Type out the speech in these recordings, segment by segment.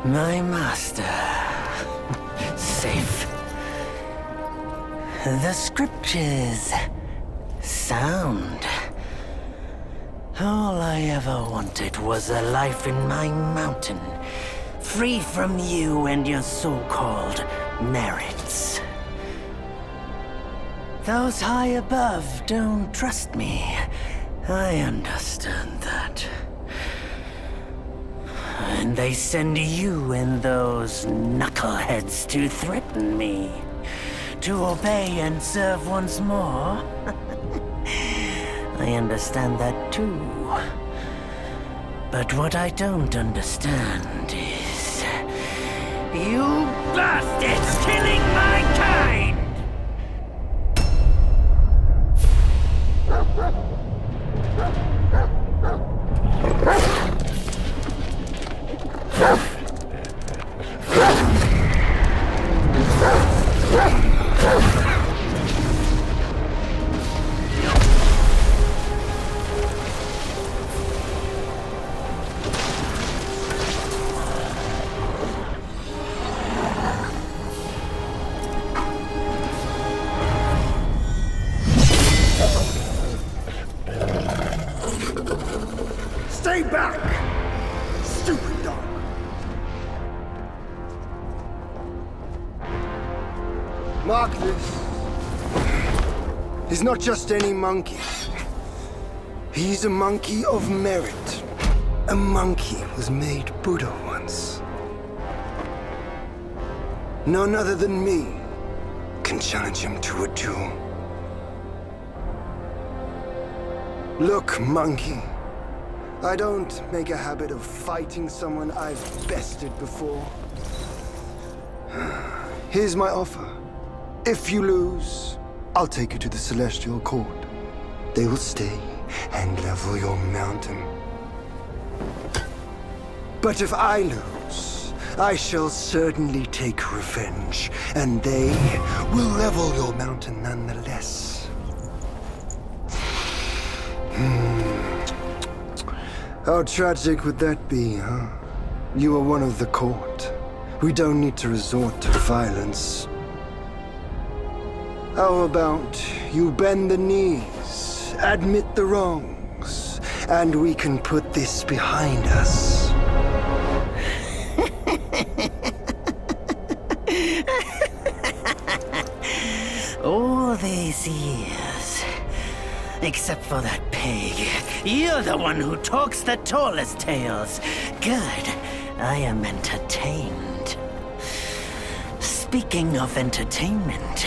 My master. Safe. The scriptures. Sound. All I ever wanted was a life in my mountain, free from you and your so-called merits. Those high above don't trust me. I understand that. And they send you and those knuckleheads to threaten me. To obey and serve once more. I understand that too. But what I don't understand is... you bastards killing my kind! Stay back! Stupid dog! Mark this. He's not just any monkey. He's a monkey of merit. A monkey was made Buddha once. None other than me can challenge him to a duel. Look, monkey. I don't make a habit of fighting someone I've bested before. Here's my offer. If you lose, I'll take you to the Celestial Court. They will stay and level your mountain. But if I lose, I shall certainly take revenge, and they will level your mountain nonetheless. How tragic would that be, huh? You are one of the court. We don't need to resort to violence. How about you bend the knees, admit the wrongs, and we can put this behind us? All these years, except for that pig, you're the one who talks the tallest tales. Good, I am entertained. Speaking of entertainment,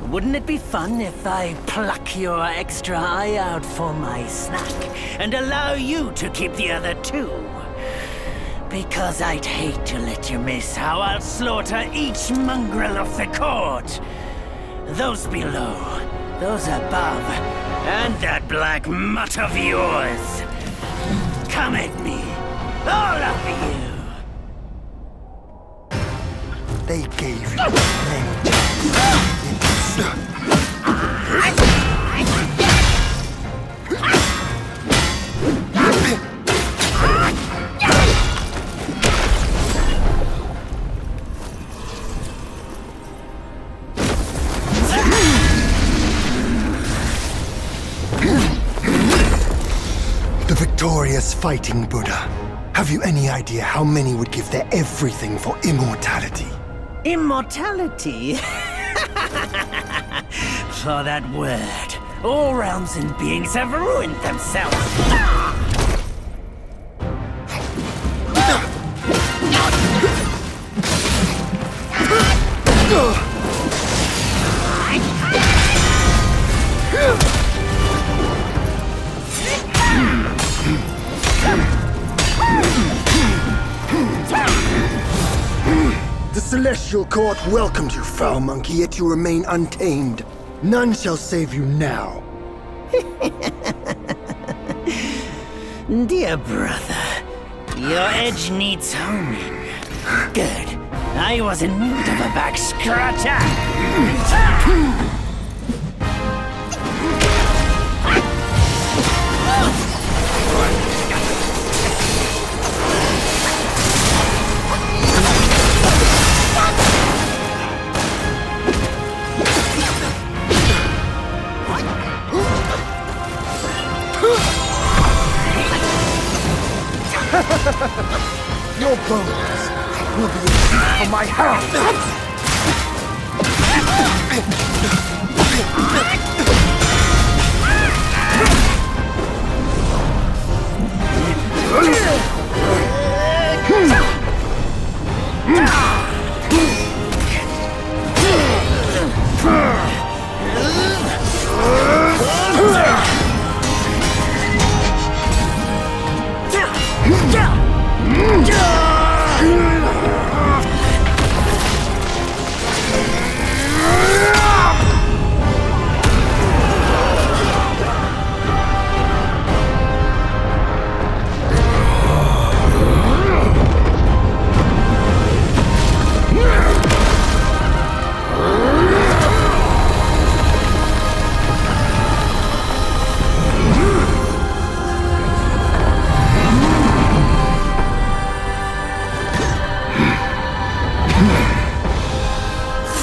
wouldn't it be fun if I pluck your extra eye out for my snack and allow you to keep the other two? Because I'd hate to let you miss how I'll slaughter each mongrel of the court. Those below, those above, and that black mutt of yours. Come at me, all of you. They gave you many chances. The victorious fighting Buddha. Have you any idea how many would give their everything for immortality? Immortality? For that word, all realms and beings have ruined themselves. The Celestial Court welcomed you, foul monkey, yet you remain untamed. None shall save you now. Dear brother, your edge needs honing. Good. I was in need of a back scratcher. Your bones will be a feast for my hound!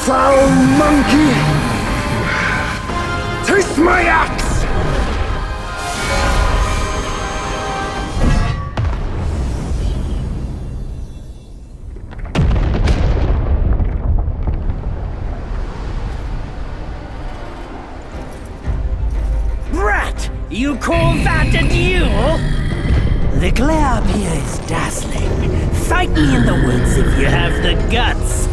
Foul monkey! Taste my axe! Brat! You call that a duel? The glare up here is dazzling. Fight me in the woods if you have the guts.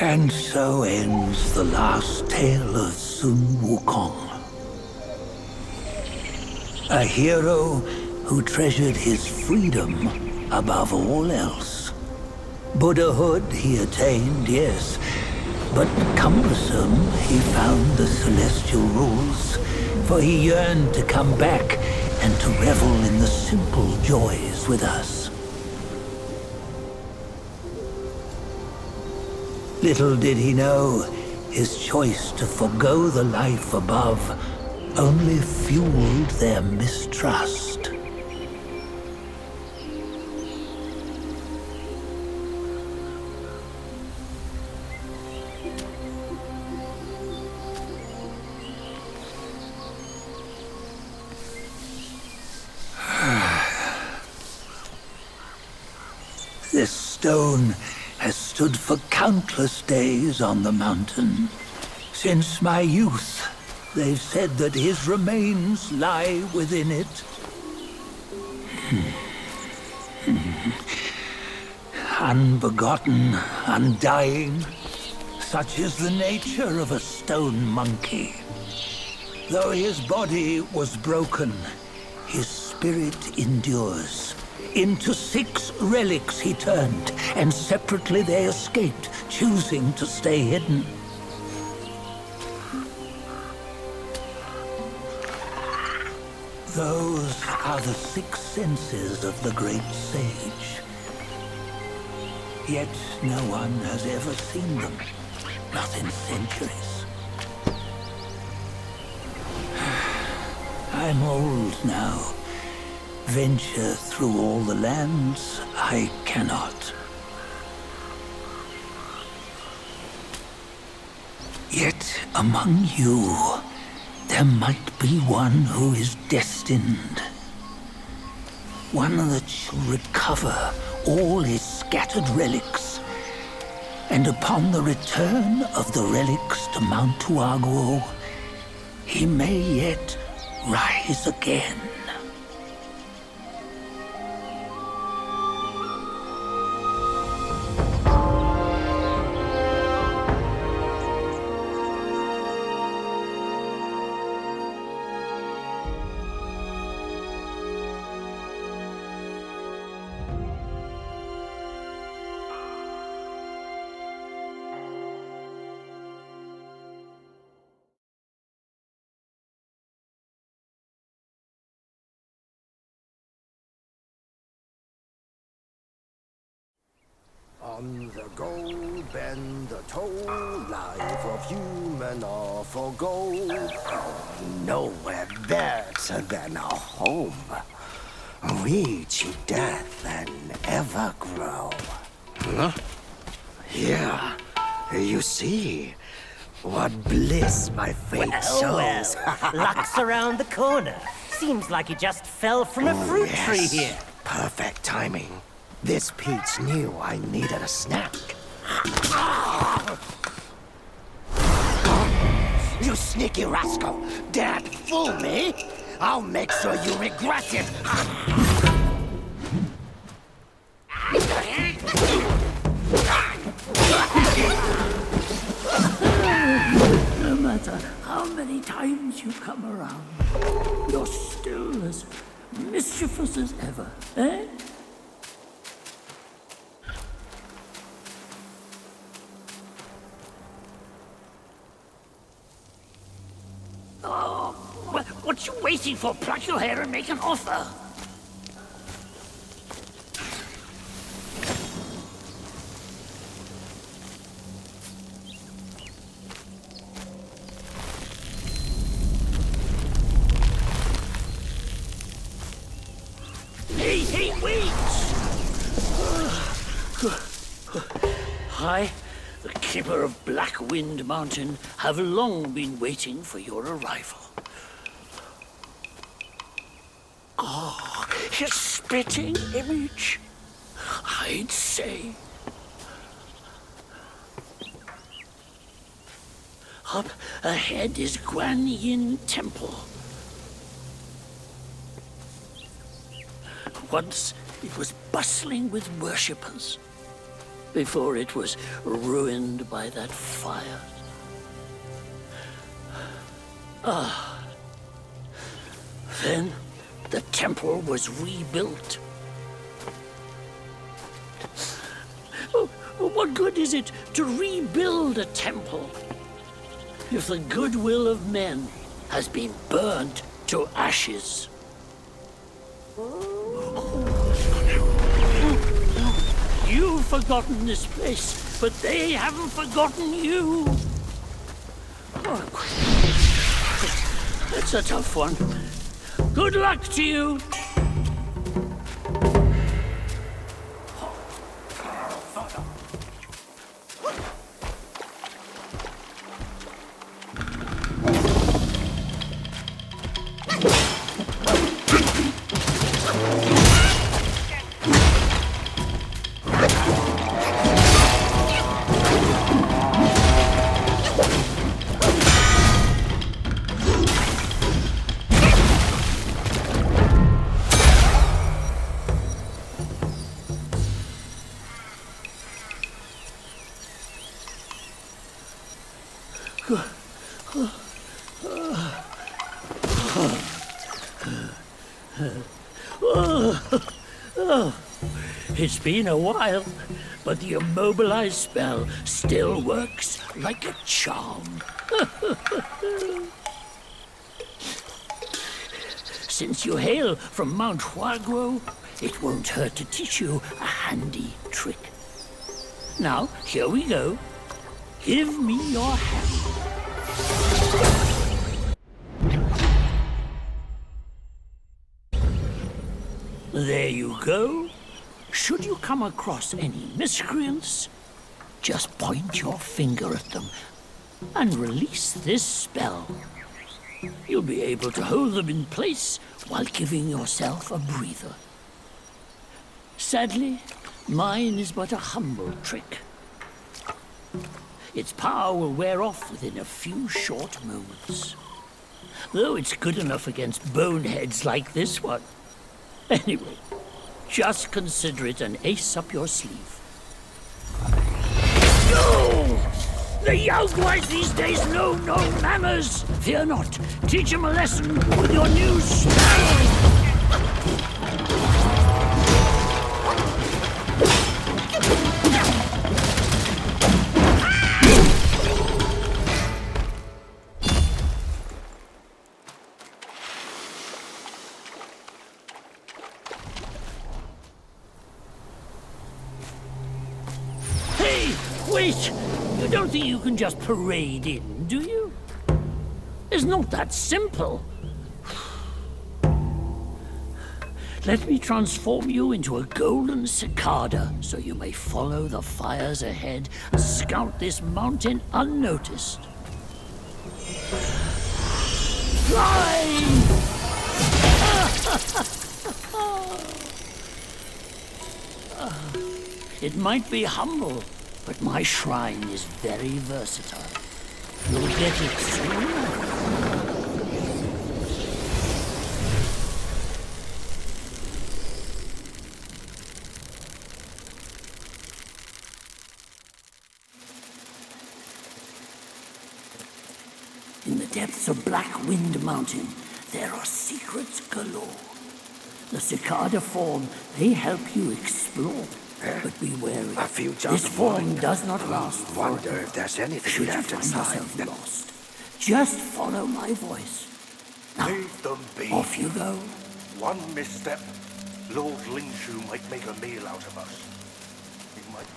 And so ends the last tale of Sun Wukong. A hero who treasured his freedom above all else. Buddhahood he attained, yes, but cumbersome he found the celestial rules, for he yearned to come back and to revel in the simple joys with us. Little did he know, his choice to forgo the life above only fueled their mistrust. This stone has stood for countless days on the mountain. Since my youth, they've said that his remains lie within it. Unbegotten, undying, such is the nature of a stone monkey. Though his body was broken, his spirit endures. Into 6 relics he turned, and separately they escaped, choosing to stay hidden. Those are the 6 senses of the great sage. Yet no one has ever seen them, not in centuries. I'm old now. Venture through all the lands I cannot. Yet among you, there might be one who is destined. One that shall recover all his scattered relics. And upon the return of the relics to Mount Tuaguo, he may yet rise again. On the go, bend the toe, life of human all for gold. Nowhere better than a home. Reach death and ever grow. Huh? Here, you see, what bliss my fate shows. Luck's around the corner. Seems like he just fell from a fruit tree here. Perfect timing. This peach knew I needed a snack. You sneaky rascal! Dare to fool me? I'll make sure you regret it! No matter how many times you come around, you're still as mischievous as ever, eh? What you waiting for? Pluck your hair and make an offer. Hey, wait! I, the keeper of Black Wind Mountain, have long been waiting for your arrival. Oh, his spitting image, I'd say. Up ahead is Guangsheng Temple. Once it was bustling with worshippers, before it was ruined by that fire. Then the temple was rebuilt. What good is it to rebuild a temple if the goodwill of men has been burnt to ashes? You've forgotten this place, but they haven't forgotten you. That's a tough one. Good luck to you. It's been a while, but the immobilized spell still works like a charm. Since you hail from Mount Huaguo, it won't hurt to teach you a handy trick. Now, here we go. Give me your hand. There you go. Should you come across any miscreants, just point your finger at them and release this spell. You'll be able to hold them in place while giving yourself a breather. Sadly, mine is but a humble trick. Its power will wear off within a few short moments. Though it's good enough against boneheads like this one. Anyway, just consider it an ace up your sleeve. No! The Yaoguais these days know no manners! Fear not, teach them a lesson with your new spell! Wait! You don't think you can just parade in, do you? It's not that simple. Let me transform you into a golden cicada so you may follow the fires ahead and scout this mountain unnoticed. Fly! It might be humble, but my shrine is very versatile. You'll get it soon. In the depths of Black Wind Mountain, there are secrets galore. The cicada form, they help you explore. But be wary. A few this form does not last. Wonder if there's anything Should you left find inside. yourself lost, just follow my voice. Now, Leave them be. off you go. One misstep, Lord Lingshu might make a meal out of us. He might.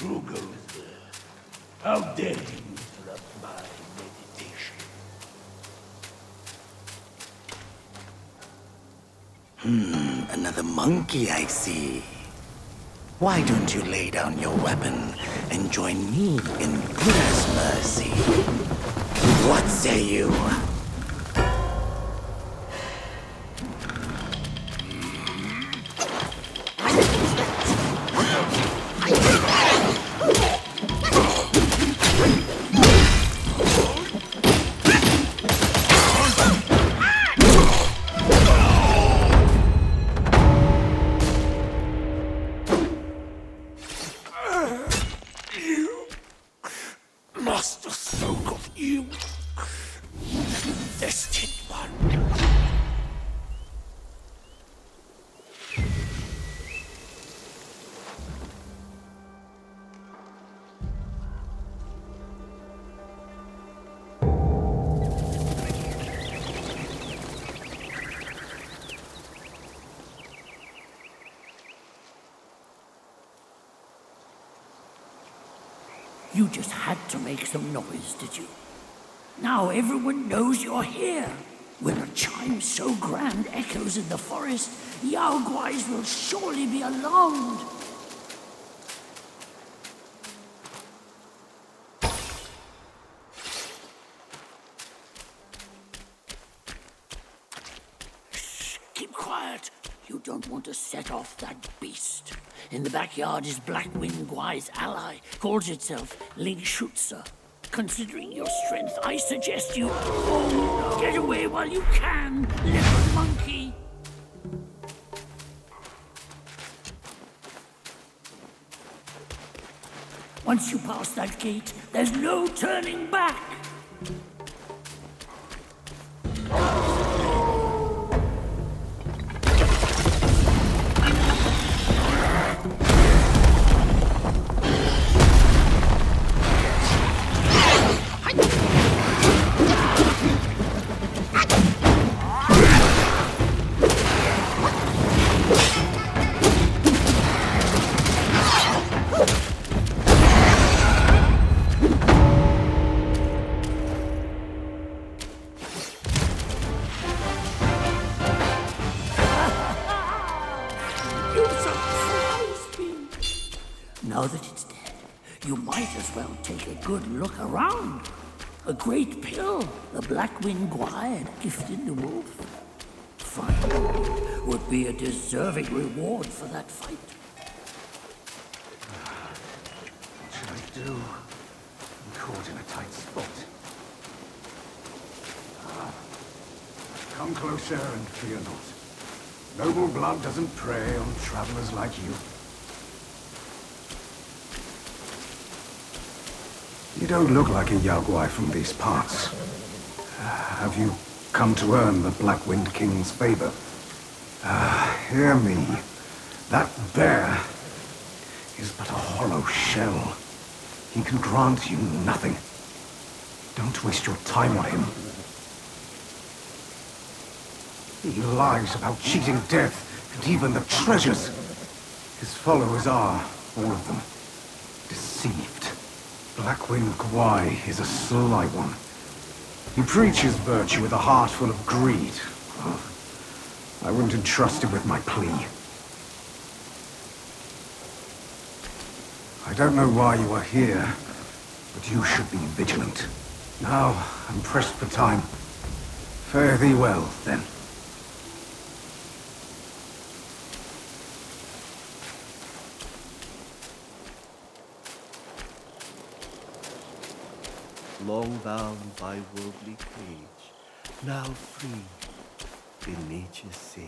Who goes there? How dare you interrupt my meditation? Another monkey, I see. Why don't you lay down your weapon and join me in Buddha's mercy? What say you? Master spoke of you, Destined One. You just had to make some noise, did you? Now everyone knows you're here. When a chime so grand echoes in the forest, Yaoguais will surely be alarmed. Shh, keep quiet. You don't want to set off that beast. In the backyard is Black Wind Guai's ally, calls itself Lingshutsa. Considering your strength, I suggest you get away while you can, little monkey. Once you pass that gate, there's no turning back. Now that it's dead, you might as well take a good look around. A great pill the Black Wind Guai had gifted the wolf. Finding would be a deserving reward for that fight. What should I do? caught in a tight spot. Come closer and fear not. Noble blood doesn't prey on travelers like you. You don't look like a Yaogwai from these parts. Have you come to earn the Black Wind King's favor? Hear me. That bear is but a hollow shell. He can grant you nothing. Don't waste your time on him. He lies about cheating death and even the treasures. His followers are, all of them, deceived. Blackwind Gwai is a sly one. He preaches virtue with a heart full of greed. I wouldn't entrust him with my plea. I don't know why you are here, but you should be vigilant. Now, I'm pressed for time. Fare thee well, then. Long bound by worldly cage, now free in nature's sage.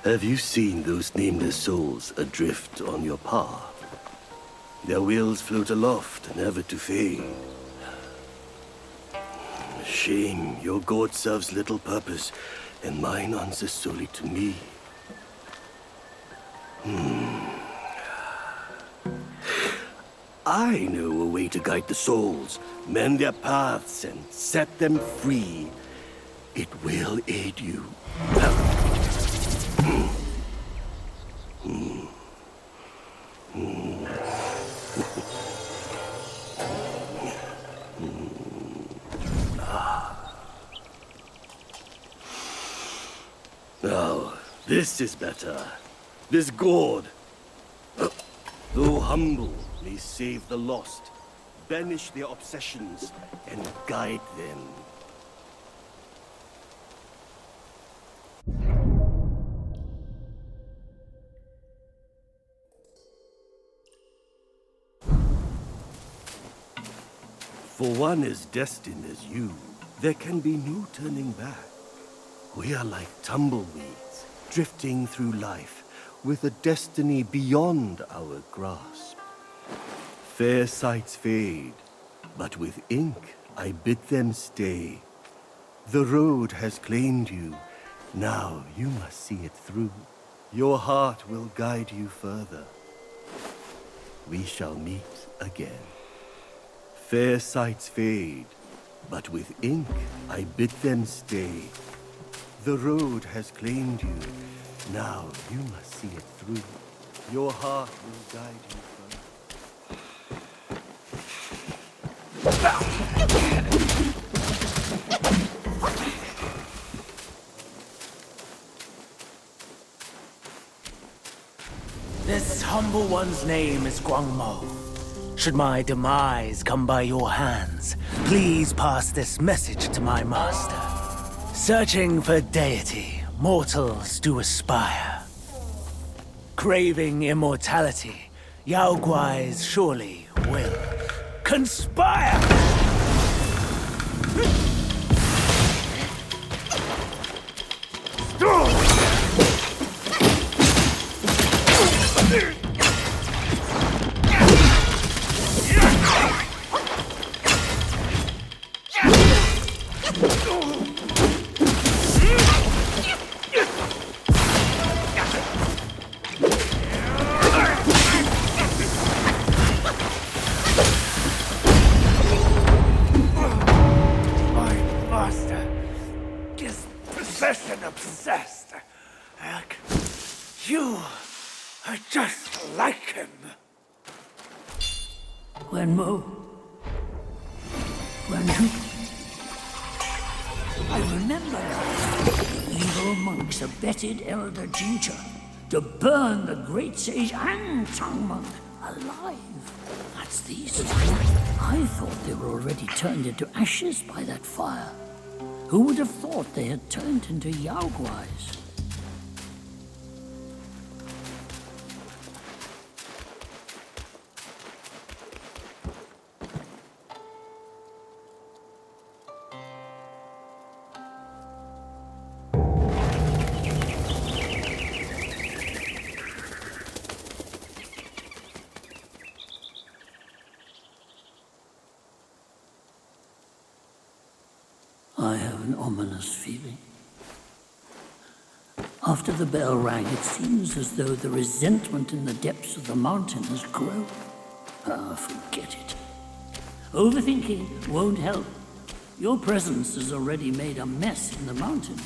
Have you seen those nameless souls adrift on your path? Their wills float aloft, never to fade. Shame, your god serves little purpose, and mine answers solely to me. I know a way to guide the souls, mend their paths, and set them free. It will aid you. Now, this is better. This gourd, though humble, may save the lost, banish their obsessions, and guide them. For one as destined as you, there can be no turning back. We are like tumbleweeds, drifting through life, with a destiny beyond our grasp. Fair sights fade, but with ink I bid them stay. The road has claimed you, now you must see it through. Your heart will guide you further. We shall meet again. Fair sights fade, but with ink I bid them stay. The road has claimed you, now you must see it through. Your heart will guide you This humble one's name is Guangmo. Should my demise come by your hands, please pass this message to my master. Searching for deity, mortals do aspire. Craving immortality, Yaogwais surely will conspire! obsessed. You are just like him. Wenmo. Guangzhou. I remember now. The evil monks abetted Elder Jincha to burn the great sage and Tang monk alive. That's these two. I thought they were already turned into ashes by that fire. Who would have thought they had turned into Yaoguais? I have an ominous feeling. After the bell rang, it seems as though the resentment in the depths of the mountain has grown. Ah, forget it. Overthinking won't help. Your presence has already made a mess in the mountain.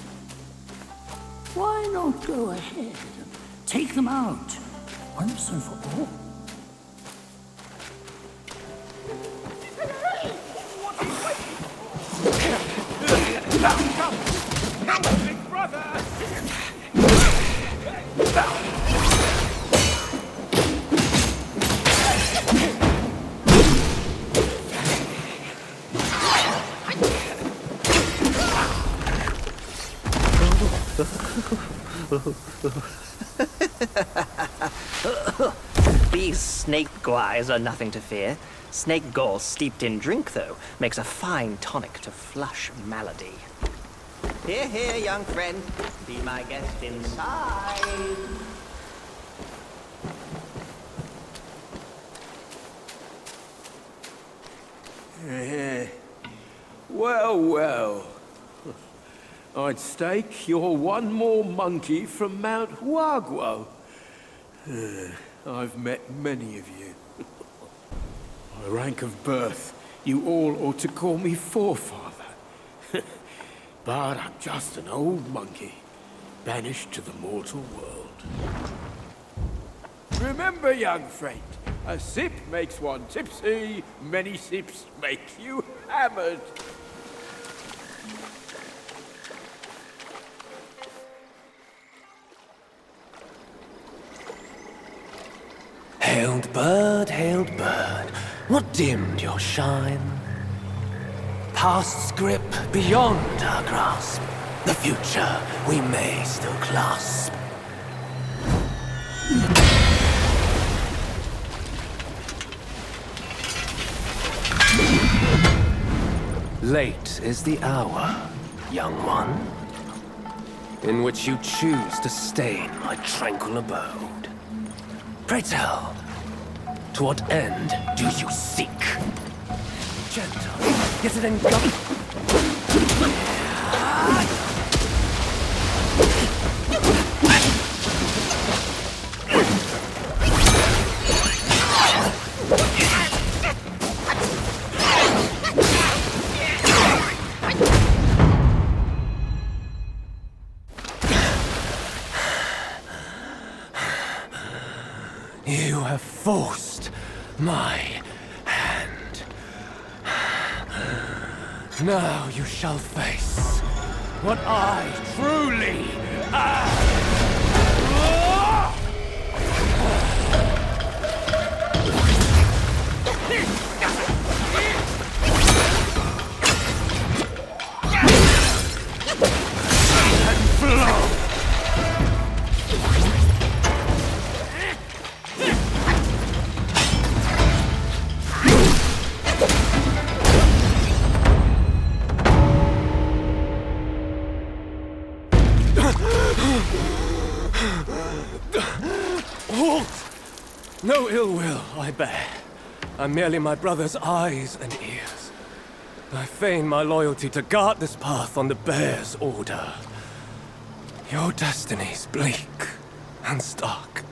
Why not go ahead and take them out, once and for all? These snake guais are nothing to fear. Snake gall steeped in drink, though, makes a fine tonic to flush malady. Here, here, young friend. Be my guest inside. Well, well. I'd stake you're one more monkey from Mount Huaguo. I've met many of you. By rank of birth, you all ought to call me forefather. But I'm just an old monkey, banished to the mortal world. Remember, young friend, a sip makes one tipsy, many sips make you hammered. Hailed bird, what dimmed your shine? Past's grip beyond our grasp, the future we may still clasp. Late is the hour, young one, in which you choose to stain my tranquil abode. Pray tell, to what end do you seek? Gentle, yet an You have forced my hand. Now you shall face what I truly am. And flow. Halt! No ill will I bear. I'm merely my brother's eyes and ears. I feign my loyalty to guard this path on the bear's order. Your destiny's bleak and stark.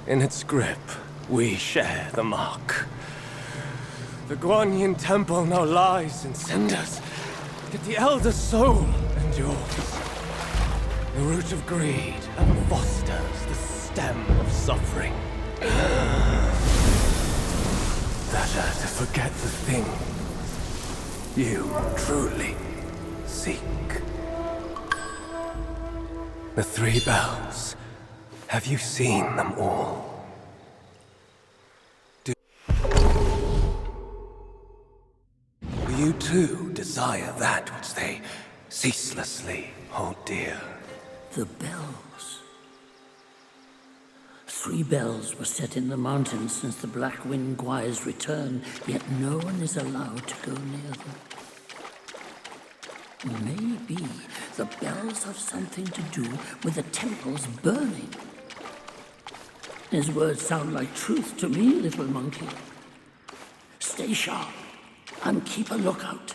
In its grip, we share the mark. The Guangsheng Temple now lies in cinders, yet the elder soul endures. The root of greed ever fosters the stem of suffering. Better to forget the thing you truly seek. The 3 bells. Have you seen them all? you too desire that which they ceaselessly hold dear. The bells. 3 bells were set in the mountains since the Black Wind Gwy's return, yet no one is allowed to go near them. Maybe the bells have something to do with the temples burning. His words sound like truth to me, little monkey. Stay sharp and keep a lookout.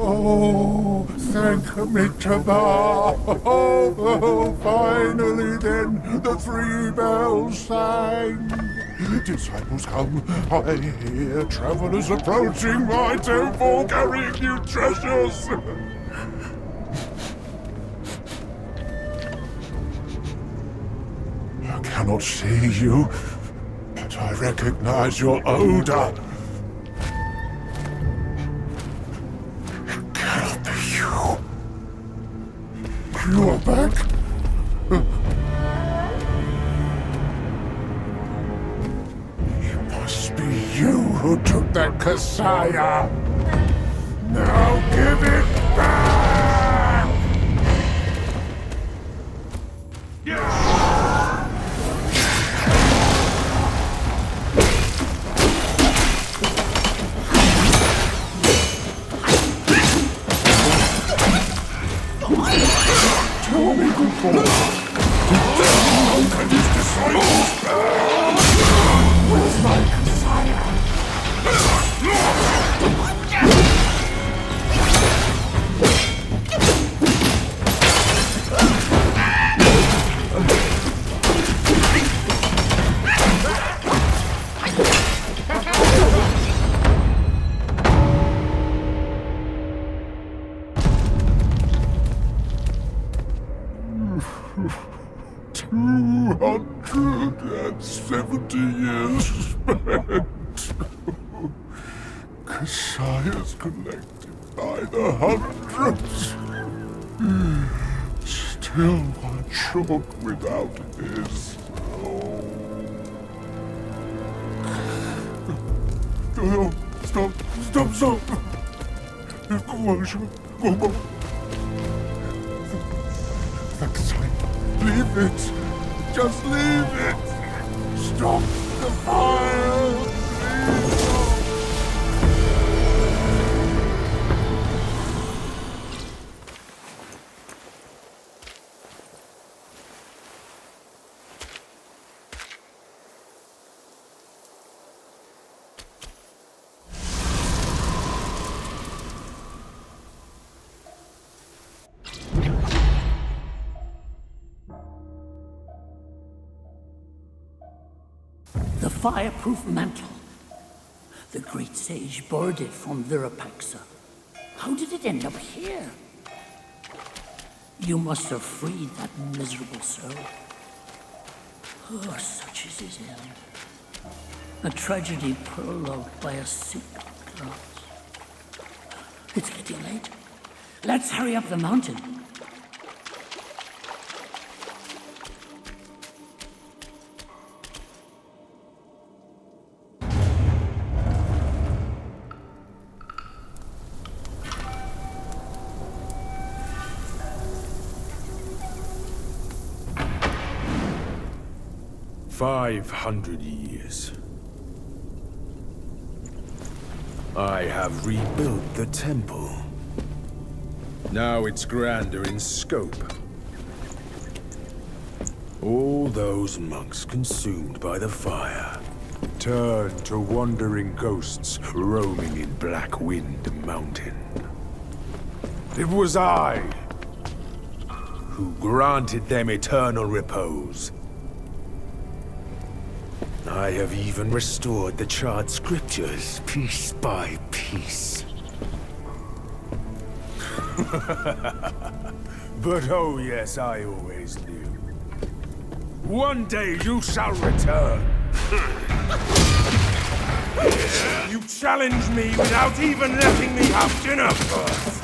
Oh, thank me to thou. Oh, finally then the 3 bells sang. Disciples come, I hear travelers approaching my temple carrying new treasures. I cannot see you, but I recognize your odor. You are back? It must be you who took that Kasaya. Now give it back! Tell me, good boy, did Monk and his disciples where's my Kasaya? $270 years spent. Kasayas collected by the hundreds. Still one short without his. Oh, stop. Go. Leave it. Just leave it. Stop the fire. The fireproof mantle. The great sage borrowed it from Virapaxa. How did it end up here? You must have freed that miserable soul. Oh, such is his end. A tragedy prologued by a simple glance. It's getting late. Let's hurry up the mountain. $500 years. I have rebuilt the temple. Now it's grander in scope. All those monks consumed by the fire turned to wandering ghosts roaming in Black Wind Mountain. It was I who granted them eternal repose. I have even restored the charred scriptures piece by piece. But oh yes, I always knew. One day you shall return. You challenge me without even letting me have dinner first.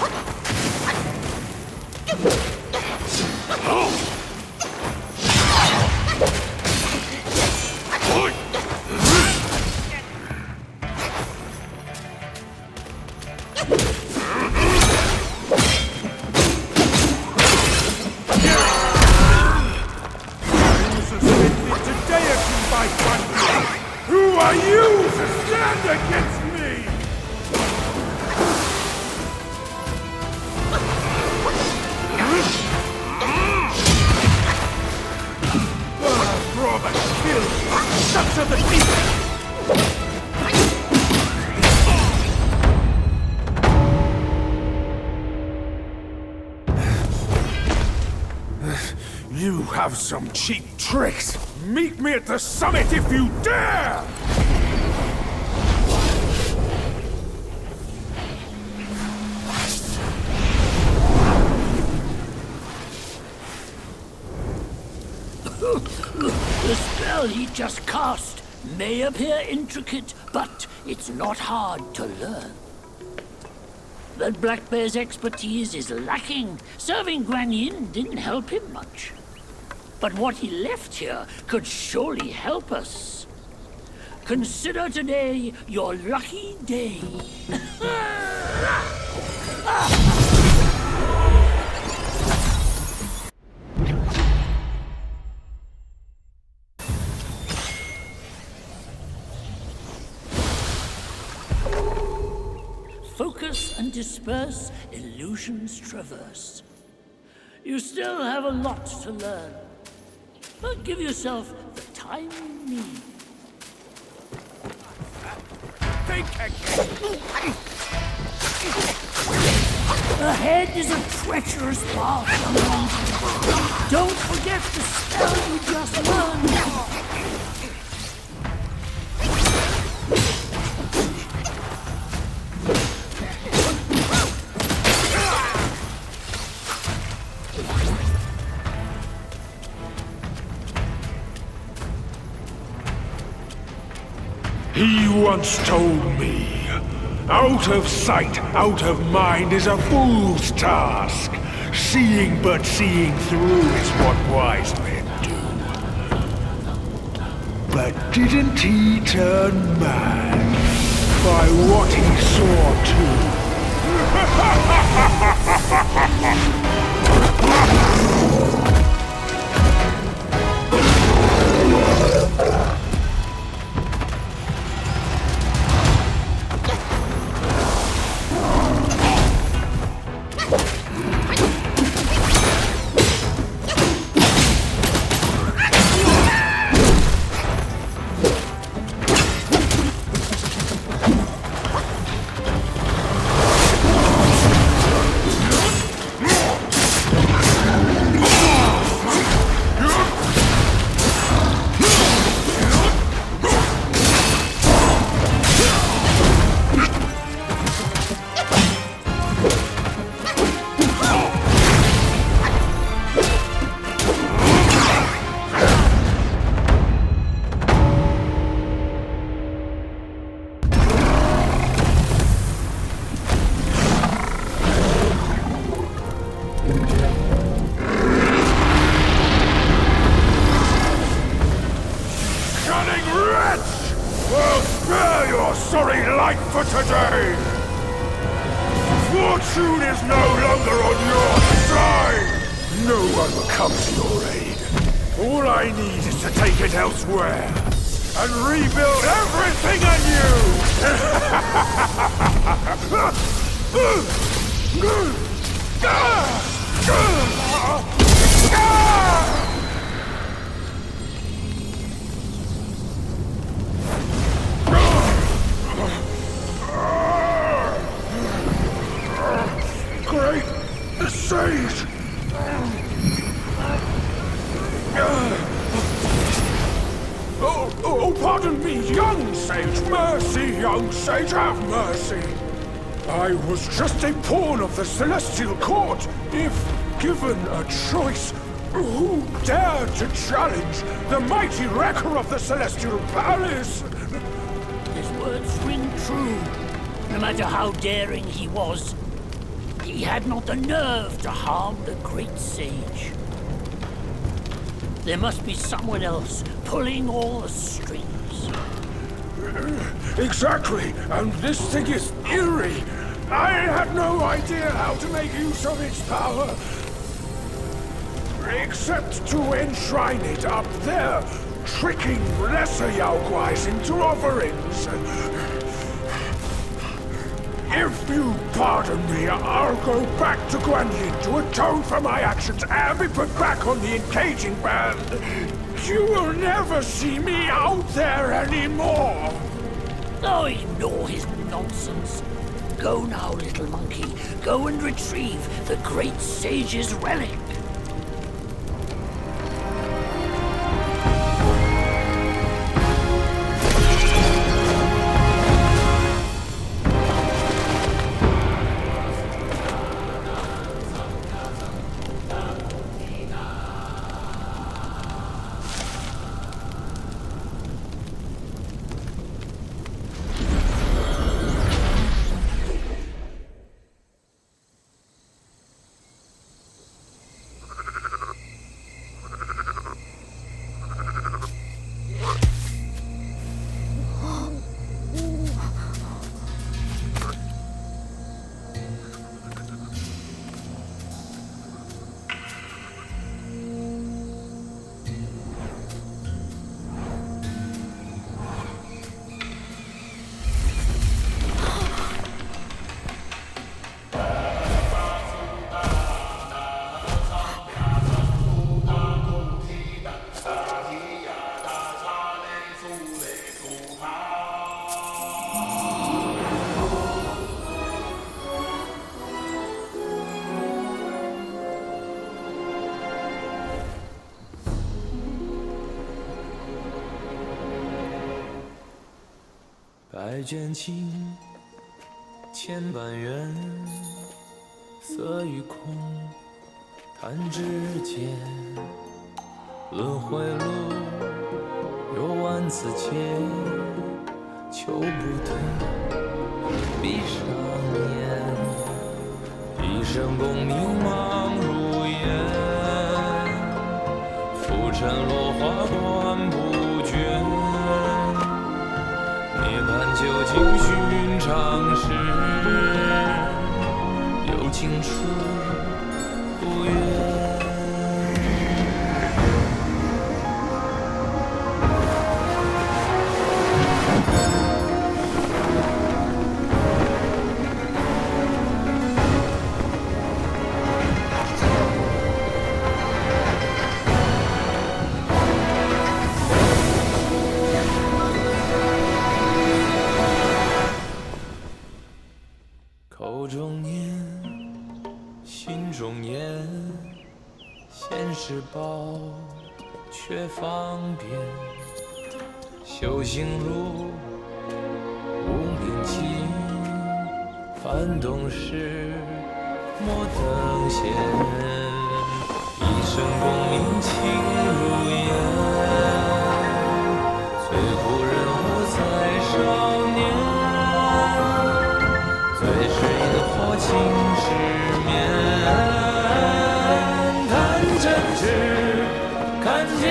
Who are you to stand against me? Robert, kill! Such are the people! You have some cheap tricks! Meet me at the summit if you dare! The spell he just cast may appear intricate, but it's not hard to learn. That Black Bear's expertise is lacking. Serving Guan Yin didn't help him much. But what he left here could surely help us. Consider today your lucky day. Focus and disperse, illusions traverse. You still have a lot to learn, but give yourself the time you need. Think again! Ahead is a treacherous path, young one. Don't forget the spell you just learned. He once told me, out of sight, out of mind is a fool's task. Seeing but seeing through is what wise men do. But didn't he turn mad by what he saw too? Fortune is no longer on your side! No one will come to your aid. All I need is to take it elsewhere. and rebuild everything anew! Great Sage! Oh, pardon me, young sage. Mercy, young sage, have mercy. I was just a pawn of the Celestial Court. If given a choice, who dared to challenge the mighty wrecker of the Celestial Palace? His words ring true. No matter how daring he was, he had not the nerve to harm the great sage. There must be someone else pulling all the strings. Exactly, and this thing is eerie. I had no idea how to make use of its power. Except to enshrine it up there, tricking lesser Yaoguais into offerings. If you pardon me, I'll go back to Guanyin to atone for my actions and be put back on the encaging band. You will never see me out there anymore. Oh, ignore his nonsense. Go now, little monkey. Go and retrieve the great sage's relic.百卷情，千般缘，色与空，弹指间。轮回路，有万次劫，求不得。闭上眼，一生功名忙如烟，浮沉落花断不绝。涅槃究竟寻常事，有情处不远。口中念，心中言，现世报，却方便。修行路，无名尽，幡动时，莫等闲。一生功名情如烟，最苦人物在少年。最是萤火情失眠，弹真只看见。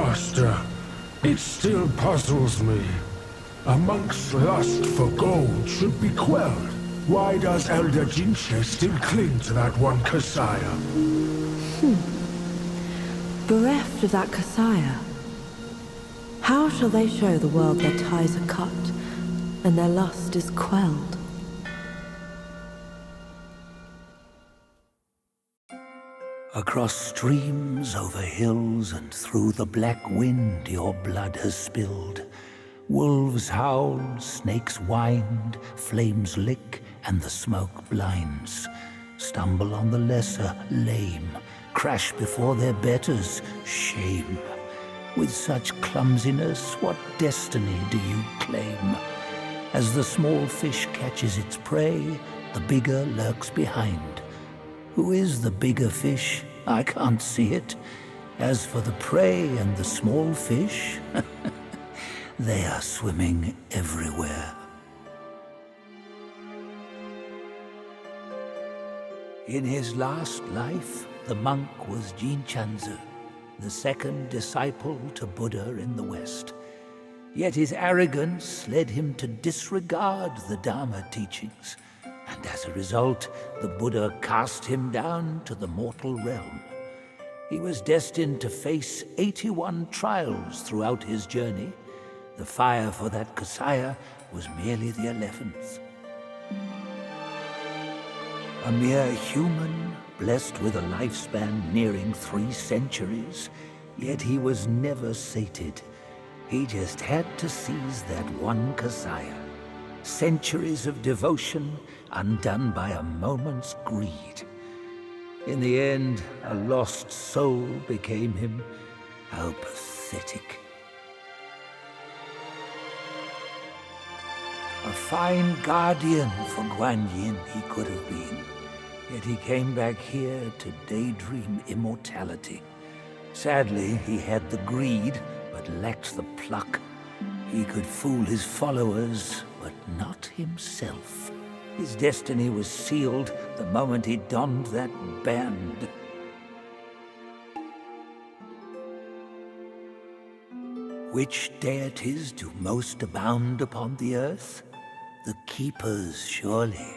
Master, it still puzzles me. A monk's lust for gold should be quelled. Why does Elder Jinche still cling to that one Kasaya? Bereft of that Kasaya, how shall they show the world their ties are cut and their lust is quelled? Across streams, over hills, and through the black wind your blood has spilled. Wolves howl, snakes wind, flames lick, and the smoke blinds. Stumble on the lesser, lame, crash before their betters, shame. With such clumsiness, what destiny do you claim? As the small fish catches its prey, the bigger lurks behind. Who is the bigger fish? I can't see it. As for the prey and the small fish, they are swimming everywhere. In his last life, the monk was Jinchanzi, the second disciple to Buddha in the West. Yet his arrogance led him to disregard the Dharma teachings, and as a result, the Buddha cast him down to the mortal realm. He was destined to face 81 trials throughout his journey. The fire for that Kasaya was merely the 11th. A mere human, blessed with a lifespan nearing 3 centuries, yet he was never sated. He just had to seize that one Kasaya. Centuries of devotion undone by a moment's greed. In the end, a lost soul became him. How pathetic. A fine guardian for Guanyin he could have been. Yet he came back here to daydream immortality. Sadly, he had the greed, but lacked the pluck. He could fool his followers, but not himself. His destiny was sealed the moment he donned that band. Which deities do most abound upon the earth? The Keepers, surely.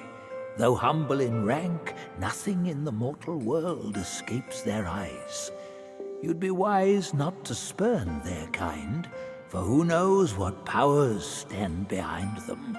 Though humble in rank, nothing in the mortal world escapes their eyes. You'd be wise not to spurn their kind, for who knows what powers stand behind them.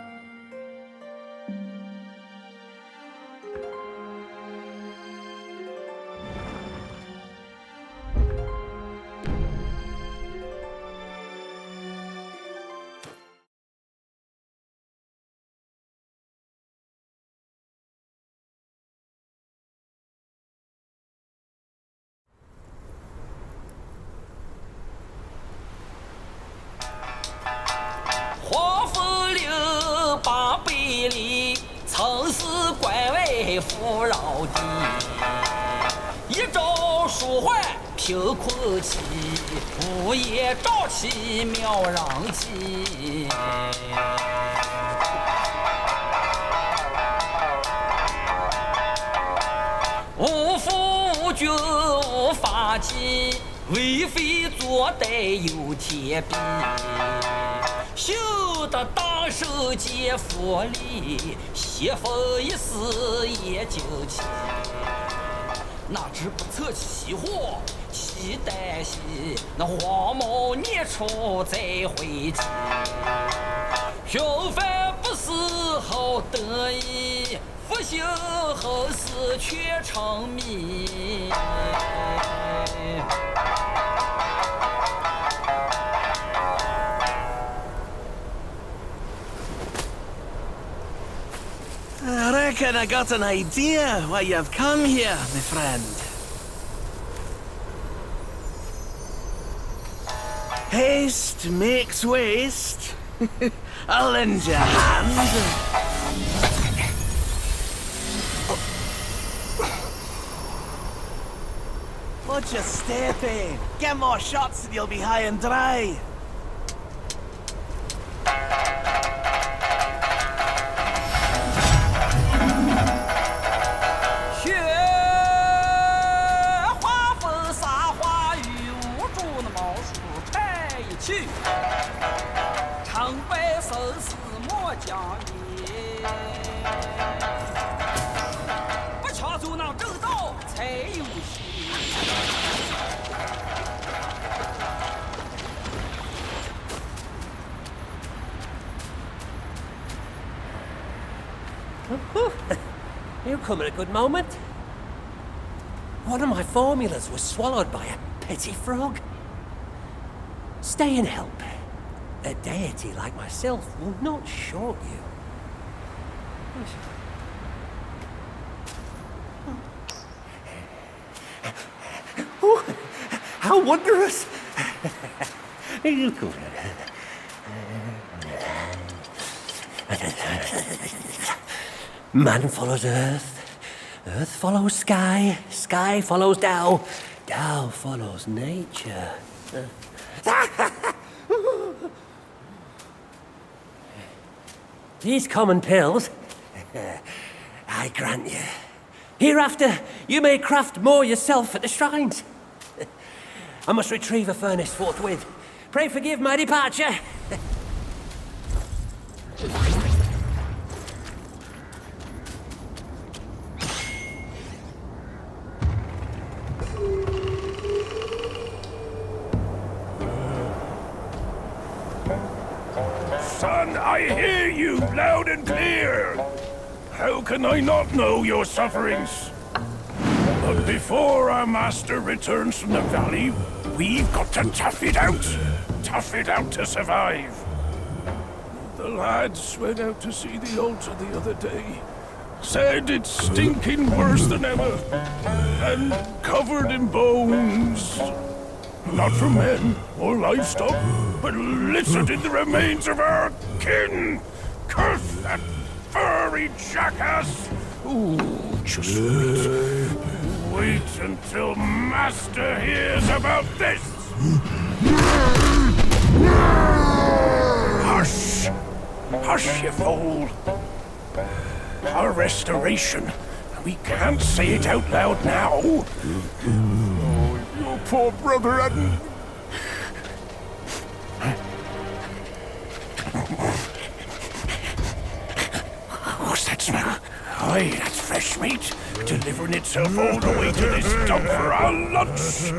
无父无君无法纪，为非作歹有天比。修得大圣皆佛力，邪风一丝也惊奇。哪知不测其祸，其旦夕，那黄毛孽畜再回击。平凡不是好得意，复兴后世却成谜。I reckon I got an idea why you've come here, my friend. Haste makes waste. I'll lend you a hand. Watch your step, eh? Get more shots and you'll be high and dry. 生死莫讲理，不抢走那正道才有戏。You come at a good moment. One of my formulas was swallowed by a petty frog. Stay and help. A deity like myself will not short you. Oh, how wondrous! You go. Man follows earth, earth follows sky, sky follows Tao, Tao follows nature. These common pills, I grant you. Hereafter, you may craft more yourself at the shrines. I must retrieve a furnace forthwith. Pray forgive my departure. Son, I hear you loud and clear. How can I not know your sufferings? But before our master returns from the valley, we've got to tough it out. Tough it out to survive. The lads went out to see the altar the other day. Said it's stinking worse than ever. And covered in bones. Not from men or livestock, but littered in the remains of our kin. Curse that furry jackass! Ooh, just wait. Wait until Master hears about this! Hush! Hush, you fool! Our restoration. We can't say it out loud now. Oh, your poor brother hadn't... What's that smell? Aye, that's fresh meat. Delivering itself all the way to this dump for our lunch.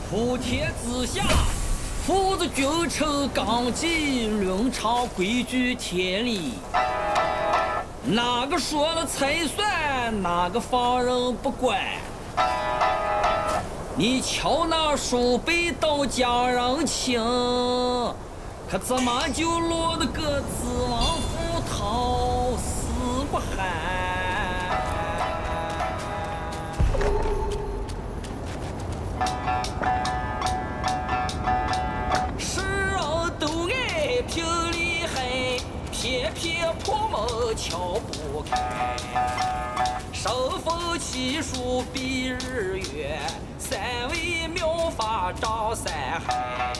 普天之下，父子君臣纲纪，伦常规矩天理。哪个说了才算，哪个放任不管。你瞧那叔辈都讲人情，可怎么就落得个子王府逃死不寒？世人都爱拼厉害，偏偏破门敲不开。身逢奇数比日月，三位妙法掌三海。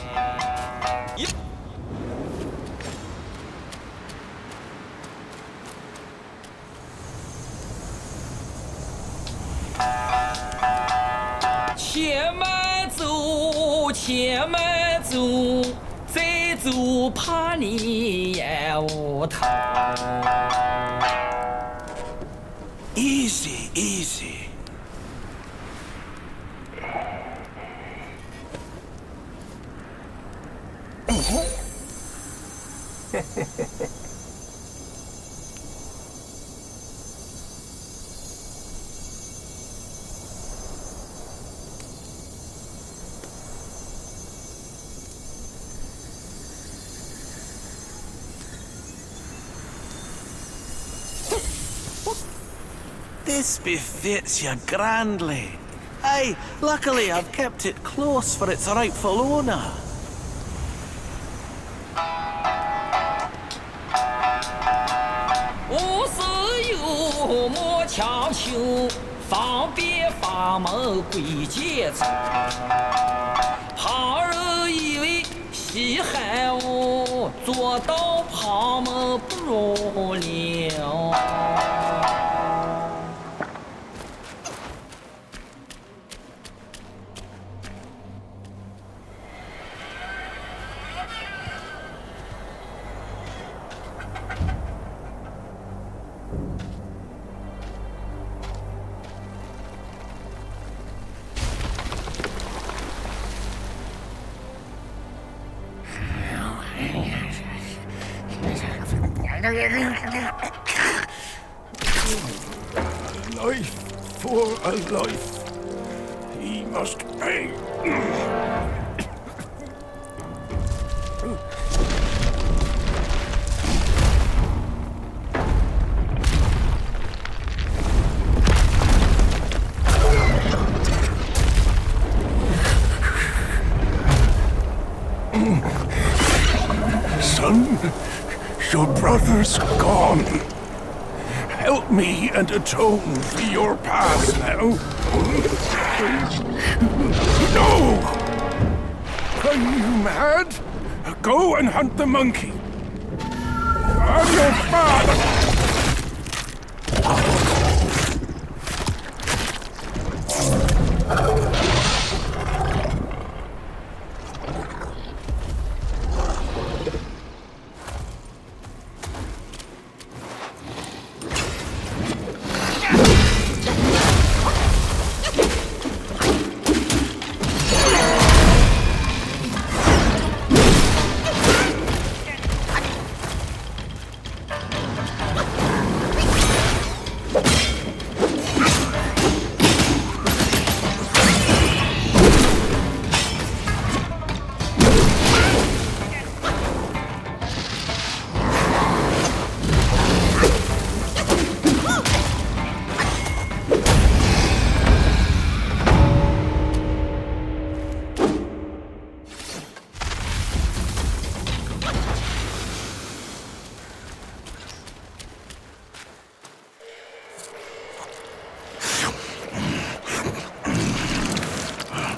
且慢走，且慢走，再走怕你眼无疼。This befits you grandly. Aye, luckily I've kept it close for its rightful owner. 无事有莫强求，方便法门归结成。旁人以为稀罕我，做到旁门不容了。 Life for a life. He must pay. Son, your brother's gone. Help me and atone for your past now. No! Are you mad? Go and hunt the monkey. I'm your father!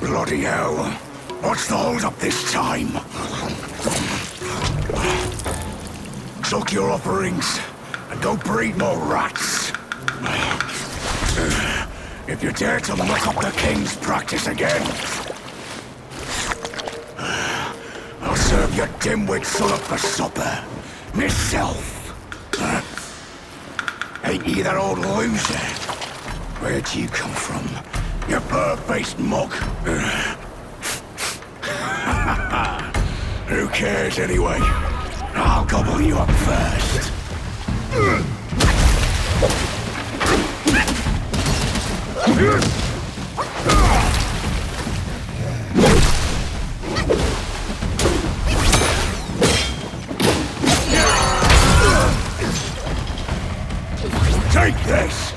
Bloody hell. What's the hold up this time? Suck your offerings and go breed more rats. If you dare to muck up the king's practice again, I'll serve your dimwit son up for supper. Myself. Ain't you that old loser? Where'd you come from? You bird-faced mug. Who cares anyway? I'll gobble you up first. Take this!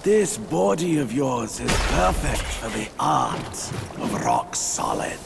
This body of yours is perfect for the art of rock solid.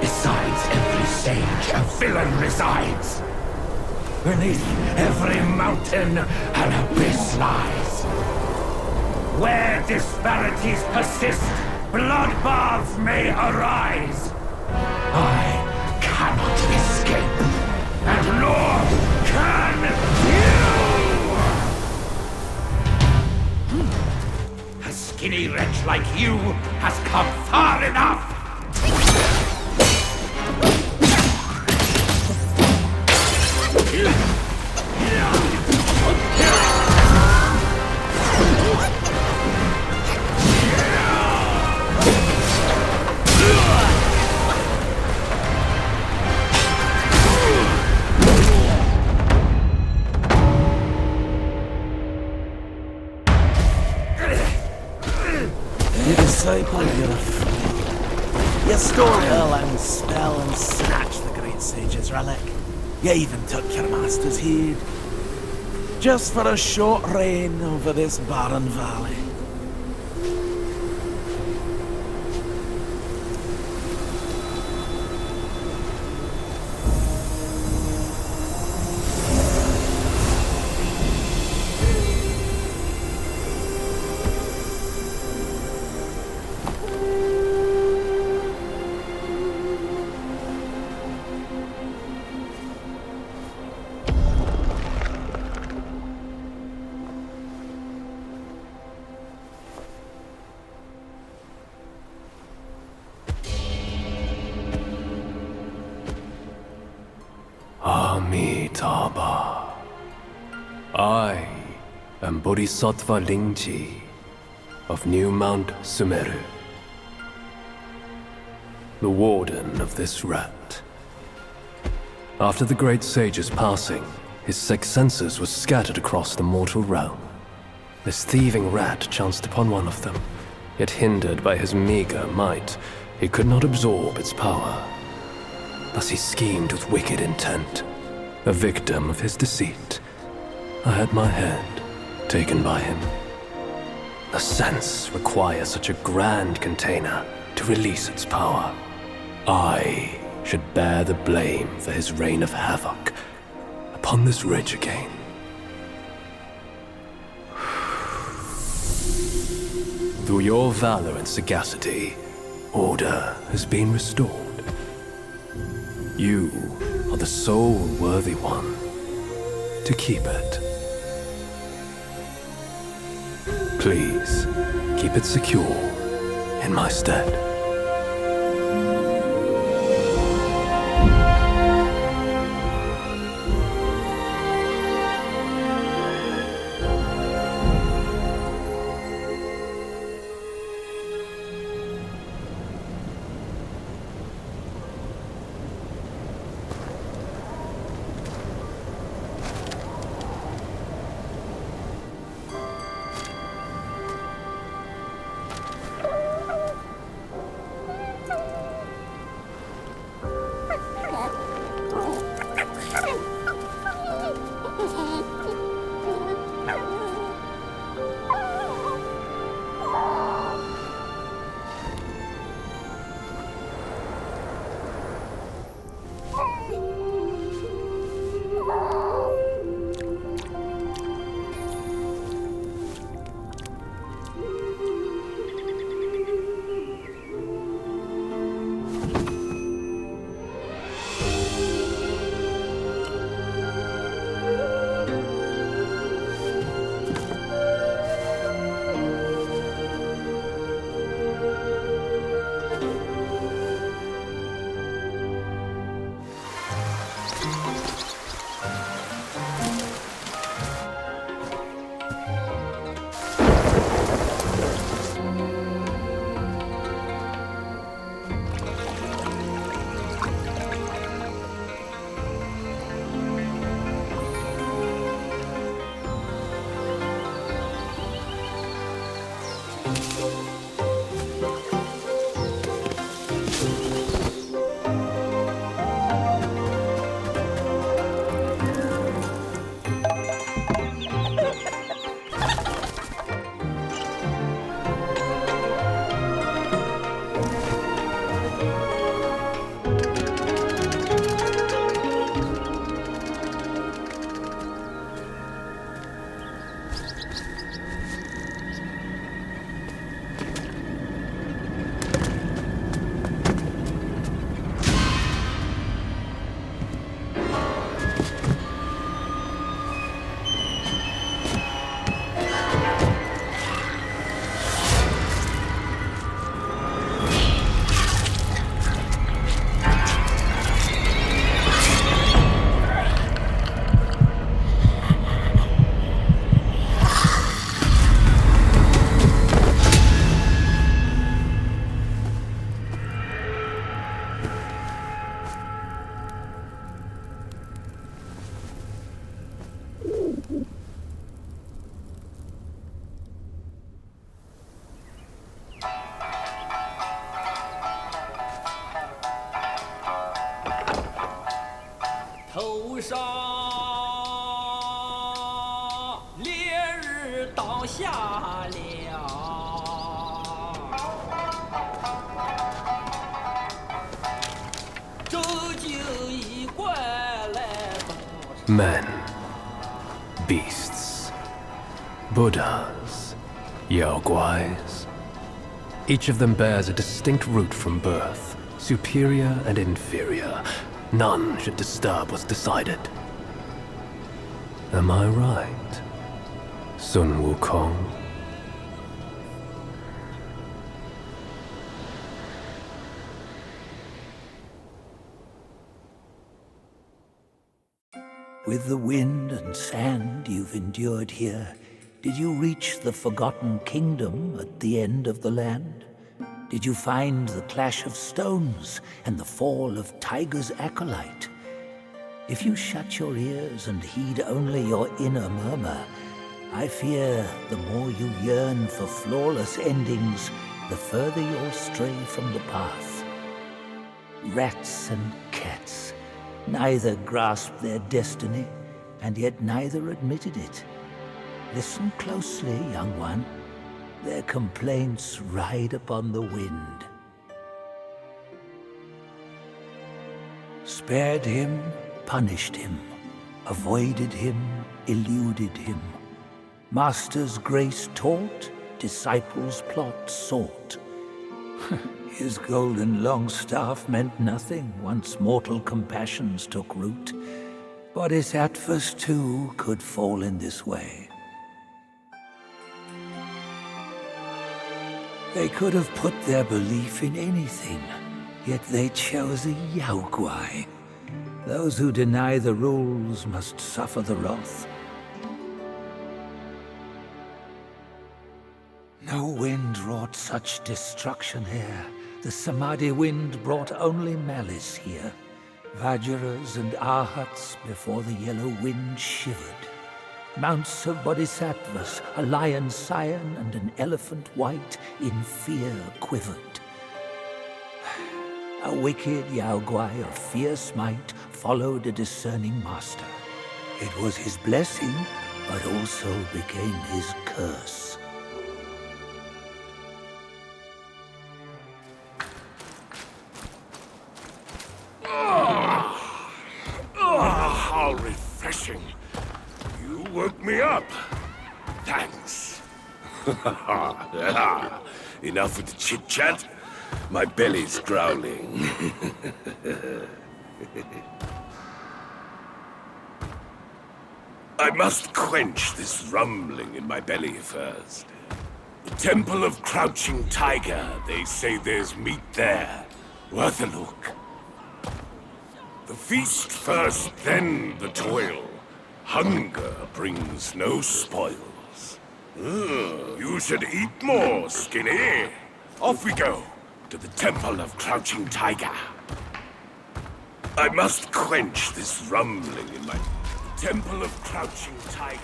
Besides every sage, a villain resides. Beneath every mountain, an abyss lies. Where disparities persist, bloodbaths may arise. I cannot escape, and nor can you! A skinny wretch like you has come far enough! You disciple you stole Erlang's spell and snatched the great sage's relic. You even took your master's heed. Just for a short reign over this barren valley. Amitabha. I am Bodhisattva Lingji of New Mount Sumeru, the warden of this rat. After the great sage's passing, his sixth senses were scattered across the mortal realm. This thieving rat chanced upon one of them, yet hindered by his meager might, he could not absorb its power. Thus he schemed with wicked intent. A victim of his deceit, I had my head taken by him. The sense requires such a grand container to release its power. I should bear the blame for his reign of havoc upon this ridge again. Through your valor and sagacity, order has been restored. You are the sole worthy one to keep it. Please, keep it secure in my stead. 头上烈日当下了，周经一贯来到。 Men, beasts, Buddhas, Yaoguais. Each of them bears a distinct root from birth, superior and inferior. None should disturb what's decided. Am I right, Sun Wukong? With the wind and sand you've endured here, did you reach the Forgotten Kingdom at the end of the land? Did you find the clash of stones and the fall of Tiger's acolyte? If you shut your ears and heed only your inner murmur, I fear the more you yearn for flawless endings, the further you'll stray from the path. Rats and cats, neither grasped their destiny, and yet neither admitted it. Listen closely, young one. Their complaints ride upon the wind. Spared him, punished him, avoided him, eluded him. Master's grace taught, disciples' plot sought. His golden long staff meant nothing once mortal compassions took root. Bodhisattvas too could fall in this way. They could have put their belief in anything, yet they chose a Yaoguai. Those who deny the rules must suffer the wrath. No wind wrought such destruction here. The Samadhi wind brought only malice here. Vajras and Arhats before the yellow wind shivered. Mounts of bodhisattvas, a lion scion and an elephant white, in fear quivered. A wicked Yaoguai of fierce might followed a discerning master. It was his blessing, but also became his curse. How refreshing. You woke me up. Thanks. Enough with the chit-chat. My belly's growling. I must quench this rumbling in my belly first. The Temple of Crouching Tiger. They say there's meat there. Worth a look. The feast first, then the toil. Hunger brings no spoils. You should eat more, Skinny. Off we go, to the Temple of Crouching Tiger. I must quench this rumbling in my... The Temple of Crouching Tiger.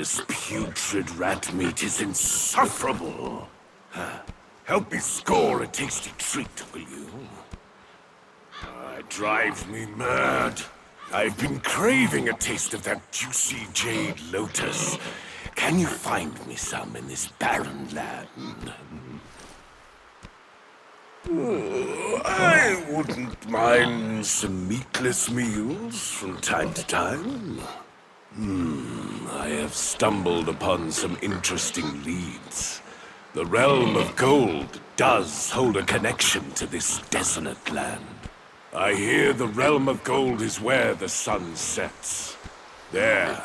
This putrid rat meat is insufferable. Help me score a tasty treat, will you? It drives me mad. I've been craving a taste of that juicy jade lotus. Can you find me some in this barren land? I wouldn't mind some meatless meals from time to time. I have stumbled upon some interesting leads. The realm of gold does hold a connection to this desolate land. I hear the realm of gold is where the sun sets. There,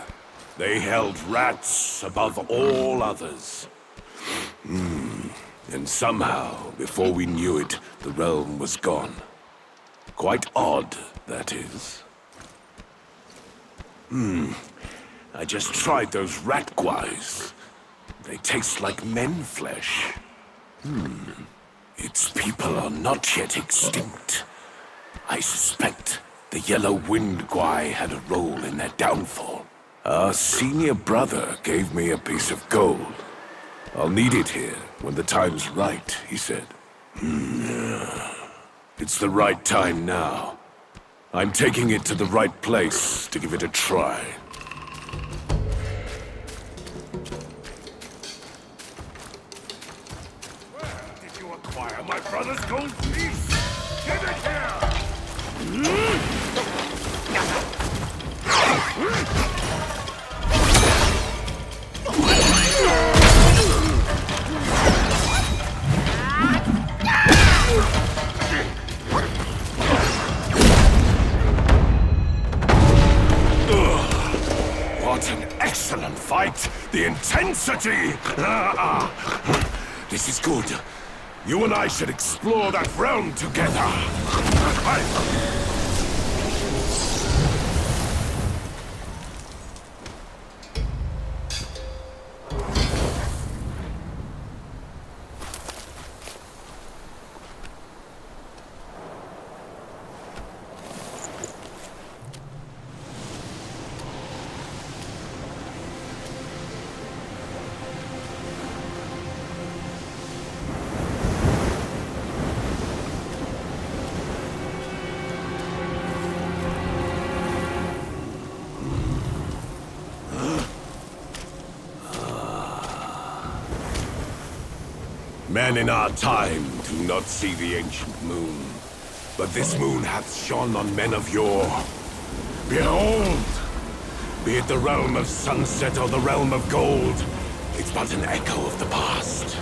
they held rats above all others. And somehow, before we knew it, the realm was gone. Quite odd, that is. I just tried those rat guais. They taste like men flesh. Its people are not yet extinct. I suspect the Yellow Wind Guai had a role in their downfall. Our senior brother gave me a piece of gold. I'll need it here when the time's right, he said. It's the right time now. I'm taking it to the right place to give it a try. Where did you acquire my brother's gold piece? Give it here! What an excellent fight! The intensity! This is good. You and I should explore that realm together. Men in our time do not see the ancient moon, but this moon hath shone on men of yore. Behold! Be it the realm of sunset or the realm of gold, it's but an echo of the past.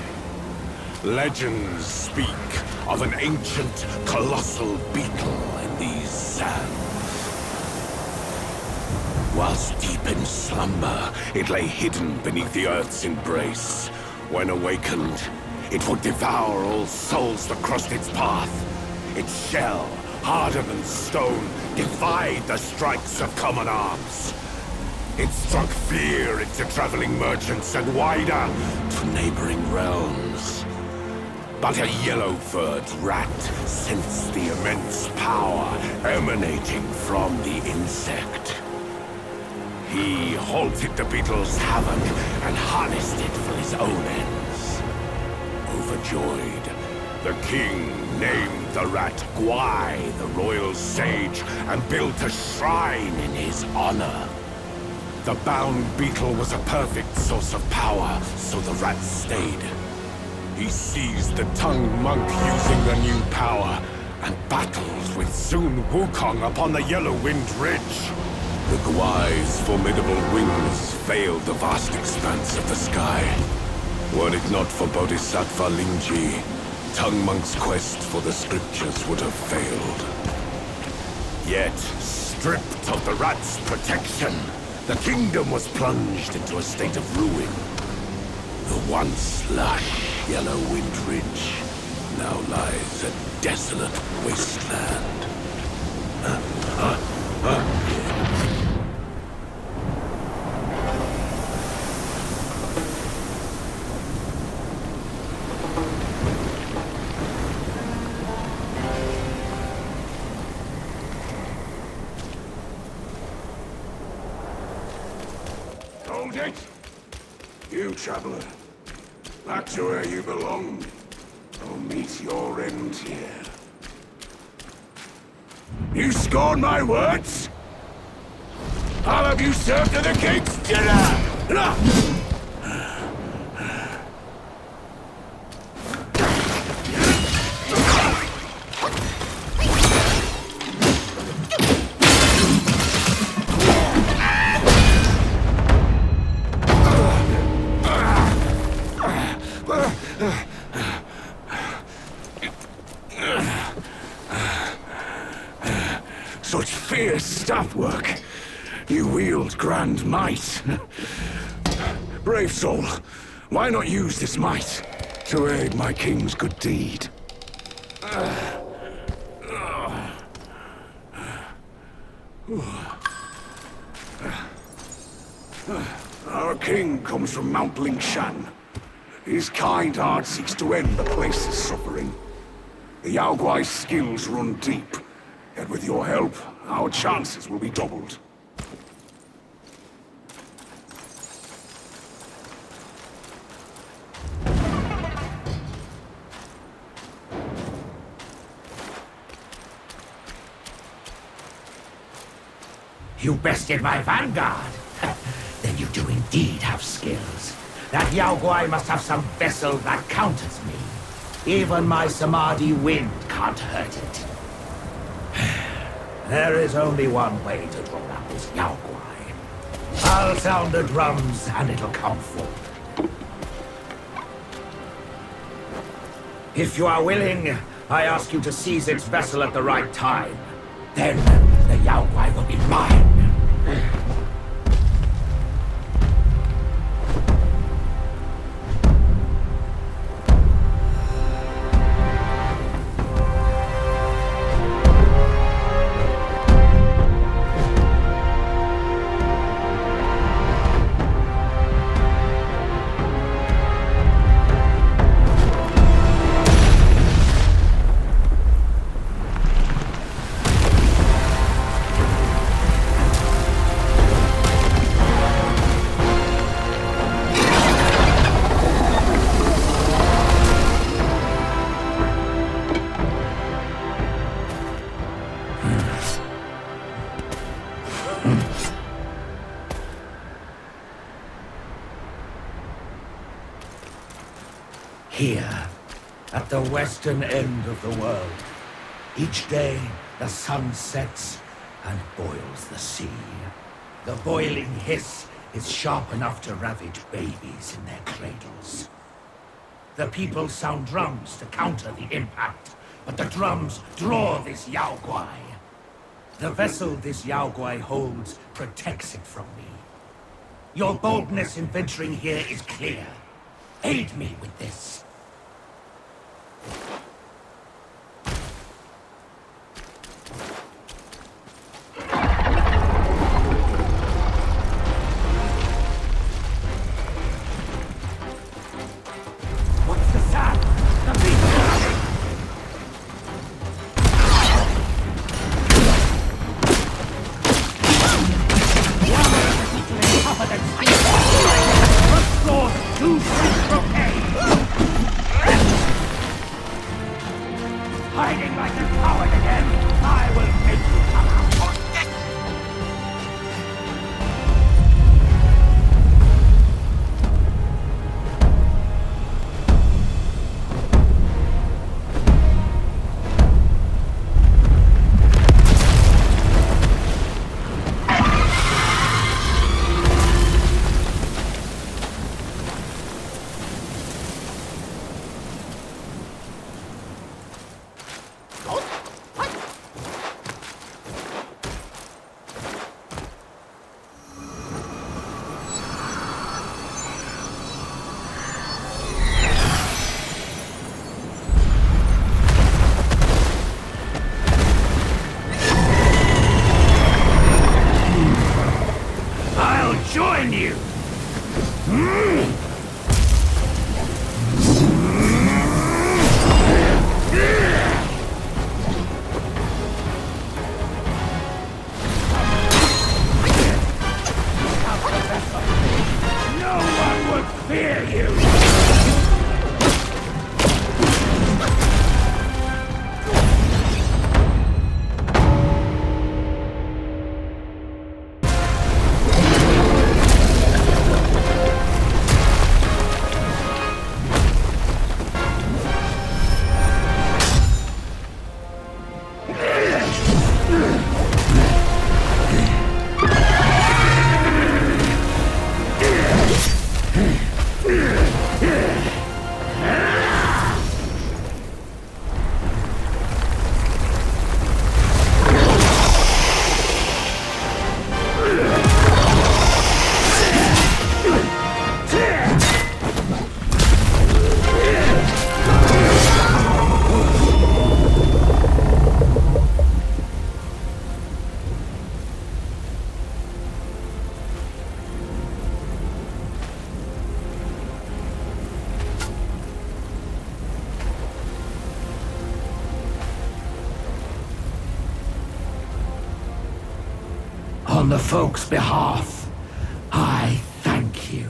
Legends speak of an ancient, colossal beetle in these sands. Whilst deep in slumber, it lay hidden beneath the earth's embrace. When awakened, it would devour all souls that crossed its path. Its shell, harder than stone, defied the strikes of common arms. It struck fear into traveling merchants and wider to neighboring realms. But a yellow-furred rat sensed the immense power emanating from the insect. He halted the beetle's havoc and harnessed it for his own ends. Overjoyed, the king named the rat Guai, the royal sage, and built a shrine in his honor. The bound beetle was a perfect source of power, so the rat stayed. He seized the tongue monk using the new power, and battled with soon Wukong upon the Yellow Wind Ridge. The Guai's formidable wings veiled the vast expanse of the sky. Were it not for Bodhisattva Lingji, Tongue Monk's quest for the scriptures would have failed. Yet, stripped of the rat's protection, the kingdom was plunged into a state of ruin. The once lush Yellow Wind Ridge now lies a desolate wasteland. Hold it! You, traveler. Back to where you belong. Or meet your end here. You scorn my words? I'll have you served to the king's dinner! Such fierce staff work. You wield grand might. Brave soul, why not use this might to aid my king's good deed? Our king comes from Mount Lingshan. His kind heart seeks to end the place's suffering. The Yao Guai's skills run deep, yet with your help, our chances will be doubled. You bested my vanguard? Then you do indeed have skills. That Yao Guai must have some vessel that counters me. Even my Samadhi wind can't hurt it. There is only one way to draw out this Yao Guai. I'll sound the drums and it'll come forth. If you are willing, I ask you to seize its vessel at the right time. Then the Yao Guai will be mine. Here, at the western end of the world, each day the sun sets and boils the sea. The boiling hiss is sharp enough to ravage babies in their cradles. The people sound drums to counter the impact, but the drums draw this Yao Guai. The vessel this Yao Guai holds protects it from me. Your boldness in venturing here is clear. Aid me with this. What's the sound? The beast is coming! Tougher than steel. The sword too sweet for pain. Hiding like a coward again, I will make you come out. Join you! No one would on the folk's behalf. I thank you.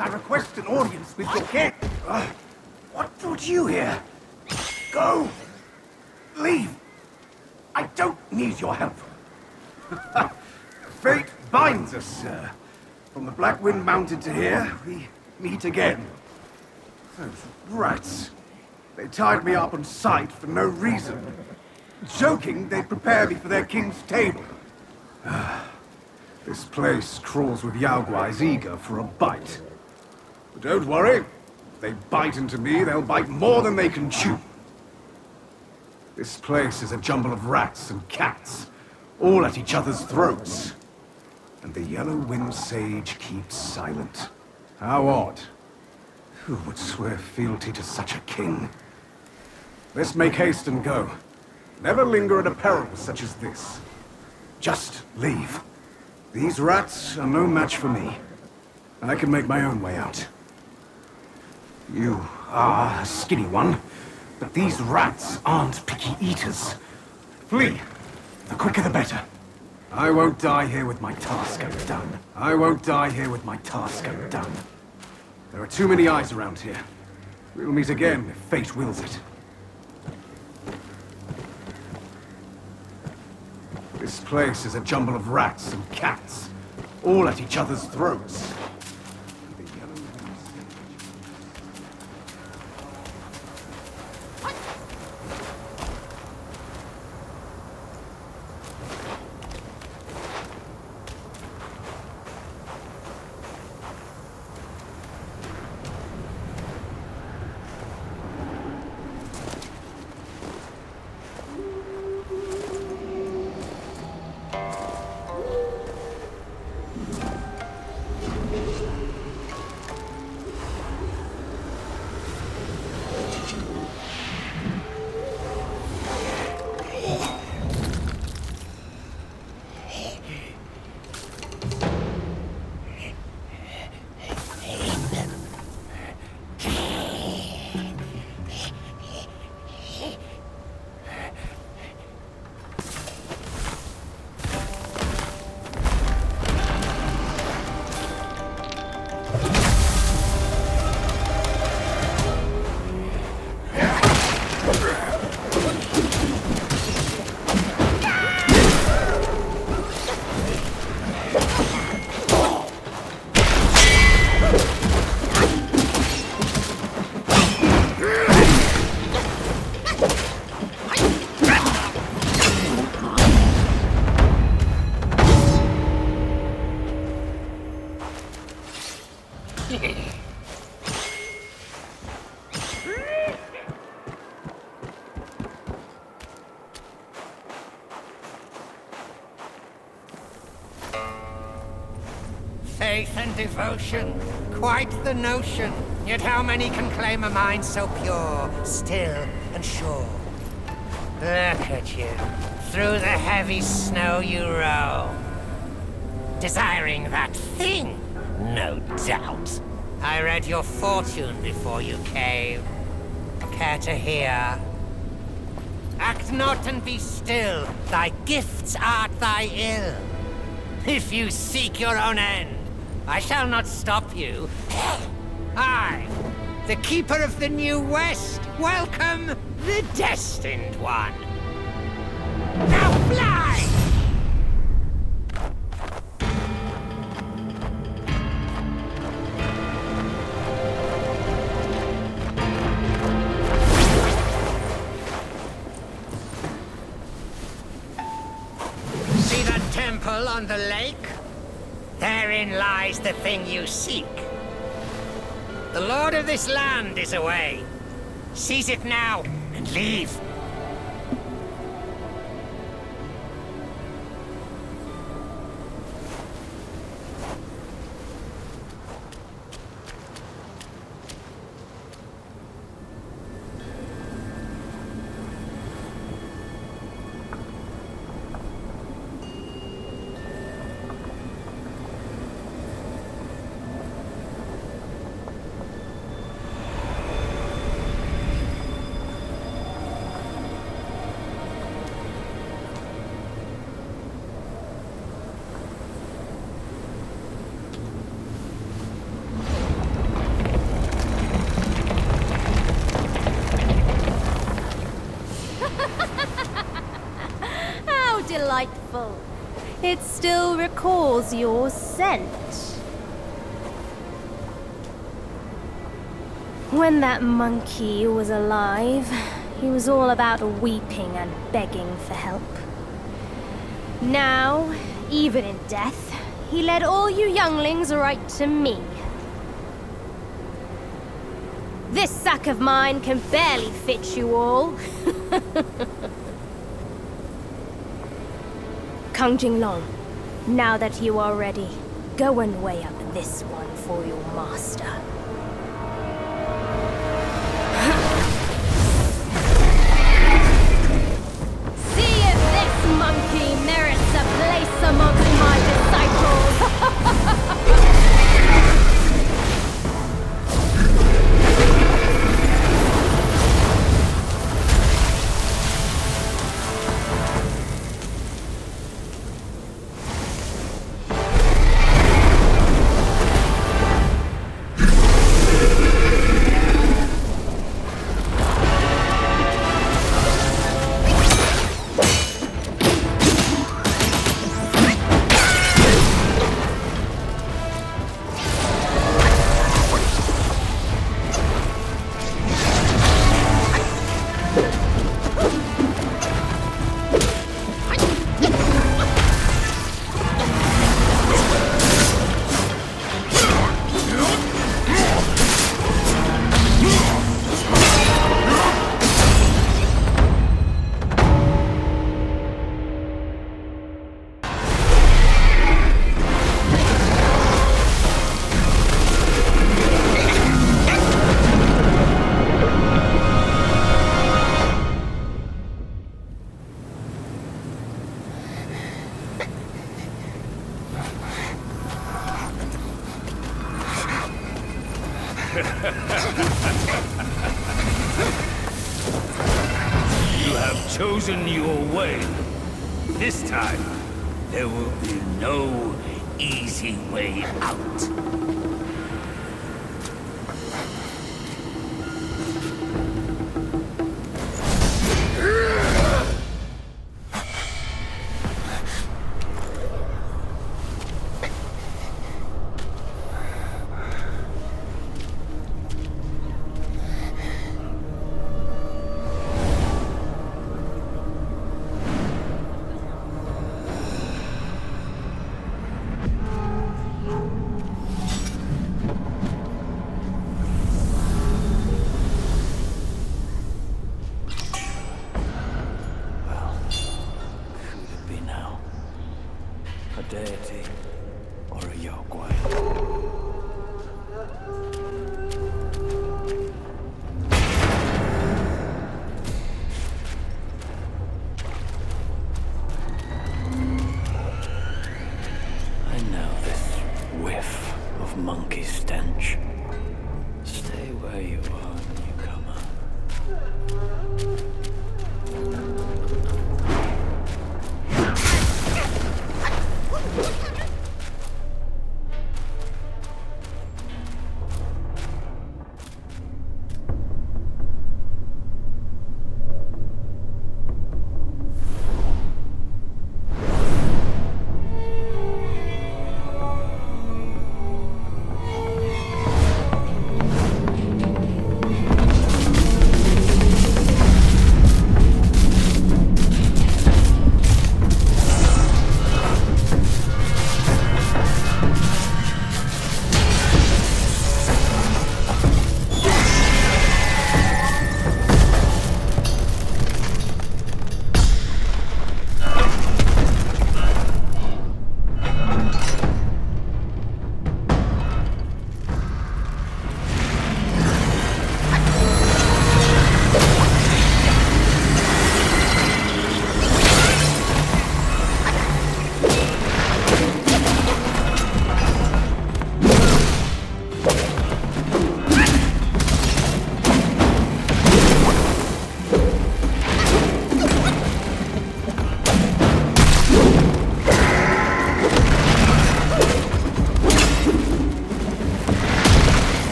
I request an audience with your king. What brought you here? Go! Leave! I don't need your help. Fate binds us, sir. From the Black Wind Mountain to here, we meet again. Those rats. They tied me up on sight for no reason. Joking, they'd prepare me for their king's table. This place crawls with Yaoguais eager for a bite. But don't worry. If they bite into me, they'll bite more than they can chew. This place is a jumble of rats and cats, all at each other's throats. And the Yellow Wind Sage keeps silent. How odd. Who would swear fealty to such a king? Let's make haste and go. Never linger at a peril such as this. Just leave. These rats are no match for me. I can make my own way out. You are a skinny one, but these rats aren't picky eaters. Flee. The quicker the better. I won't die here with my task undone. I won't die here with my task undone. There are too many eyes around here. We'll meet again if fate wills it. This place is a jumble of rats and cats, all at each other's throats. devotion. Quite the notion. Yet how many can claim a mind so pure, still, and sure? Look at you. Through the heavy snow you roam. Desiring that thing, no doubt. I read your fortune before you came. Care to hear? Act not and be still. Thy gifts art thy ill. If you seek your own end, I shall not stop you. I, the Keeper of the New West, welcome the Destined One. Now fly! See that temple on the lake? Therein lies the thing you seek. The lord of this land is away. Seize it now and leave. Delightful. It still recalls your scent. When that monkey was alive, he was all about weeping and begging for help. Now, even in death, he led all you younglings right to me. This sack of mine can barely fit you all. Kang Jinglong, now that you are ready, go and weigh up this one for your master. See if this monkey merits a place amongst my disciples! You have chosen your way. This time, there will be no easy way out.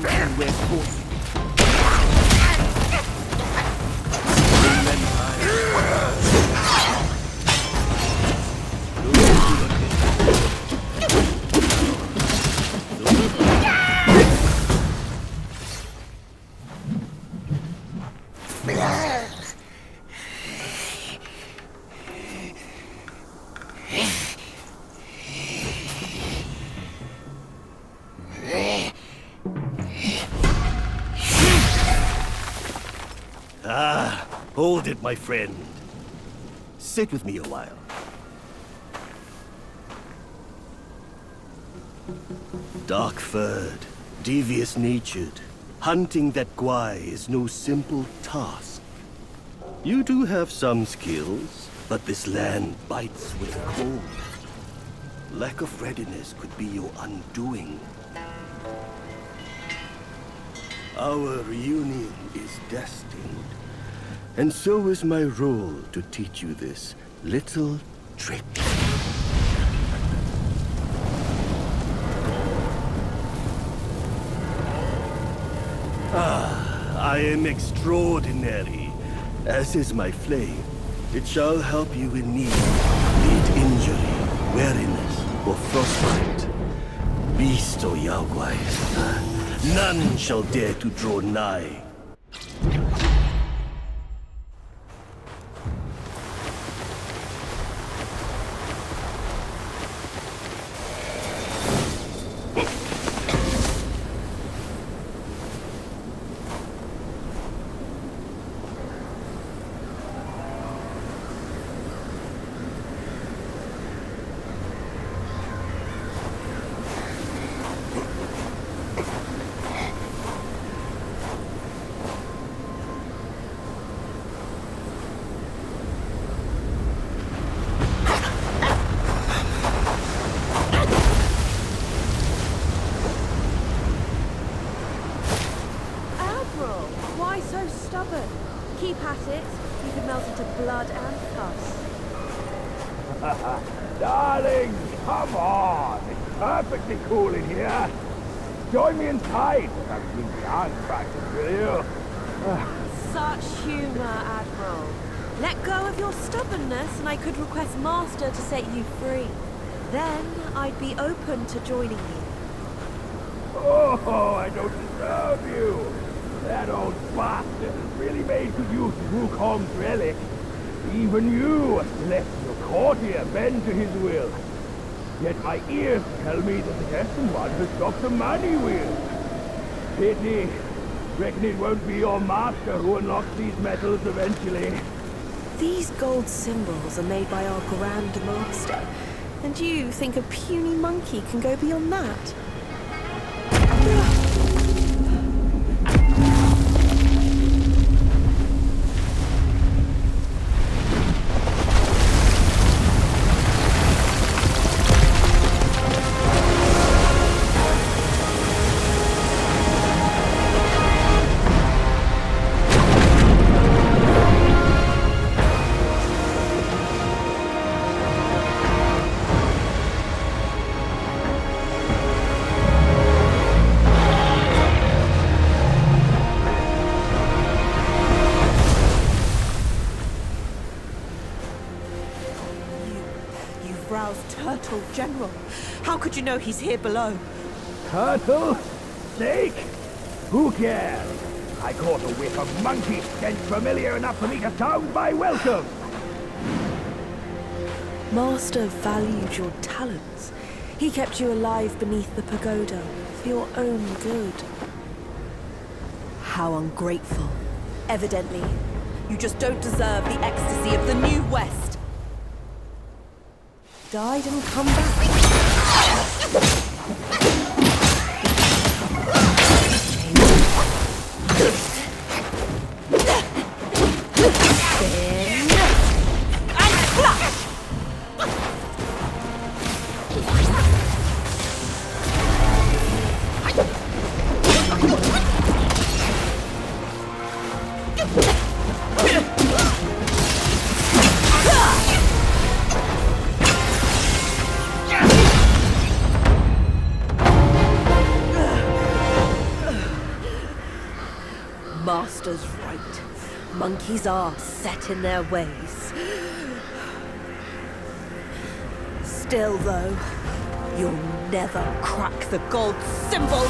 and see where course. Hold it, my friend. Sit with me a while. Dark-furred, devious-natured, hunting that Guai is no simple task. You do have some skills, but this land bites with cold. Lack of readiness could be your undoing. Our reunion is destined. And so is my role to teach you this little trick. I am extraordinary, as is my flame. It shall help you in need, be it injury, weariness, or frostbite. Beast or Yaoguai, none shall dare to draw nigh. Keep at it. You could melt into blood and pus. Darling, come on. It's perfectly cool in here. Join me inside. I've seen the art practice, will you? Such humor, Admiral. Let go of your stubbornness and I could request Master to set you free. Then I'd be open to joining you. Oh, I don't deserve you. That old bastard has really made good use of Wukong's relics. Even you, a celestial courtier, bend to his will. Yet my ears tell me that the Destined One has stopped the money wheel. Pity. Reckon it won't be your master who unlocks these metals eventually. These gold symbols are made by our Grand Master. And you think a puny monkey can go beyond that? Turtle General. How could you know he's here below? Turtle? Snake? Who cares? I caught a whiff of monkey stench familiar enough for me to sound my welcome. Master valued your talents. He kept you alive beneath the pagoda for your own good. How ungrateful. Evidently, you just don't deserve the ecstasy of the New West. Died and come back. Master's right. Monkeys are set in their ways. Still, though, you'll never crack the gold symbol.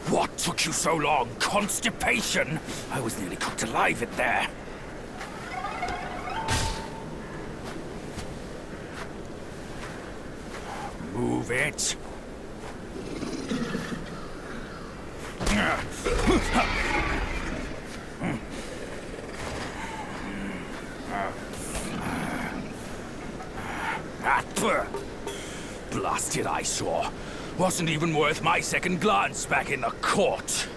What took you so long? Constipation? I was nearly cooked alive in there. Move it. Blasted eyesore. Wasn't even worth my second glance back in the court.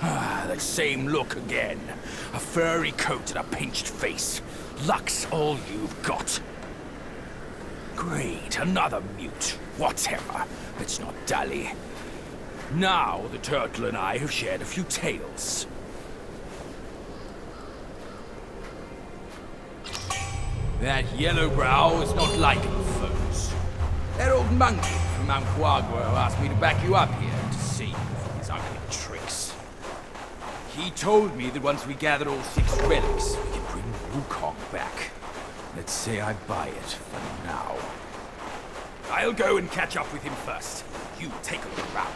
That same look again. A furry coat and a pinched face. Luck's all you've got. Great, another mute. Whatever. Let's not dally. Now the turtle and I have shared a few tales. That yellow brow is not like foes. That old monkey from Mount Guagua asked me to back you up here to save you from his ugly tricks. He told me that once we gathered all 6 relics, we can bring Wukong back. Let's say I buy it for now. I'll go and catch up with him first. You take a look around.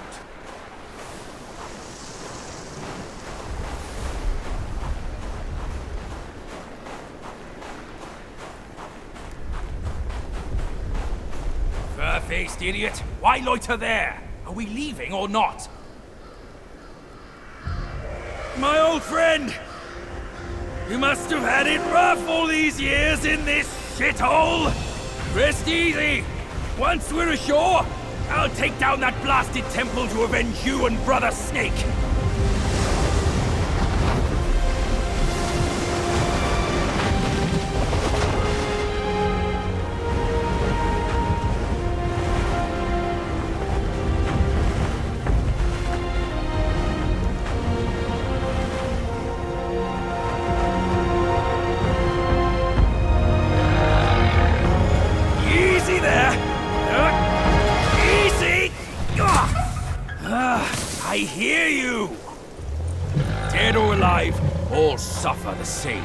Fur-faced idiot! Why loiter there? Are we leaving or not? My old friend! You must have had it rough all these years in this shithole! Rest easy! Once we're ashore, I'll take down that blasted temple to avenge you and Brother Snake! I hear you! Dead or alive, all suffer the same.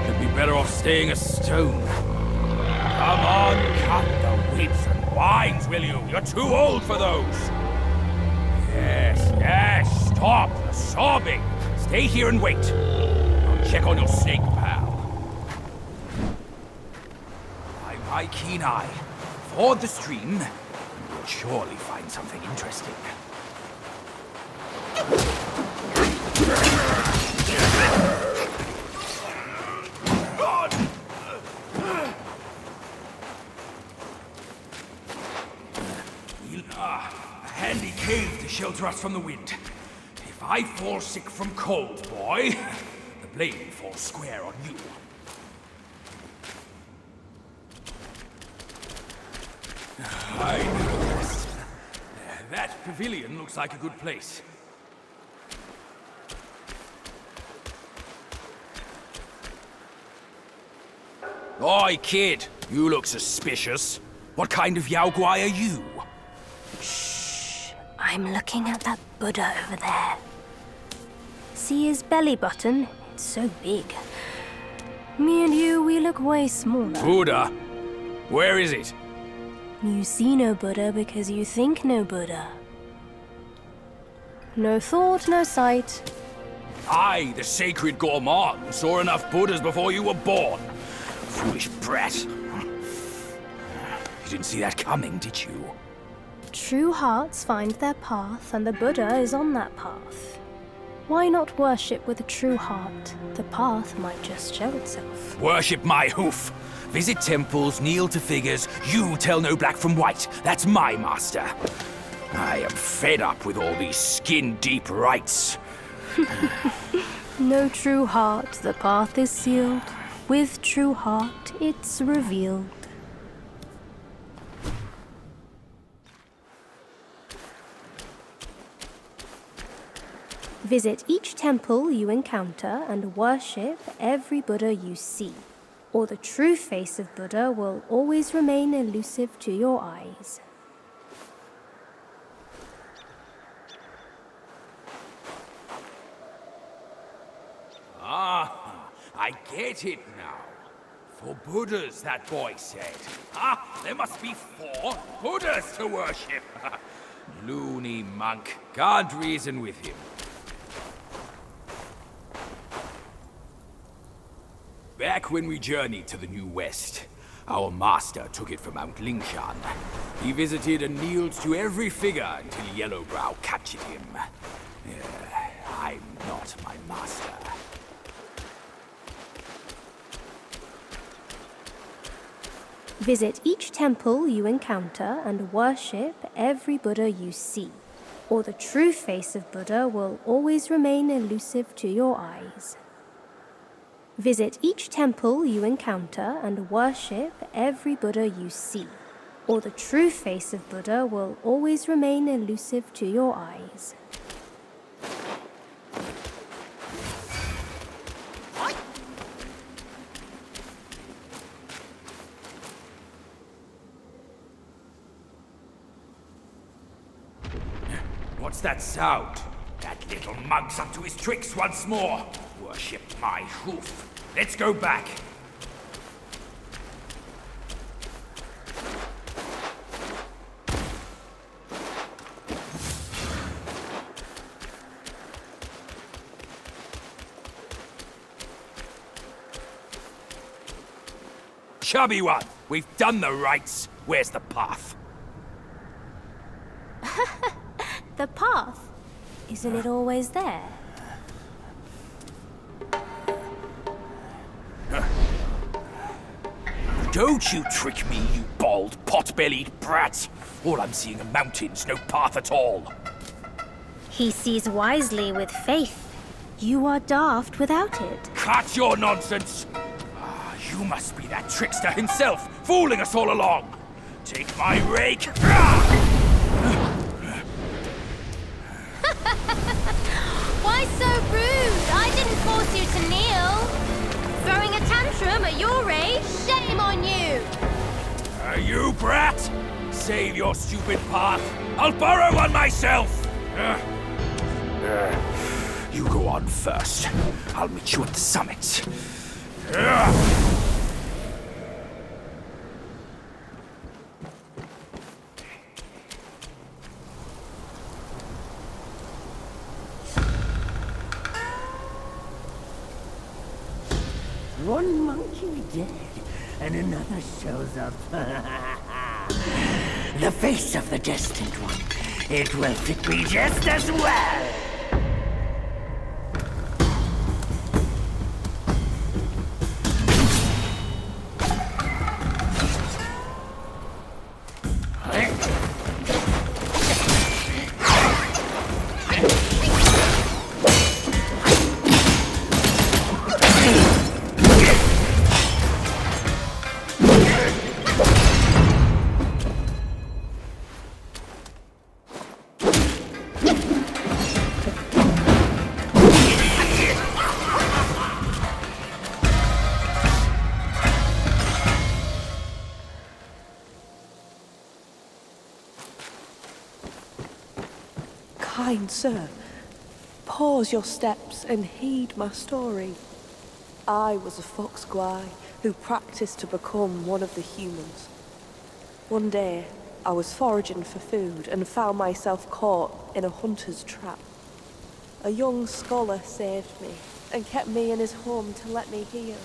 You'd be better off staying a stone. Come on, cut the whips and wines, will you? You're too old for those! Yes, stop the sobbing! Stay here and wait. I'll check on your snake, pal. By my keen eye, ford the stream, and we'll surely find something interesting. A handy cave to shelter us from the wind. If I fall sick from cold, boy, the blame falls square on you. I know this. That pavilion looks like a good place. Oi, kid! You look suspicious. What kind of Yao Guai are you? I'm looking at that Buddha over there. See his belly button? It's so big. Me and you, we look way smaller. Buddha? Where is it? You see no Buddha because you think no Buddha. No thought, no sight. I, the sacred gourmand, saw enough Buddhas before you were born. Foolish brat. You didn't see that coming, did you? True hearts find their path, and the Buddha is on that path. Why not worship with a true heart? The path might just show itself. Worship my hoof. Visit temples, kneel to figures. You tell no black from white. That's my master. I am fed up with all these skin-deep rites. No true heart, the path is sealed. With true heart, it's revealed. Visit each temple you encounter and worship every Buddha you see, or the true face of Buddha will always remain elusive to your eyes. Ah, I get it now. 4 Buddhas, that boy said. Ah, there must be 4 Buddhas to worship. Loony monk. Can't reason with him. Back when we journeyed to the New West, our master took it from Mount Lingshan. He visited and kneeled to every figure until Yellowbrow captured him. I'm not my master. Visit each temple you encounter and worship every Buddha you see, or the true face of Buddha will always remain elusive to your eyes. Visit each temple you encounter and worship every Buddha you see, or the true face of Buddha will always remain elusive to your eyes. What's that sound? That little monk's up to his tricks once more. Worship my hoof. Let's go back. Chubby one, we've done the rites. Where's the path? The path? Isn't it always there? Don't you trick me, you bald, pot-bellied brat! All I'm seeing are mountains, no path at all. He sees wisely with faith. You are daft without it. Cut your nonsense! You must be that trickster himself, fooling us all along! Take my rake! Why so rude? I didn't force you to kneel. Throwing a tantrum at your age? Shame on you! You brat! Save your stupid path. I'll borrow one myself! You go on first. I'll meet you at the summit. One monkey dead, and another shows up. The face of the Destined One. It will fit me just as well. Kind sir, pause your steps and heed my story. I was a fox guai who practiced to become one of the humans. One day, I was foraging for food and found myself caught in a hunter's trap. A young scholar saved me and kept me in his home to let me heal.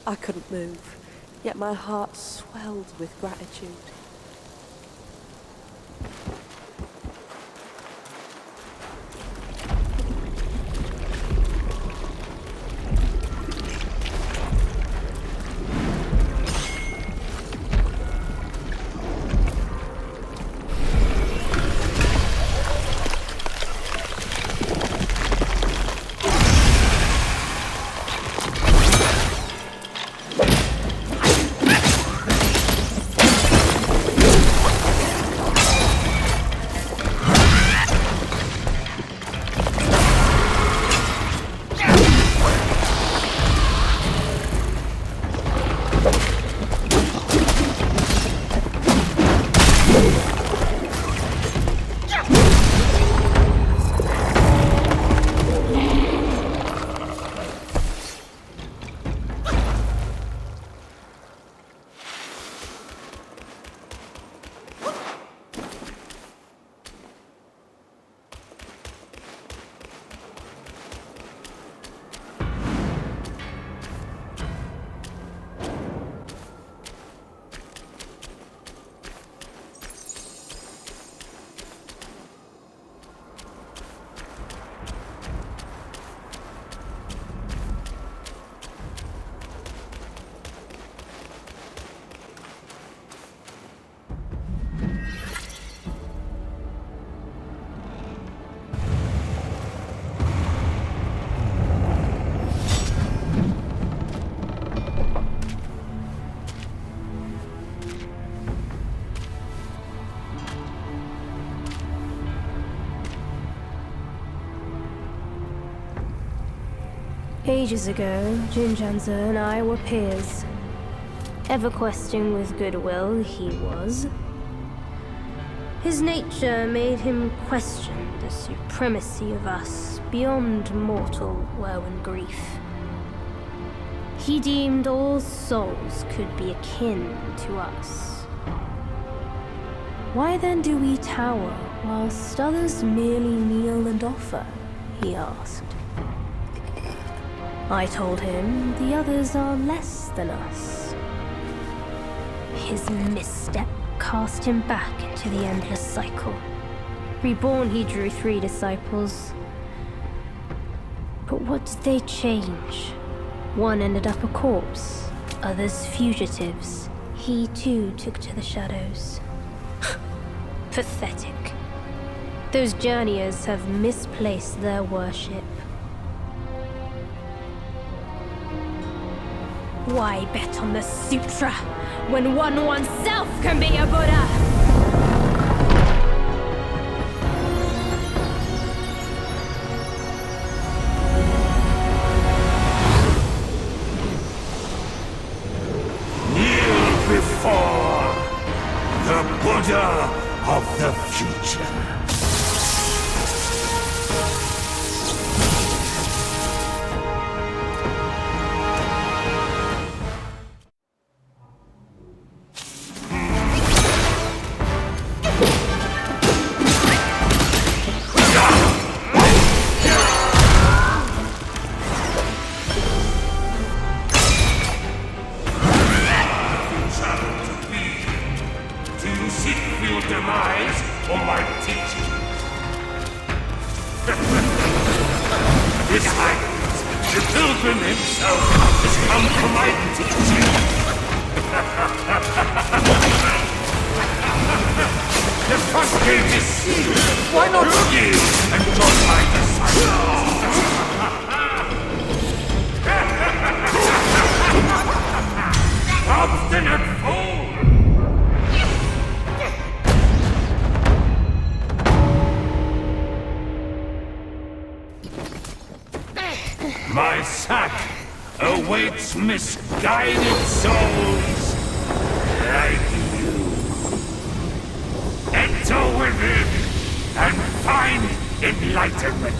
I couldn't move, yet my heart swelled with gratitude. Ages ago, Jinjanza and I were peers. Ever questing with goodwill, he was. His nature made him question the supremacy of us beyond mortal woe and grief. He deemed all souls could be akin to us. Why then do we tower whilst others merely kneel and offer? He asked. I told him the others are less than us. His misstep cast him back into the endless cycle. Reborn, he drew 3 disciples. But what did they change? One ended up a corpse, others fugitives. He too took to the shadows. Pathetic. Those journeyers have misplaced their worship. Why bet on the sutra when one oneself can be a Buddha? Kneel before the Buddha of the future. My sack awaits misguided souls like you. Enter within and find enlightenment.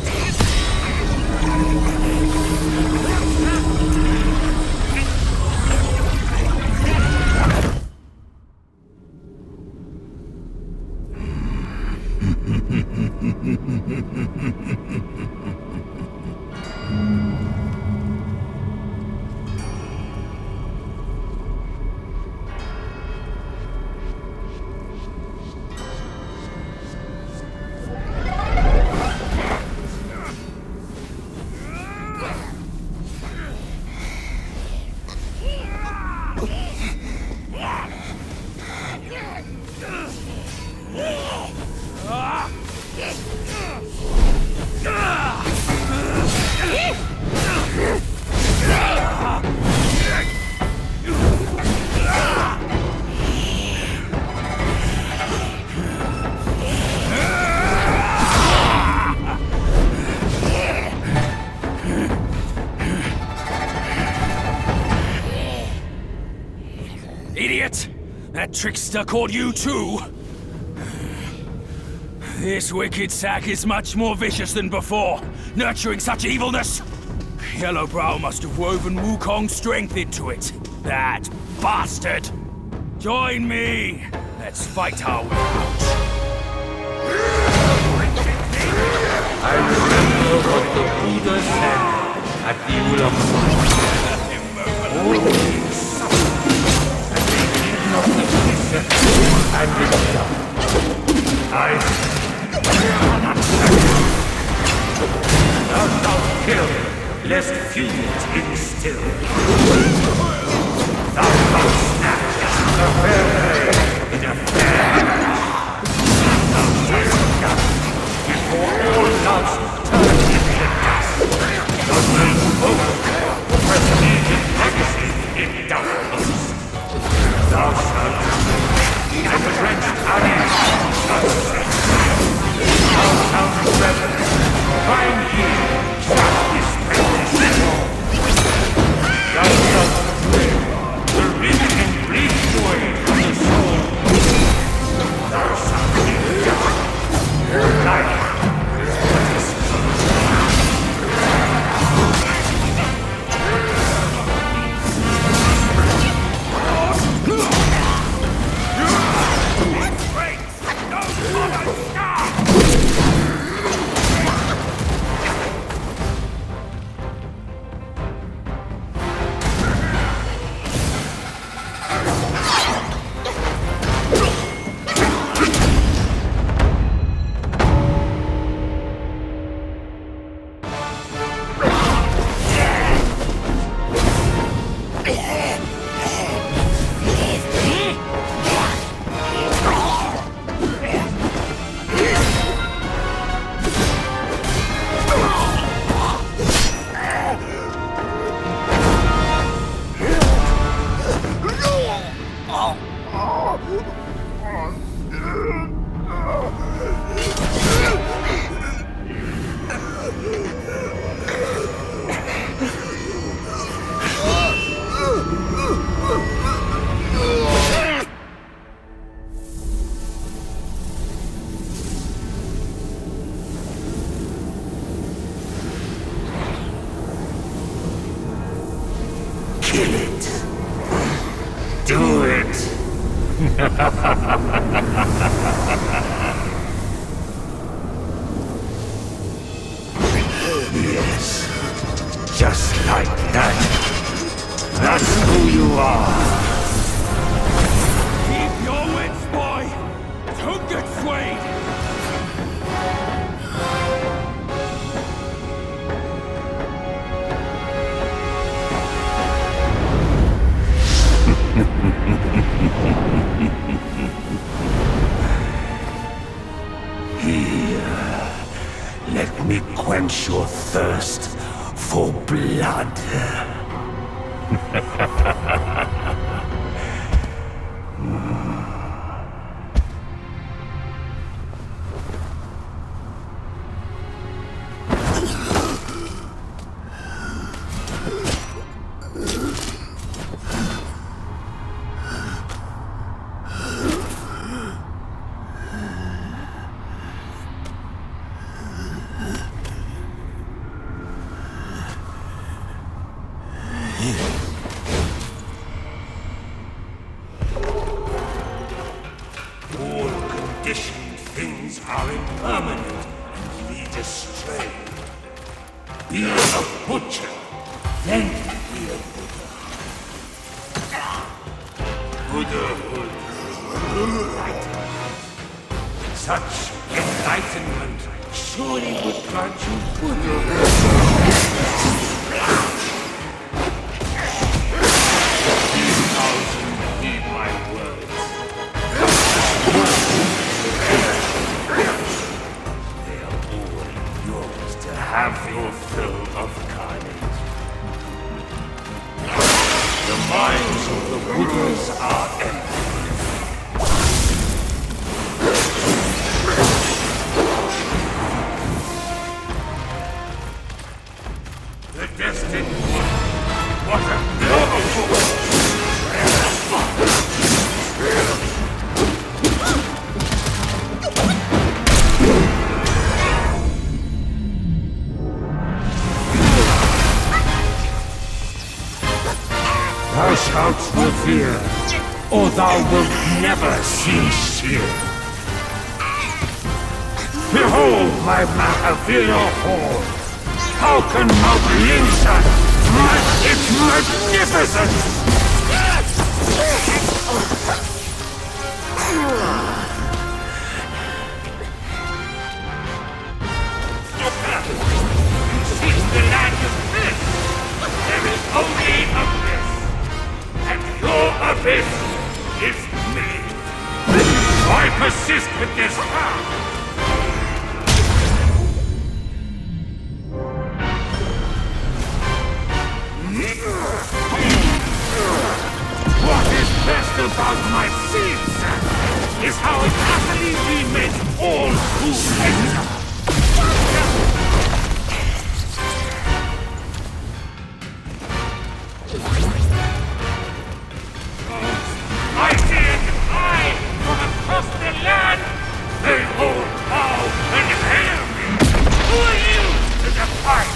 Idiot! That trickster called you too? This wicked sack is much more vicious than before, nurturing such evilness. Yellowbrow must have woven Wukong's strength into it. That bastard! Join me! Let's fight our way out. I remember what the Buddha said at the Ulama. Always suffer, and they did not accept and accept. Thou shalt kill, lest feuds instill. Thou shalt snatch a fair prey in a fair hand. Thou shalt gather before all loves turn into dust. Thou shalt overbear prestige and legacy in darkness. Thou shalt and the drenched armies sunset. Thou shalt revel, find here justice practiced. Thou shalt live the rich and bleak joy of the soul. Thou shalt live just life. What is kill it. Do it. Yes, just like that. That's who you are. Keep your wits, boy! Don't get swayed! Here, let me quench your thirst for blood. All conditioned things are impermanent and lead astray. Be a butcher, then be a Buddha. Buddhahood. Such enlightenment surely would grant you Buddhahood. 10,000 heed my words. They are all yours to have your fill of carnage. The minds of the Buddhas are empty. The Destined One. What a noble! Thou shalt revere, or thou wilt never cease here. Behold my Mahavira hall! How can Mount Linshan match its magnificence? You seek the land of bliss. There is only abyss. And your abyss is me. Why persist with this path? What is best about my sins is how it utterly remits all who enter. Mighty and high from across the land, they all bow and hail me. Who are you to defy me?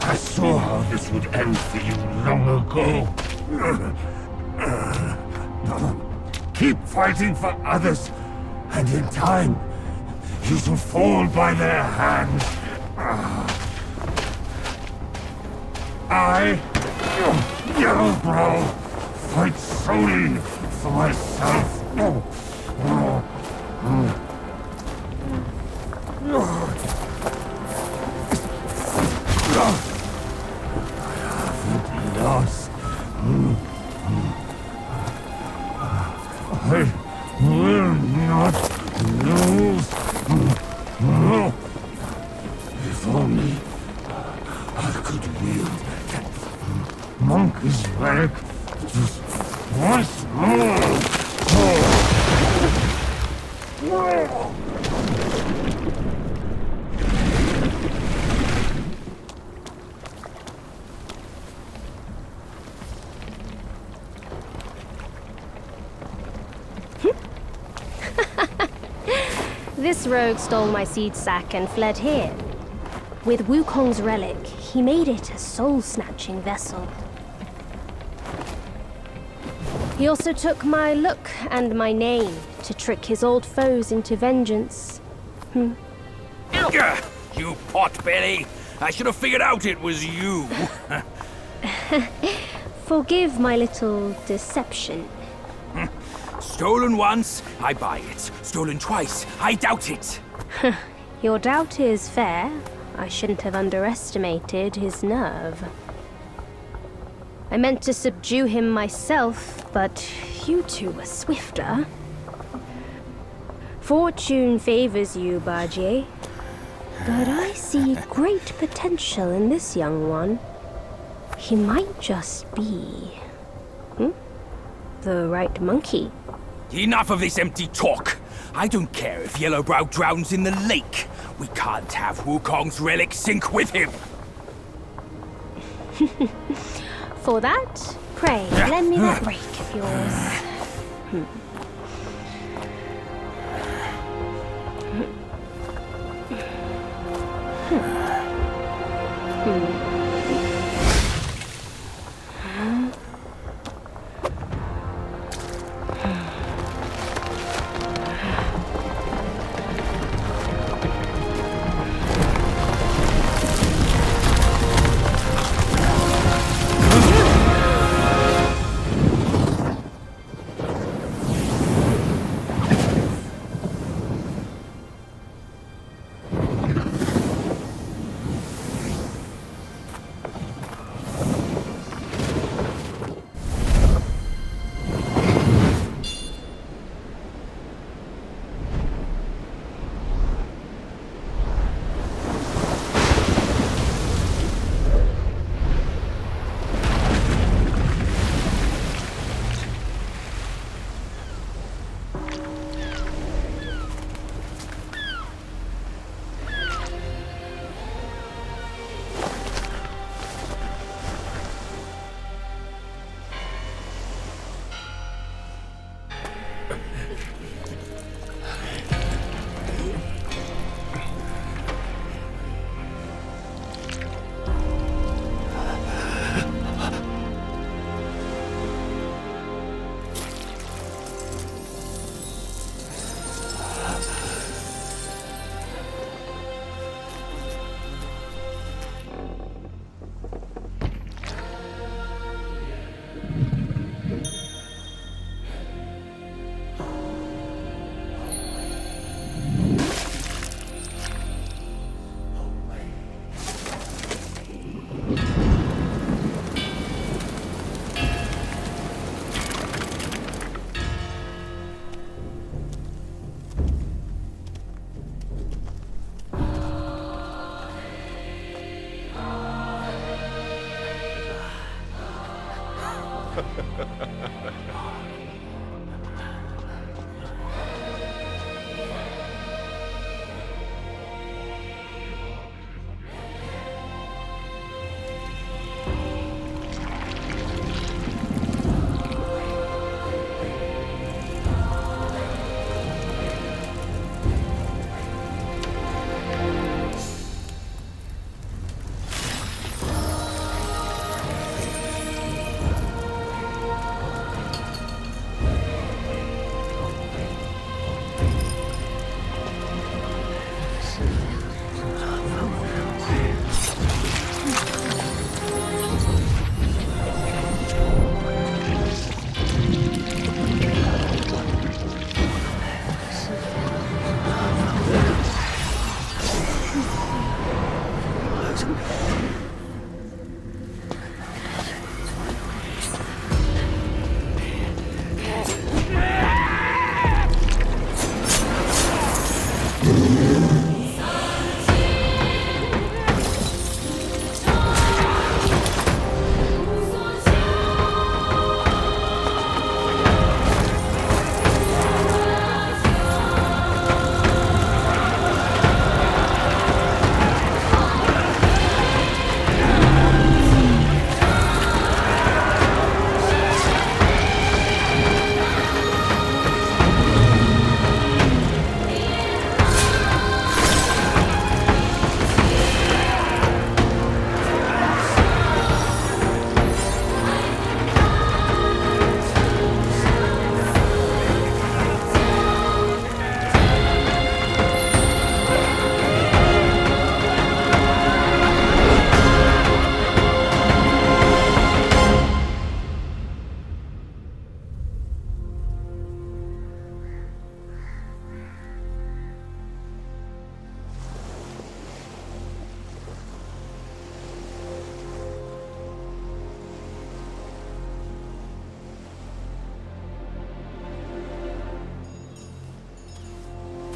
I saw how this would end for you long ago. Keep fighting for others, and in time, you shall fall by their hands. I, Yellowbrow, fight solely for myself. Lost. I will not lose. If only I could wield that monkey's relic just once more. This rogue stole my seed sack and fled here. With Wukong's relic, he made it a soul-snatching vessel. He also took my look and my name to trick his old foes into vengeance. You potbelly! I should have figured out it was you! Forgive my little deception. Stolen once, I buy it. Stolen twice, I doubt it. Your doubt is fair. I shouldn't have underestimated his nerve. I meant to subdue him myself, but you two were swifter. Fortune favors you, Bajie. But I see great potential in this young one. He might just be... the right monkey. Enough of this empty talk. I don't care if Yellowbrow drowns in the lake. We can't have Wukong's relic sink with him. For that, pray, lend me that rake of yours.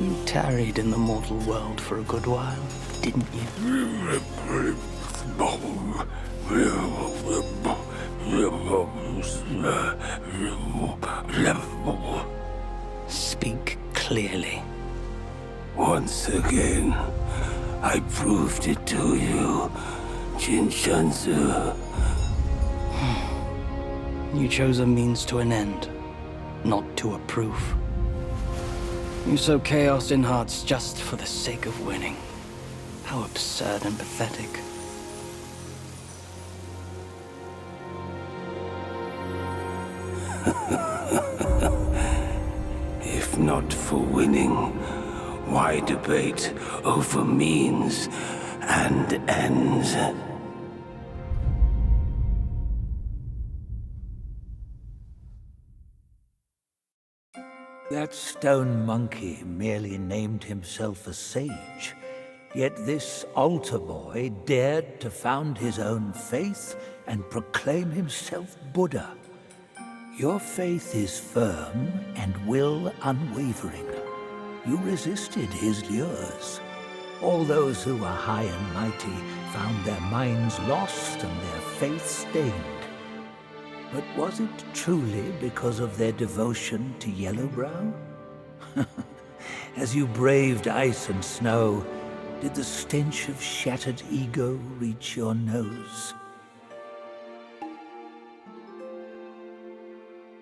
You tarried in the mortal world for a good while, didn't you? clearly. Once again, I proved it to you, Jin Shanzu. You chose a means to an end, not to a proof. You sow chaos in hearts just for the sake of winning. How absurd and pathetic. If not for winning, why debate over means and ends? That stone monkey merely named himself a sage, yet this altar boy dared to found his own faith and proclaim himself Buddha. Your faith is firm and will unwavering. You resisted his lures. All those who were high and mighty found their minds lost and their faith stained. But was it truly because of their devotion to Yellowbrow? As you braved ice and snow, did the stench of shattered ego reach your nose?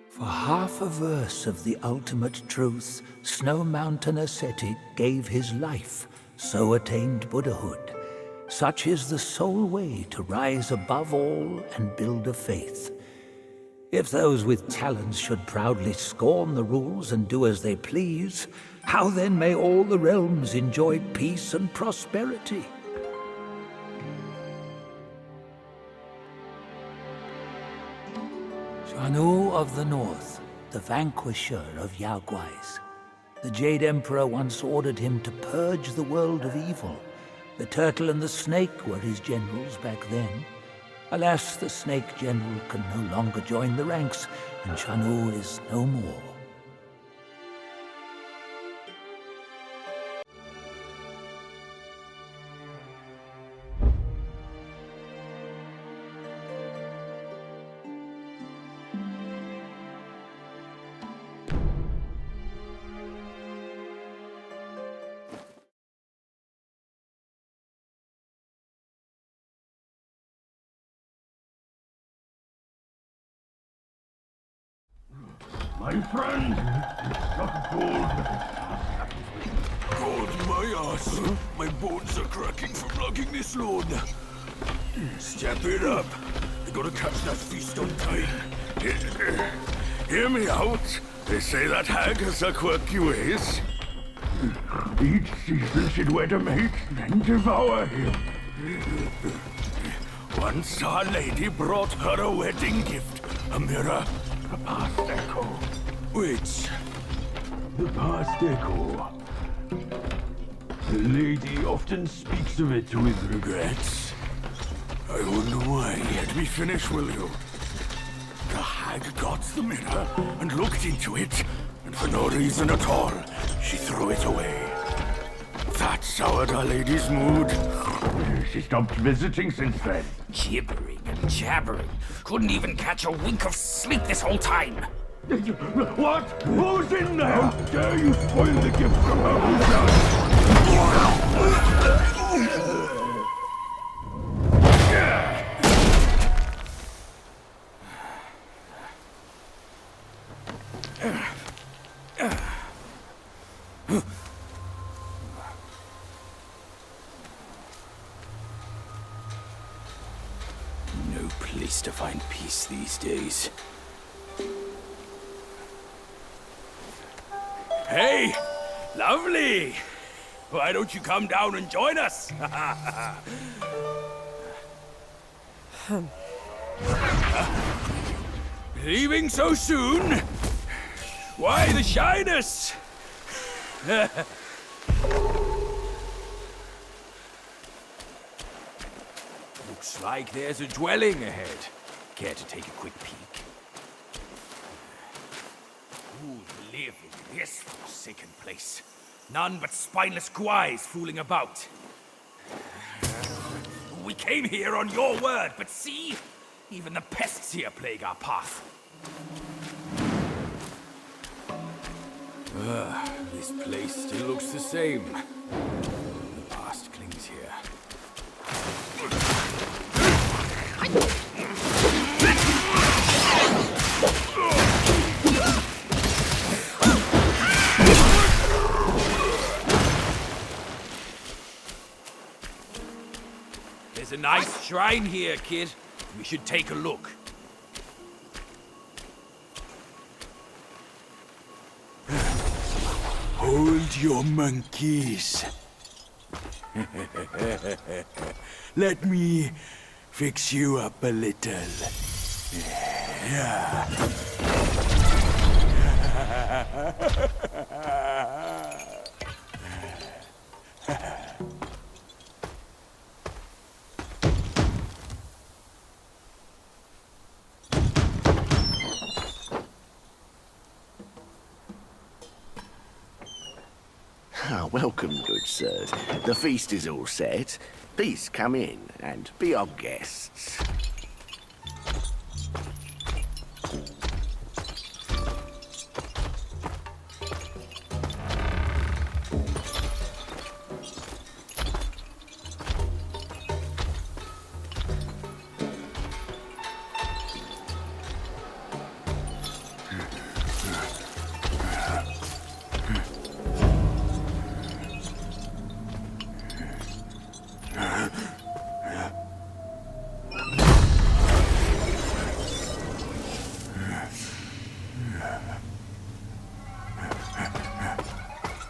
For half a verse of the ultimate truth, Snow Mountain ascetic gave his life, so attained Buddhahood. Such is the sole way to rise above all and build a faith. If those with talents should proudly scorn the rules and do as they please, how then may all the realms enjoy peace and prosperity? Shanu of the North, the vanquisher of Yaoguais. The Jade Emperor once ordered him to purge the world of evil. The turtle and the snake were his generals back then. Alas, the snake general can no longer join the ranks, and Shanu is no more. My friend, struck gold. God, my ass! My bones are cracking from lugging this load. Step it up. I gotta catch that feast on time. Hear me out. They say that hag has her quirky ways. Each season she'd wed a mate, then devour him. Once our lady brought her a wedding gift, a mirror. The past echo. Which? The past echo. The lady often speaks of it with regrets. I wonder why. Let me finish, will you? The hag got the mirror and looked into it, and for no reason at all, she threw it away. That soured our lady's mood. She stopped visiting since then. Gibbering and jabbering. Couldn't even catch a wink of sleep this whole time. What? Who's in there? How dare you spoil the gift from her own son? No place to find peace these days. Hey! Lovely! Why don't you come down and join us? Leaving so soon? Why the shyness? Looks like there's a dwelling ahead. Care to take a quick peek? Who live in this forsaken place? None but spineless guais fooling about. We came here on your word, but see? Even the pests here plague our path. This place still looks the same. The past clings here. There's a nice shrine here, kid. We should take a look. Hold your monkeys. Let me fix you up a little. Yeah. Welcome, good sirs. The feast is all set. Please come in and be our guests.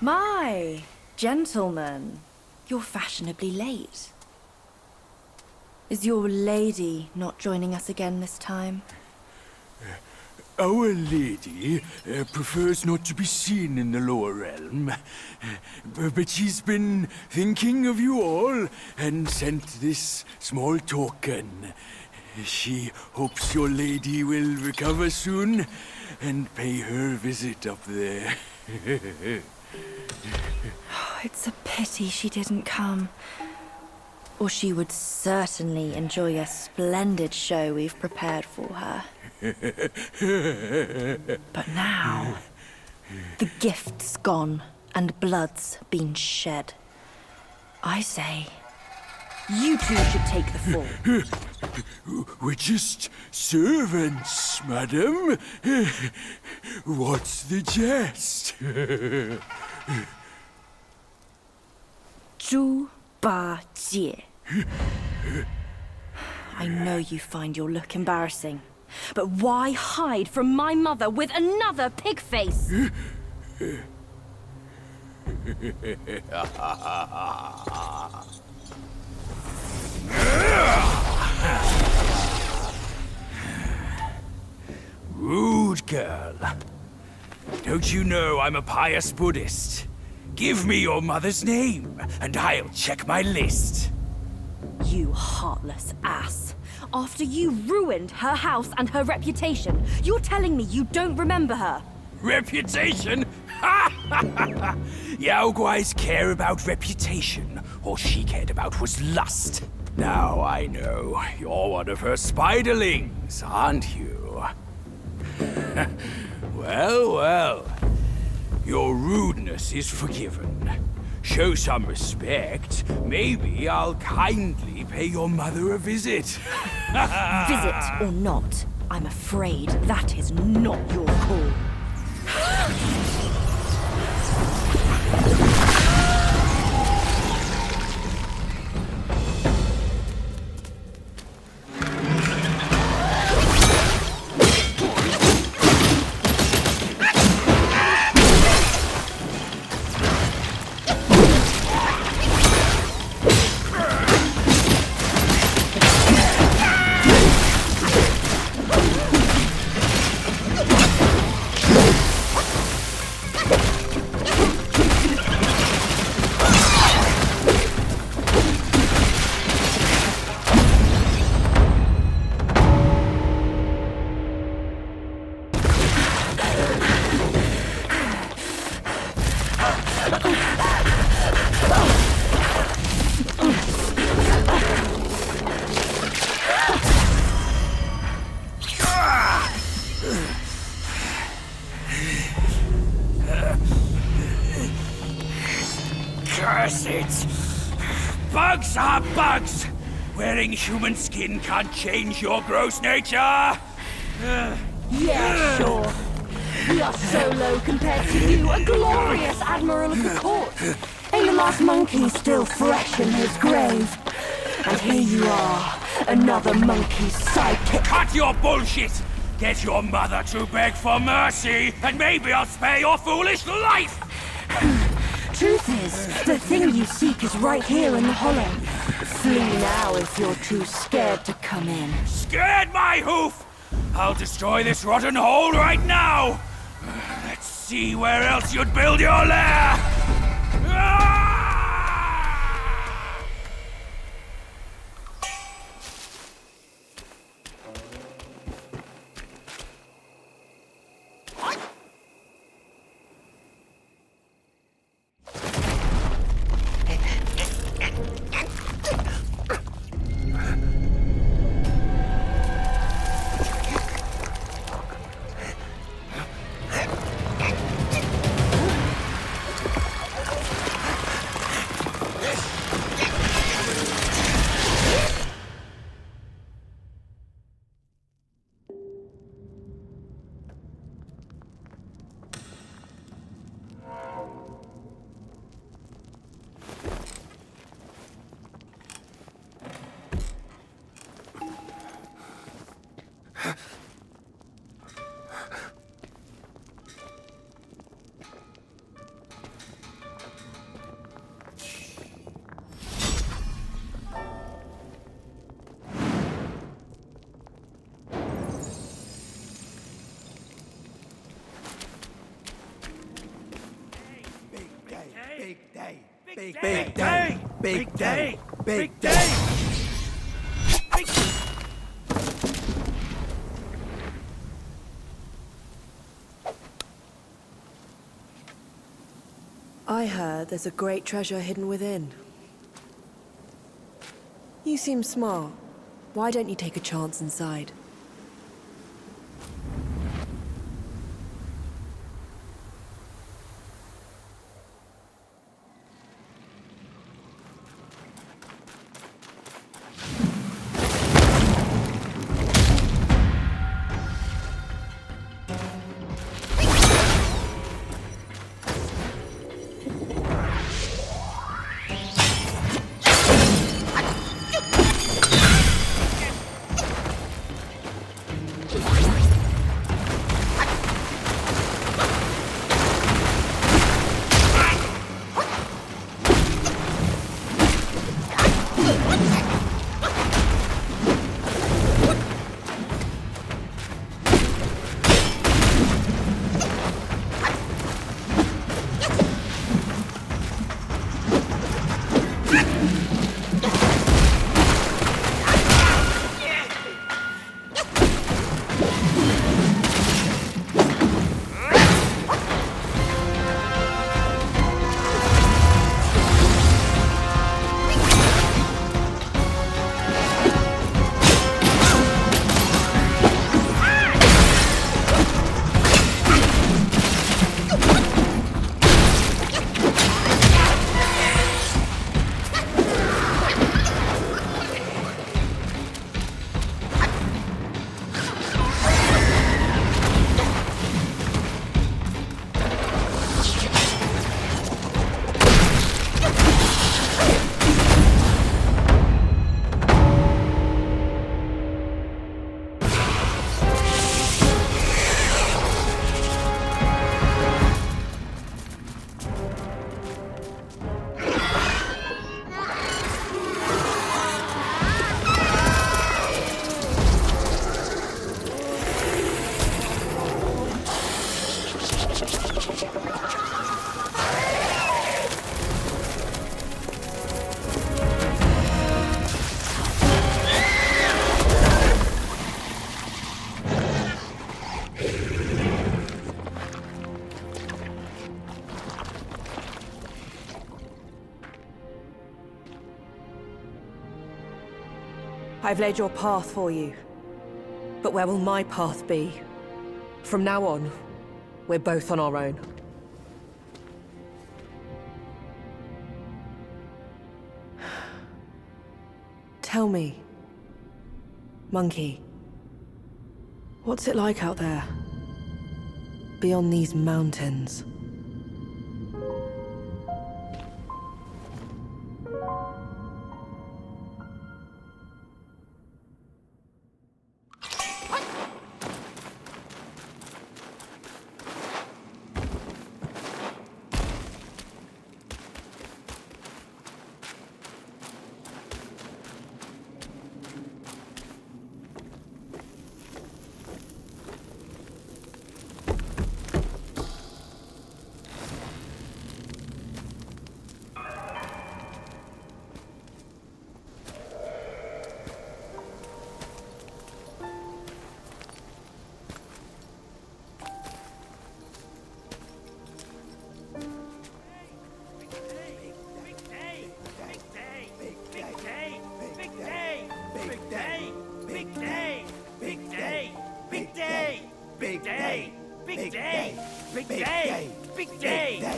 My gentlemen, you're fashionably late. Is your lady not joining us again this time? Our lady prefers not to be seen in the lower realm. But she's been thinking of you all and sent this small token. She hopes your lady will recover soon and pay her visit up there. It's a pity she didn't come. Or she would certainly enjoy a splendid show we've prepared for her. But now, the gift's gone and blood's been shed. I say, you two should take the fall. We're just servants, madam. What's the jest? Zhu Ba Jie. I know you find your look embarrassing, but why hide from my mother with another pig face? Rude girl. Don't you know I'm a pious Buddhist? Give me your mother's name, and I'll check my list. You heartless ass. After you ruined her house and her reputation, you're telling me you don't remember her? Reputation? Yao Guai's care about reputation. All she cared about was lust. Now I know. You're one of her spiderlings, aren't you? Well, well. Your rudeness is forgiven. Show some respect. Maybe I'll kindly pay your mother a visit. Visit or not, I'm afraid that is not your call. Curse it! Bugs are bugs! Wearing human skin can't change your gross nature! Yeah, sure. We are so low compared to you, a glorious admiral of the court. Ain't the last monkey still fresh in his grave? And here you are, another monkey's sidekick. Cut your bullshit! Get your mother to beg for mercy, and maybe I'll spare your foolish life! Truth is, the thing you seek is right here in the hollow. Flee now if you're too scared to come in. Scared my hoof! I'll destroy this rotten hole right now! Let's see where else you'd build your lair! Big day! Big day! Big day! I heard there's a great treasure hidden within. You seem smart. Why don't you take a chance inside? I've laid your path for you. But where will my path be? From now on, we're both on our own. Tell me, Monkey, what's it like out there? Beyond these mountains?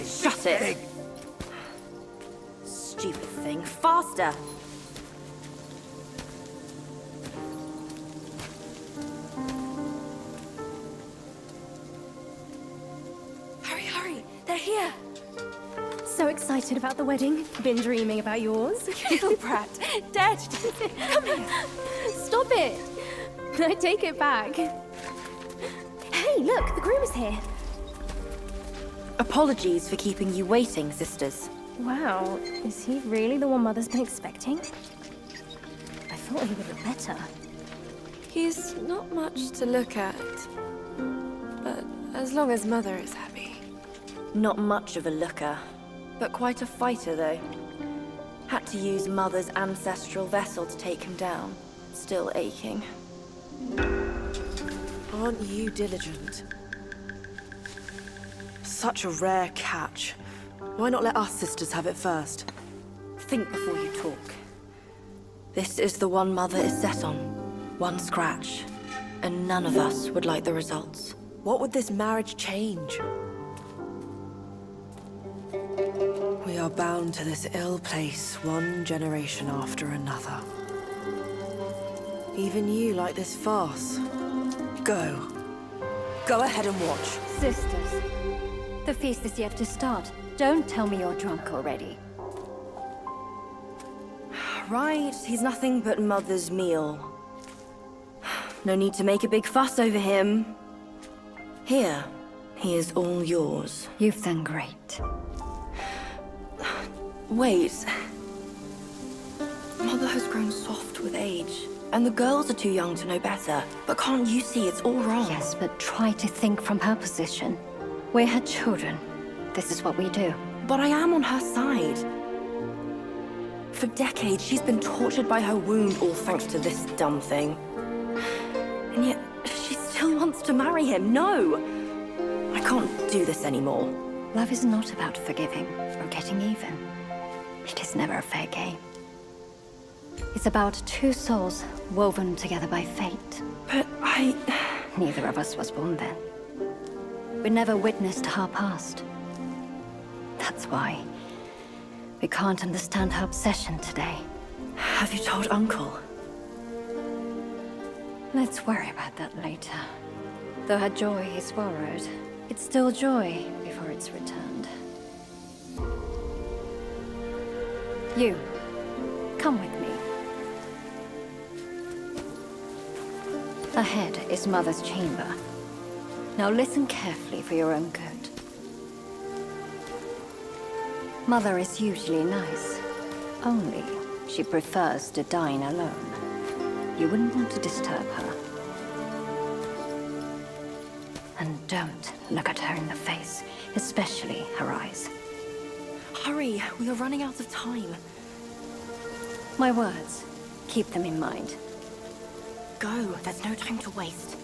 Shut it! Stupid thing. Faster! Hurry, hurry! They're here! So excited about the wedding. Been dreaming about yours. Little brat. Dead. Come here. Stop it! I take it back. Hey, look, the groom is here. Apologies for keeping you waiting, sisters. Wow, is he really the one Mother's been expecting? I thought he would look better. He's not much to look at, but as long as Mother is happy. Not much of a looker, but quite a fighter, though. Had to use Mother's ancestral vessel to take him down. Still aching. Aren't you diligent? Such a rare catch. Why not let us sisters have it first? Think before you talk. This is the one Mother is set on. One scratch. And none of us would like the results. What would this marriage change? We are bound to this ill place one generation after another. Even you like this farce. Go. Go ahead and watch. Sisters, the feast is yet to start. Don't tell me you're drunk already. Right, he's nothing but Mother's meal. No need to make a big fuss over him. Here, he is all yours. You've done great. Wait. Mother has grown soft with age, and the girls are too young to know better. But can't you see it's all wrong? Yes, but try to think from her position. We're her children. This is what we do. But I am on her side. For decades, she's been tortured by her wound, all thanks to this dumb thing. And yet, she still wants to marry him. No! I can't do this anymore. Love is not about forgiving or getting even. It is never a fair game. It's about two souls woven together by fate. But Neither of us was born then. We never witnessed her past. That's why we can't understand her obsession today. Have you told Uncle? Let's worry about that later. Though her joy is borrowed, it's still joy before it's returned. You, come with me. Ahead is Mother's chamber. Now listen carefully for your own good. Mother is usually nice. Only she prefers to dine alone. You wouldn't want to disturb her. And don't look at her in the face, especially her eyes. Hurry, we are running out of time. My words, keep them in mind. Go, there's no time to waste.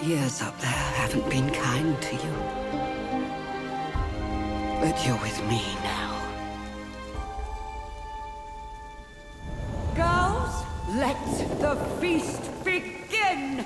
Years up there haven't been kind to you. But you're with me now. Girls, let the feast begin!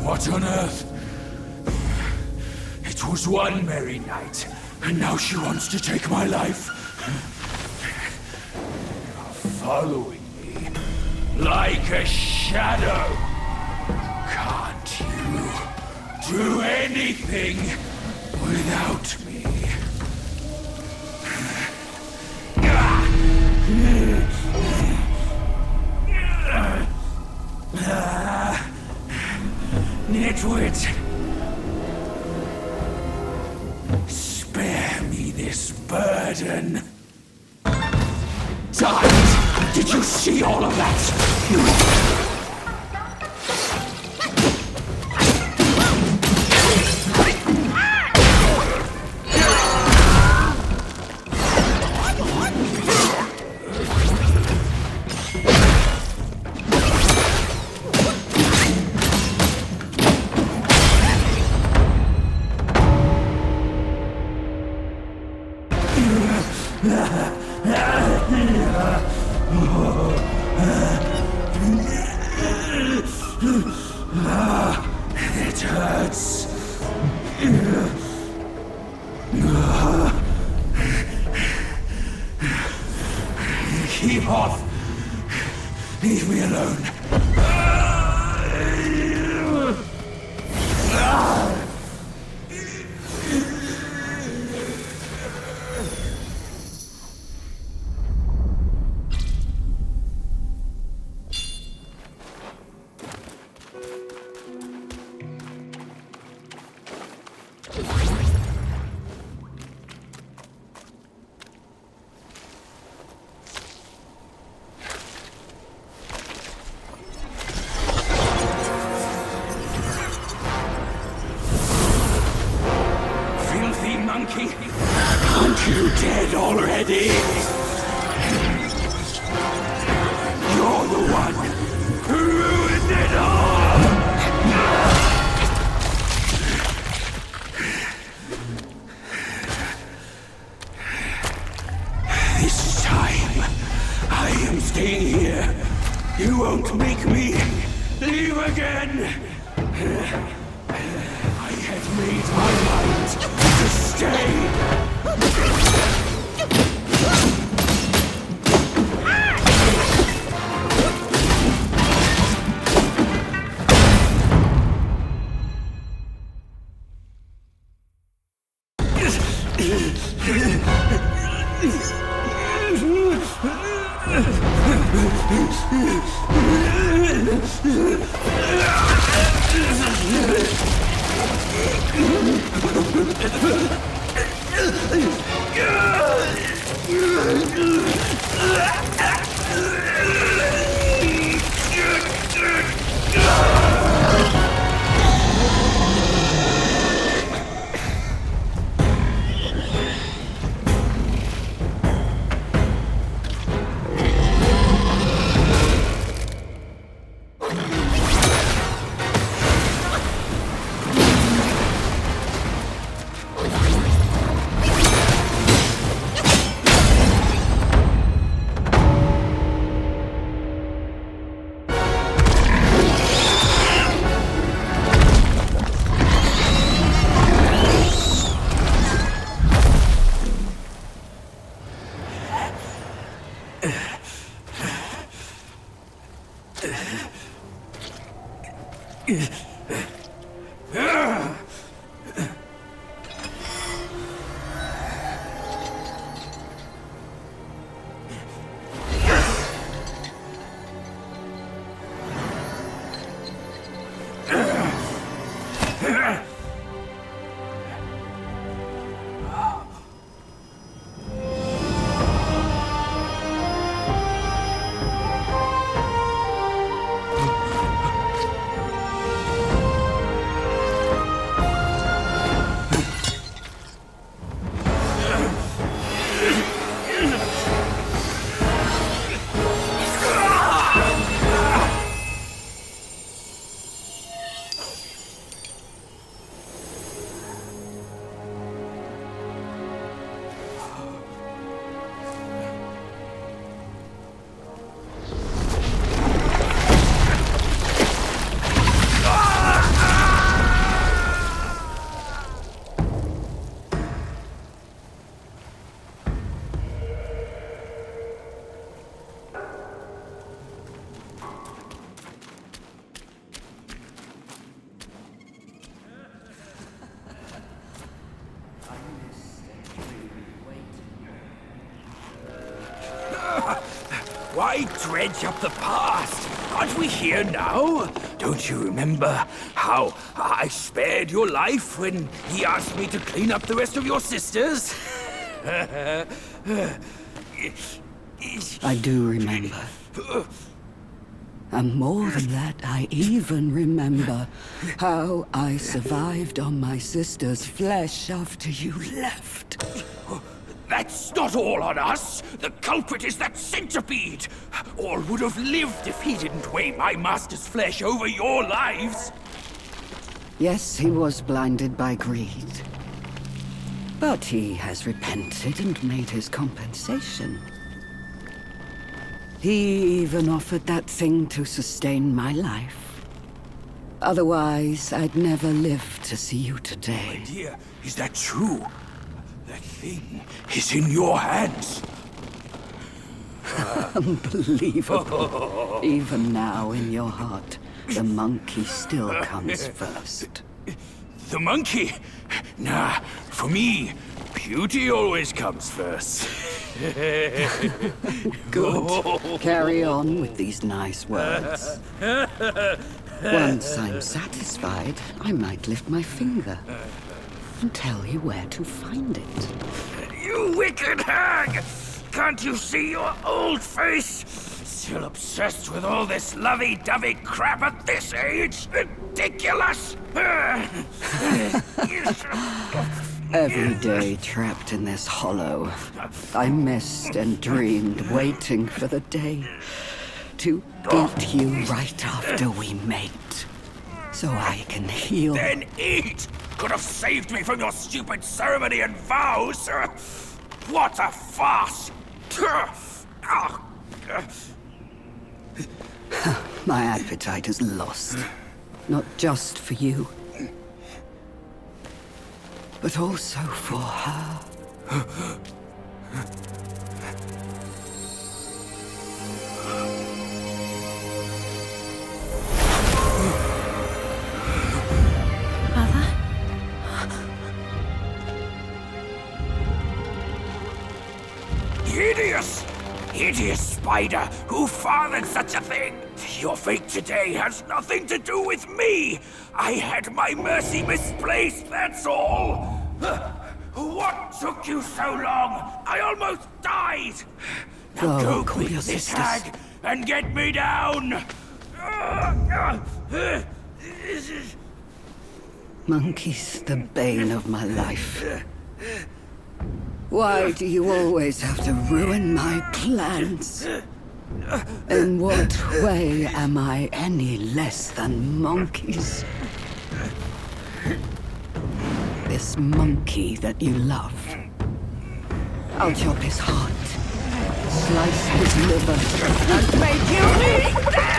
What on earth? It was one merry night, and now she wants to take my life. You're following me like a shadow. Can't you do anything without me? Nitwit! Spare me this burden. Died! Did you see all of that? It hurts. Keep off. Leave me alone. Monkey, aren't you dead already? You're the one who ruined it all! This time, I am staying here. You won't make me leave again! I had made my mind to stay! Why dredge up the past? Aren't we here now? Don't you remember how I spared your life when he asked me to clean up the rest of your sisters? I do remember. And more than that, I even remember how I survived on my sister's flesh after you left. That's not all on us! The culprit is that centipede! All would have lived if he didn't weigh my master's flesh over your lives! Yes, he was blinded by greed. But he has repented and made his compensation. He even offered that thing to sustain my life. Otherwise, I'd never live to see you today. My dear, is that true? That thing is in your hands. Unbelievable. Even now, in your heart, the monkey still comes first. The monkey? Nah, for me, beauty always comes first. Good. Carry on with these nice words. Once I'm satisfied, I might lift my finger and tell you where to find it. You wicked hag! Can't you see your old face? Still obsessed with all this lovey-dovey crap at this age? Ridiculous! Every day trapped in this hollow, I missed and dreamed, waiting for the day to eat you right after we mate, so I can heal. Then eat! Could have saved me from your stupid ceremony and vows! What a farce! My appetite is lost, not just for you, but also for her. Hideous! Hideous spider! Who fathered such a thing? Your fate today has nothing to do with me! I had my mercy misplaced, that's all! What took you so long? I almost died! Now go quick, this hag, and get me down! Monkey's the bane of my life. Why do you always have to ruin my plans? In what way am I any less than monkeys? This monkey that you love. I'll chop his heart, slice his liver, and make you eat them!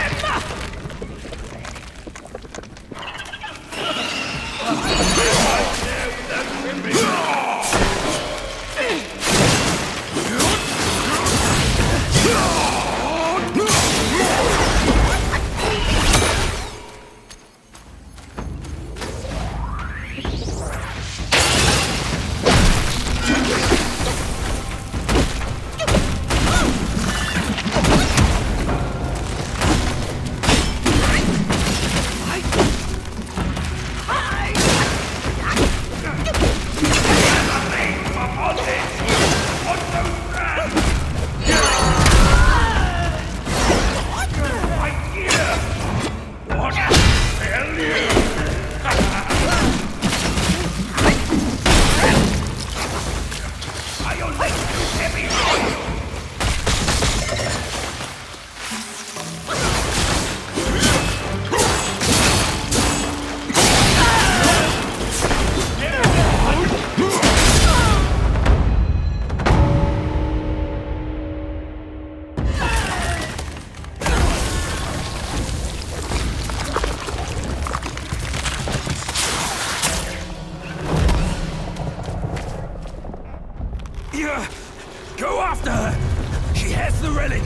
the relic!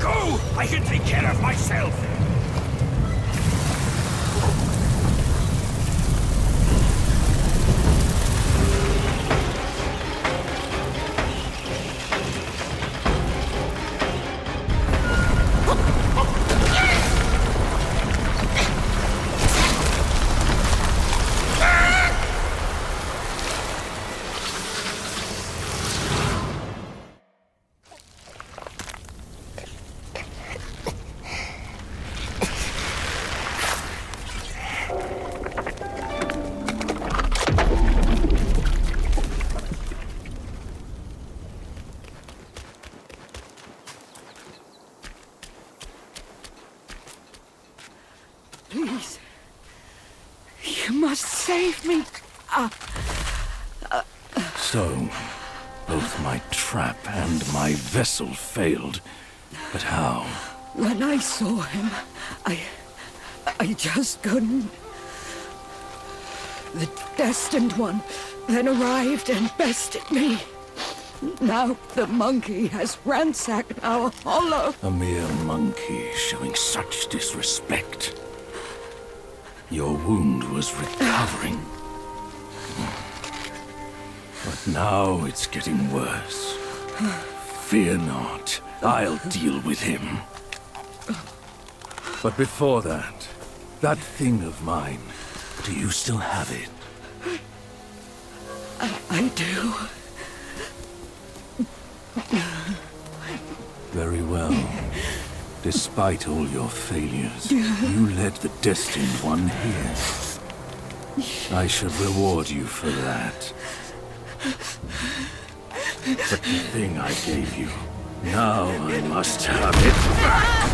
Go! I can take care of myself! Please. You must save me. So, both my trap and my vessel failed. But how? When I saw him, I just couldn't. The Destined One then arrived and bested me. Now the monkey has ransacked our hollow. A mere monkey showing such disrespect. Your wound was recovering. But now it's getting worse. Fear not, I'll deal with him. But before that thing of mine, do you still have it? I do. Very well. Despite all your failures, you led the Destined One here. I should reward you for that. But the thing I gave you, now I must have it back!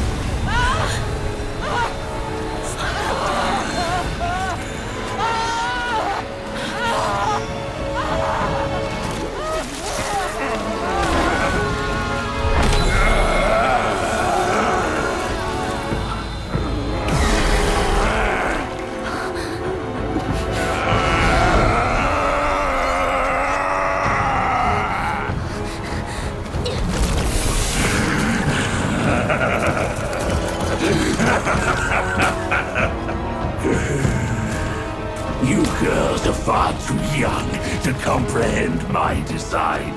You girls are far too young to comprehend my design.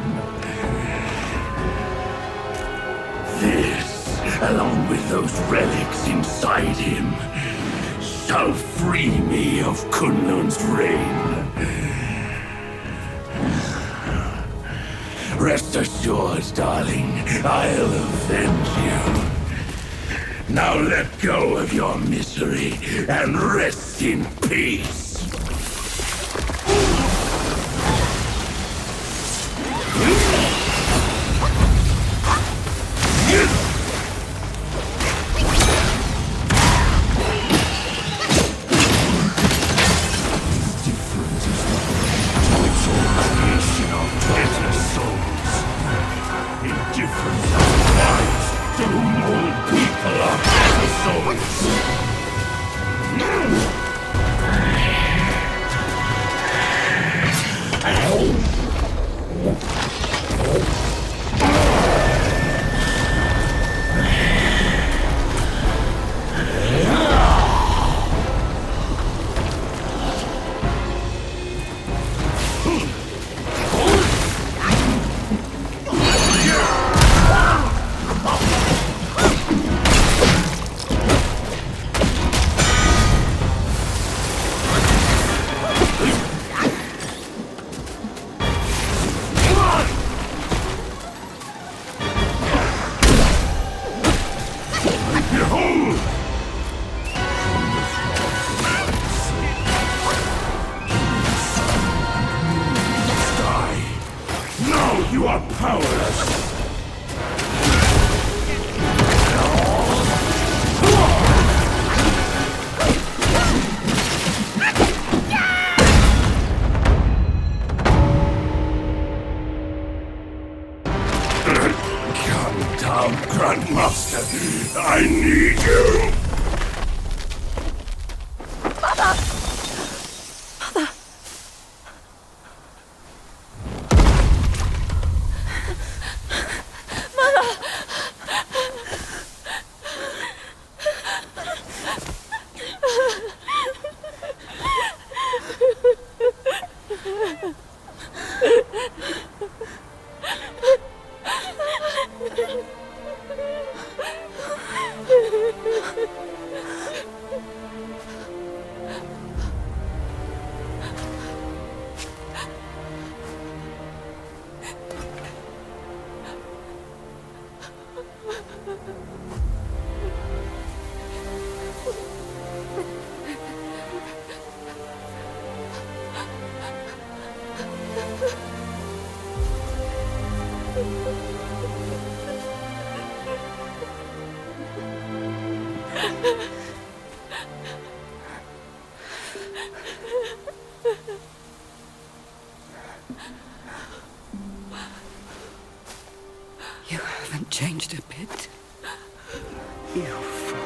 This, along with those relics inside him, shall free me of Kunlun's reign. Rest assured, darling, I'll avenge you. Now let go of your misery and rest in peace. Grandmaster, I need you! Mother! Mother! Mother! You haven't changed a bit. You fool.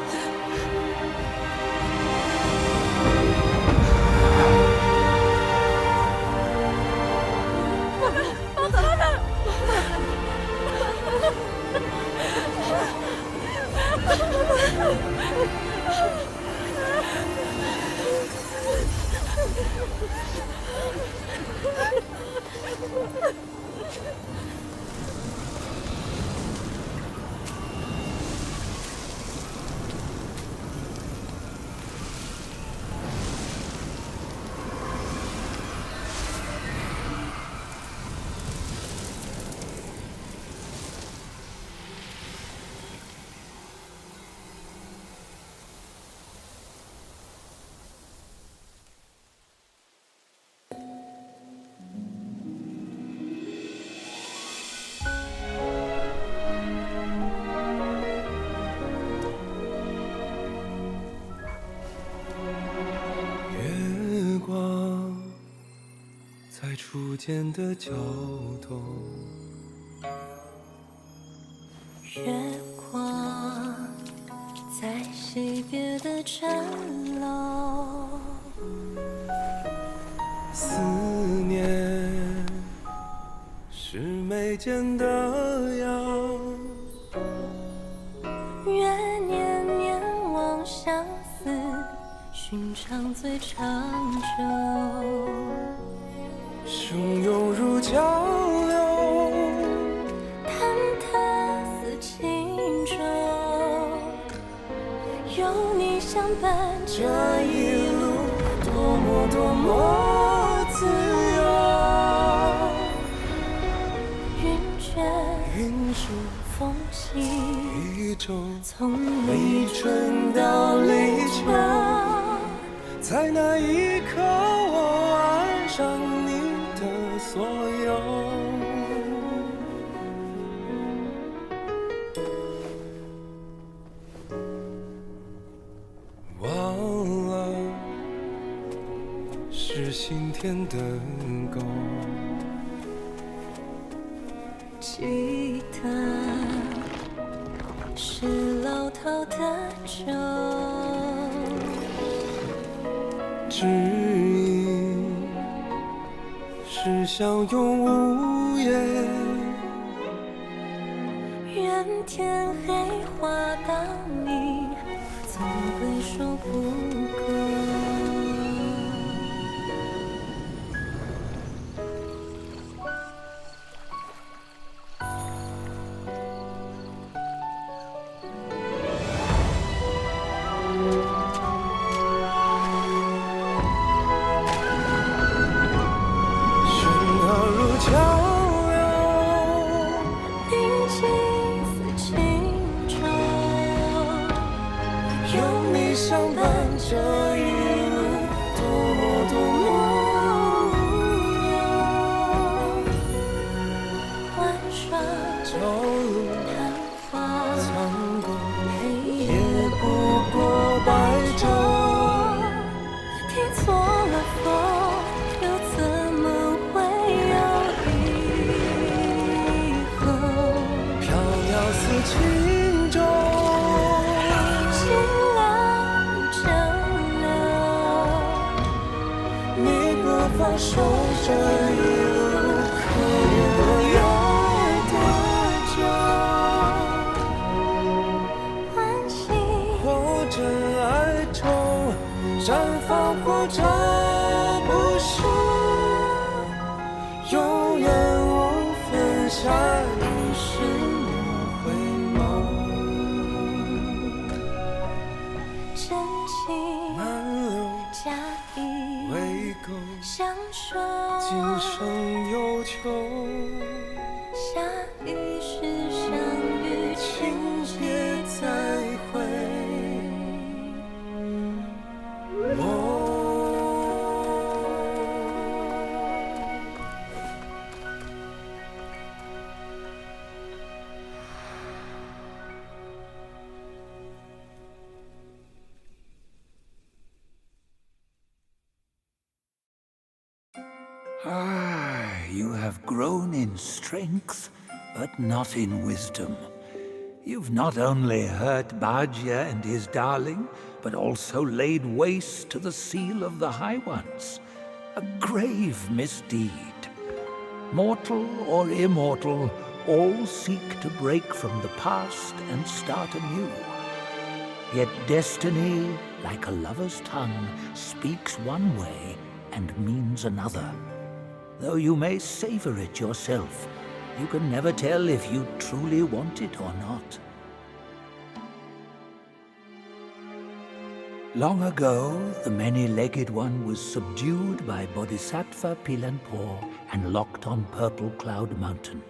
初见的角动，月光在西边的城楼，思念是眉间的阳，愿年年望相思，寻常最长久。汹涌如江流，忐忑似轻舟，有你相伴，这一路多么多么自由。云卷云舒风起，一周，从立春到立秋，在那一刻我爱上你的所有。忘了是心田的沟，记得是老饕的酒，知音是相拥无言，愿天黑花当明，总归说不够。这一路多么多么无忧，晚上朝露昙花苍狗，黑也不过白昼。听错了风，又怎么会有以后？飘渺似轻舟，放手这一路可怜我有多久？安心或者爱中绽放，或者不是，有缘无分，下一世莫回眸。真情难留假意未够，相守，今生有求，下一世相遇，情节再会。have grown in strength, but not in wisdom. You've not only hurt Bajia and his darling, but also laid waste to the seal of the High Ones. A grave misdeed. Mortal or immortal, all seek to break from the past and start anew. Yet destiny, like a lover's tongue, speaks one way and means another. Though you may savor it yourself, you can never tell if you truly want it or not. Long ago, the many-legged one was subdued by Bodhisattva Pilanpur and locked on Purple Cloud Mountain.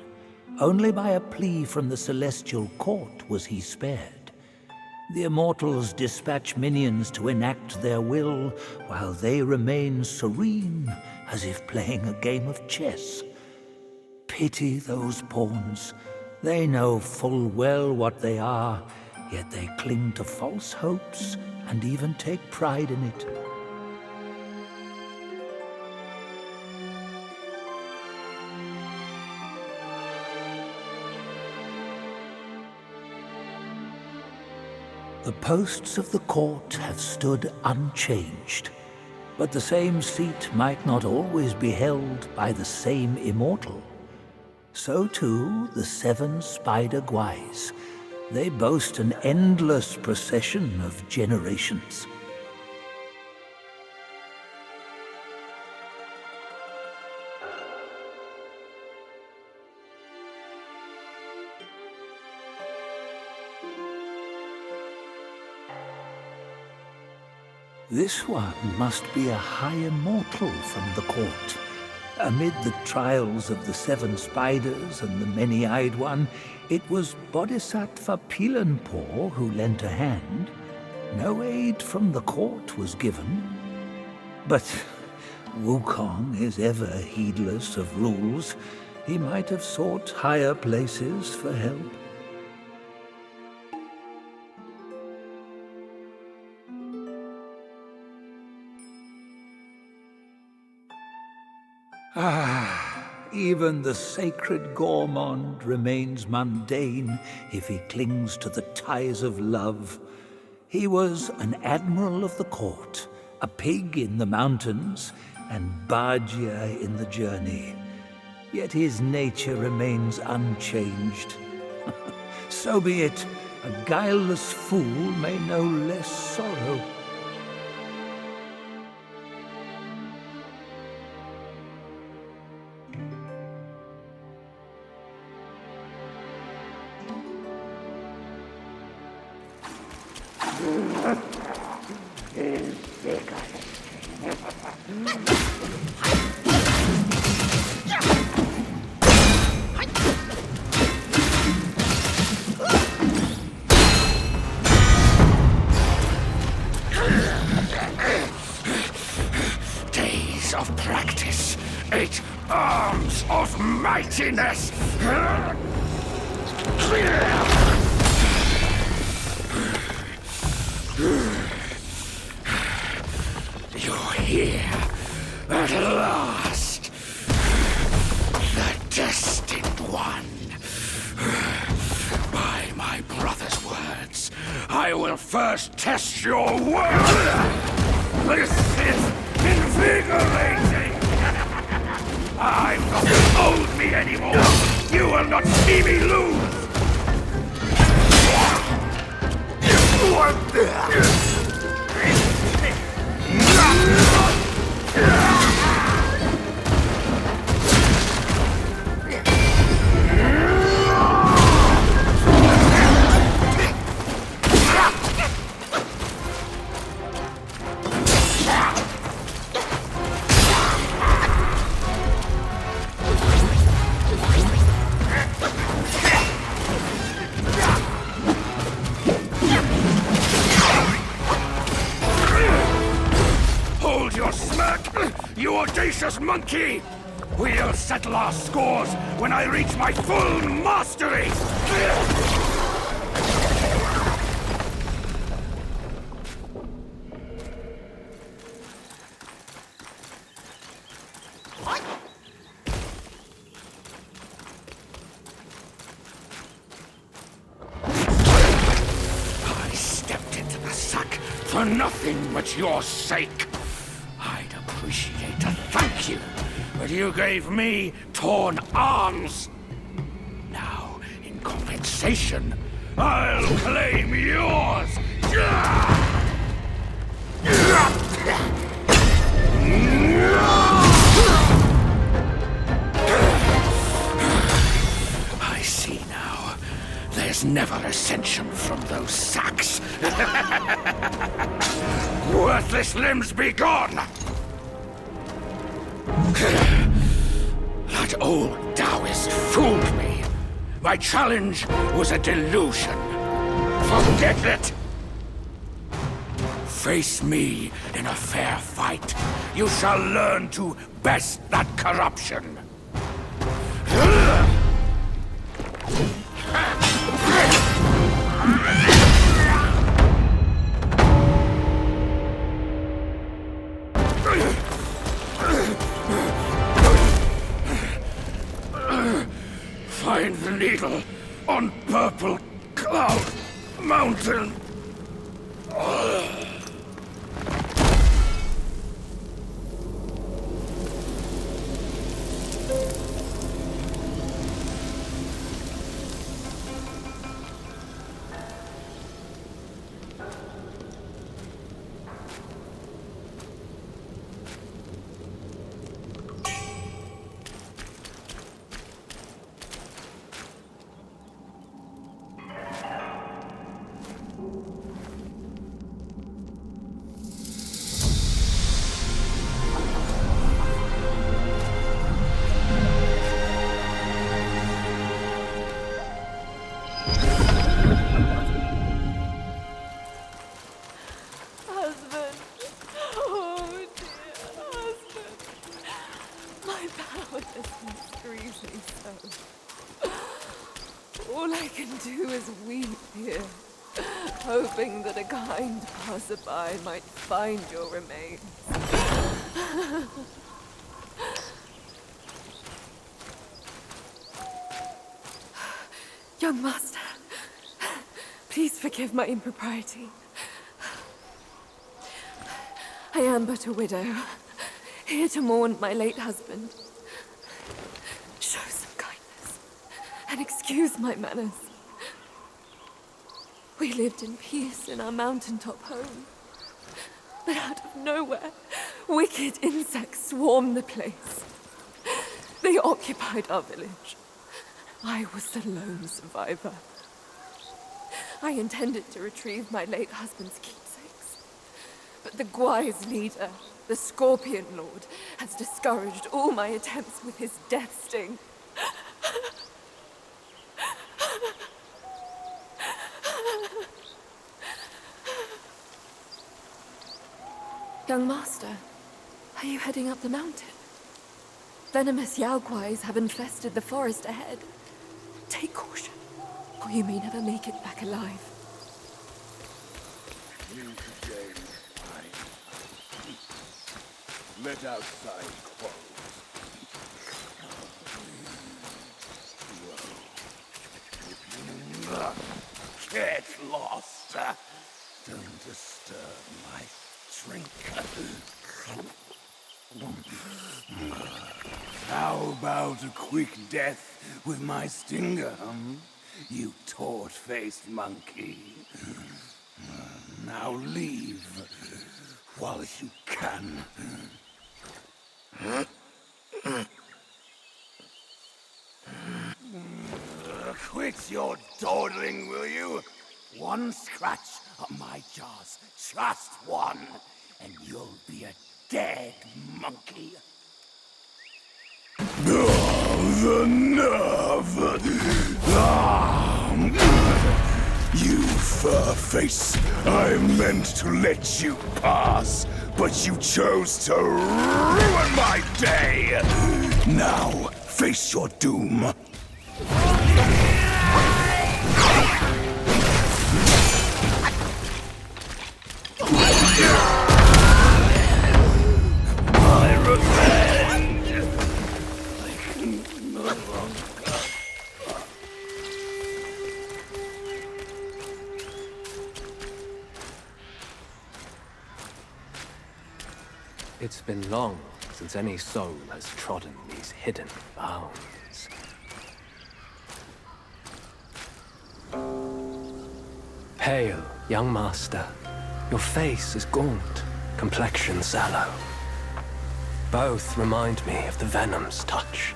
Only by a plea from the celestial court was he spared. The immortals dispatch minions to enact their will, while they remain serene, as if playing a game of chess. Pity those pawns. They know full well what they are, yet they cling to false hopes and even take pride in it. The posts of the court have stood unchanged, but the same seat might not always be held by the same immortal. So too the 7 Spider Guais. They boast an endless procession of generations. This one must be a high immortal from the court. Amid the trials of the 7 spiders and the many-eyed one, it was Bodhisattva Pilanpur who lent a hand. No aid from the court was given. But Wukong is ever heedless of rules. He might have sought higher places for help. Even the sacred gourmand remains mundane if he clings to the ties of love. He was an admiral of the court, a pig in the mountains, and Bajia in the journey. Yet his nature remains unchanged. So be it. A guileless fool may know less sorrow. Days of practice, 8 arms of mightiness. You're here at last, the Destined One. By my brother's words, I will first test your word. This is invigorating. I'm not old me anymore. You will not see me lose. Hold your smirk, you audacious monkey! We'll settle our scores when I reach my full mastery! For nothing but your sake. I'd appreciate a thank you, but you gave me torn arms. Now, in compensation, I'll claim yours! I see now. There's never ascension from those sacks. Worthless limbs be gone! That old Taoist fooled me. My challenge was a delusion. Forget it! Face me in a fair fight. You shall learn to best that corruption. Find the needle on Purple Cloud Mountain. All I can do is weep here, hoping that a kind passerby might find your remains. Young master, please forgive my impropriety. I am but a widow, here to mourn my late husband. Show some kindness, and excuse my manners. We lived in peace in our mountaintop home, but out of nowhere, wicked insects swarmed the place. They occupied our village. I was the lone survivor. I intended to retrieve my late husband's keepsakes, but the Guai's leader, the Scorpion Lord, has discouraged all my attempts with his death sting. Young master, are you heading up the mountain? Venomous Yaoguais have infested the forest ahead. Take caution, or you may never make it back alive. Let outside close. Get lost. Don't disturb my drink. How about a quick death with my stinger, you torch-faced monkey? Now leave while you can. Quit your dawdling, will you? One scratch on my jaws, just one, and you'll be a dead monkey. The nerve! You fur-face! I meant to let you pass, but you chose to ruin my day! Now, face your doom! My revenge! I can no longer. It's been long since any soul has trodden these hidden bounds. Hail, young master. Your face is gaunt, complexion sallow. Both remind me of the venom's touch,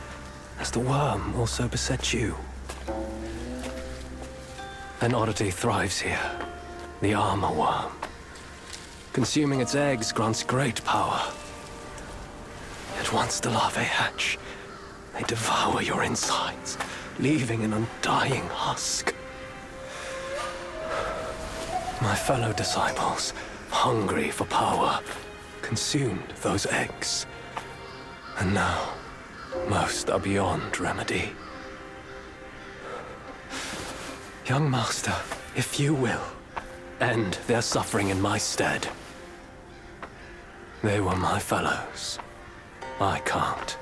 as the worm also beset you. An oddity thrives here, the armor worm. Consuming its eggs grants great power. Yet once the larvae hatch, they devour your insides, leaving an undying husk. My fellow disciples, hungry for power, consumed those eggs. And now, most are beyond remedy. Young master, if you will, end their suffering in my stead. They were my fellows. I can't.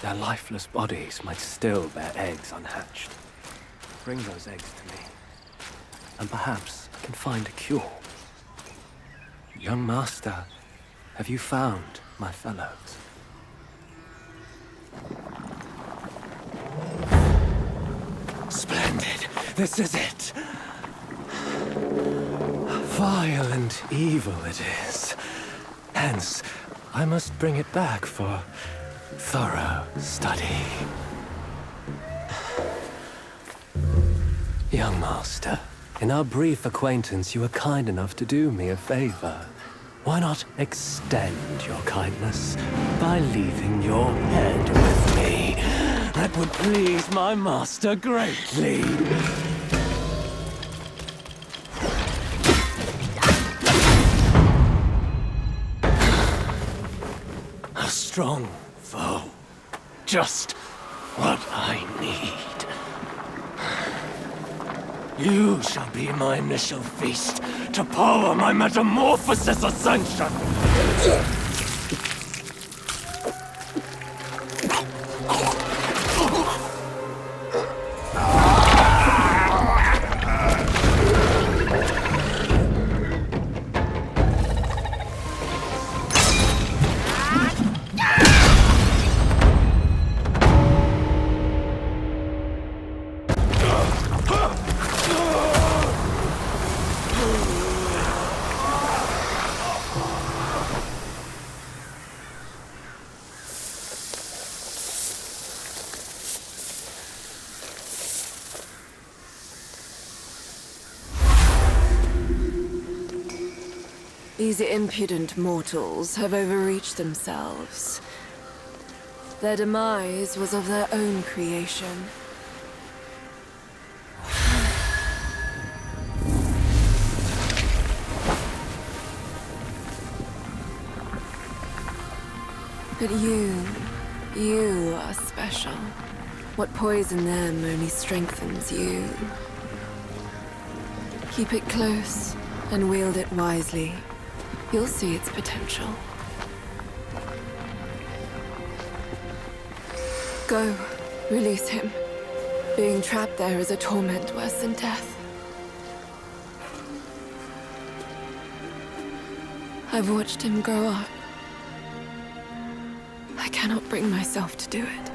Their lifeless bodies might still bear eggs unhatched. Bring those eggs to me, and perhaps I can find a cure. Young master, have you found my fellows? Splendid! This is it! Vile and evil it is. Hence, I must bring it back for thorough study. Young master, in our brief acquaintance, you were kind enough to do me a favor. Why not extend your kindness by leaving your head with me? That would please my master greatly. A strong foe. Just what I need. You shall be my initial feast to power my metamorphosis ascension. These impudent mortals have overreached themselves. Their demise was of their own creation. But you are special. What poisoned them only strengthens you. Keep it close and wield it wisely. You'll see its potential. Go, release him. Being trapped there is a torment worse than death. I've watched him grow up. I cannot bring myself to do it.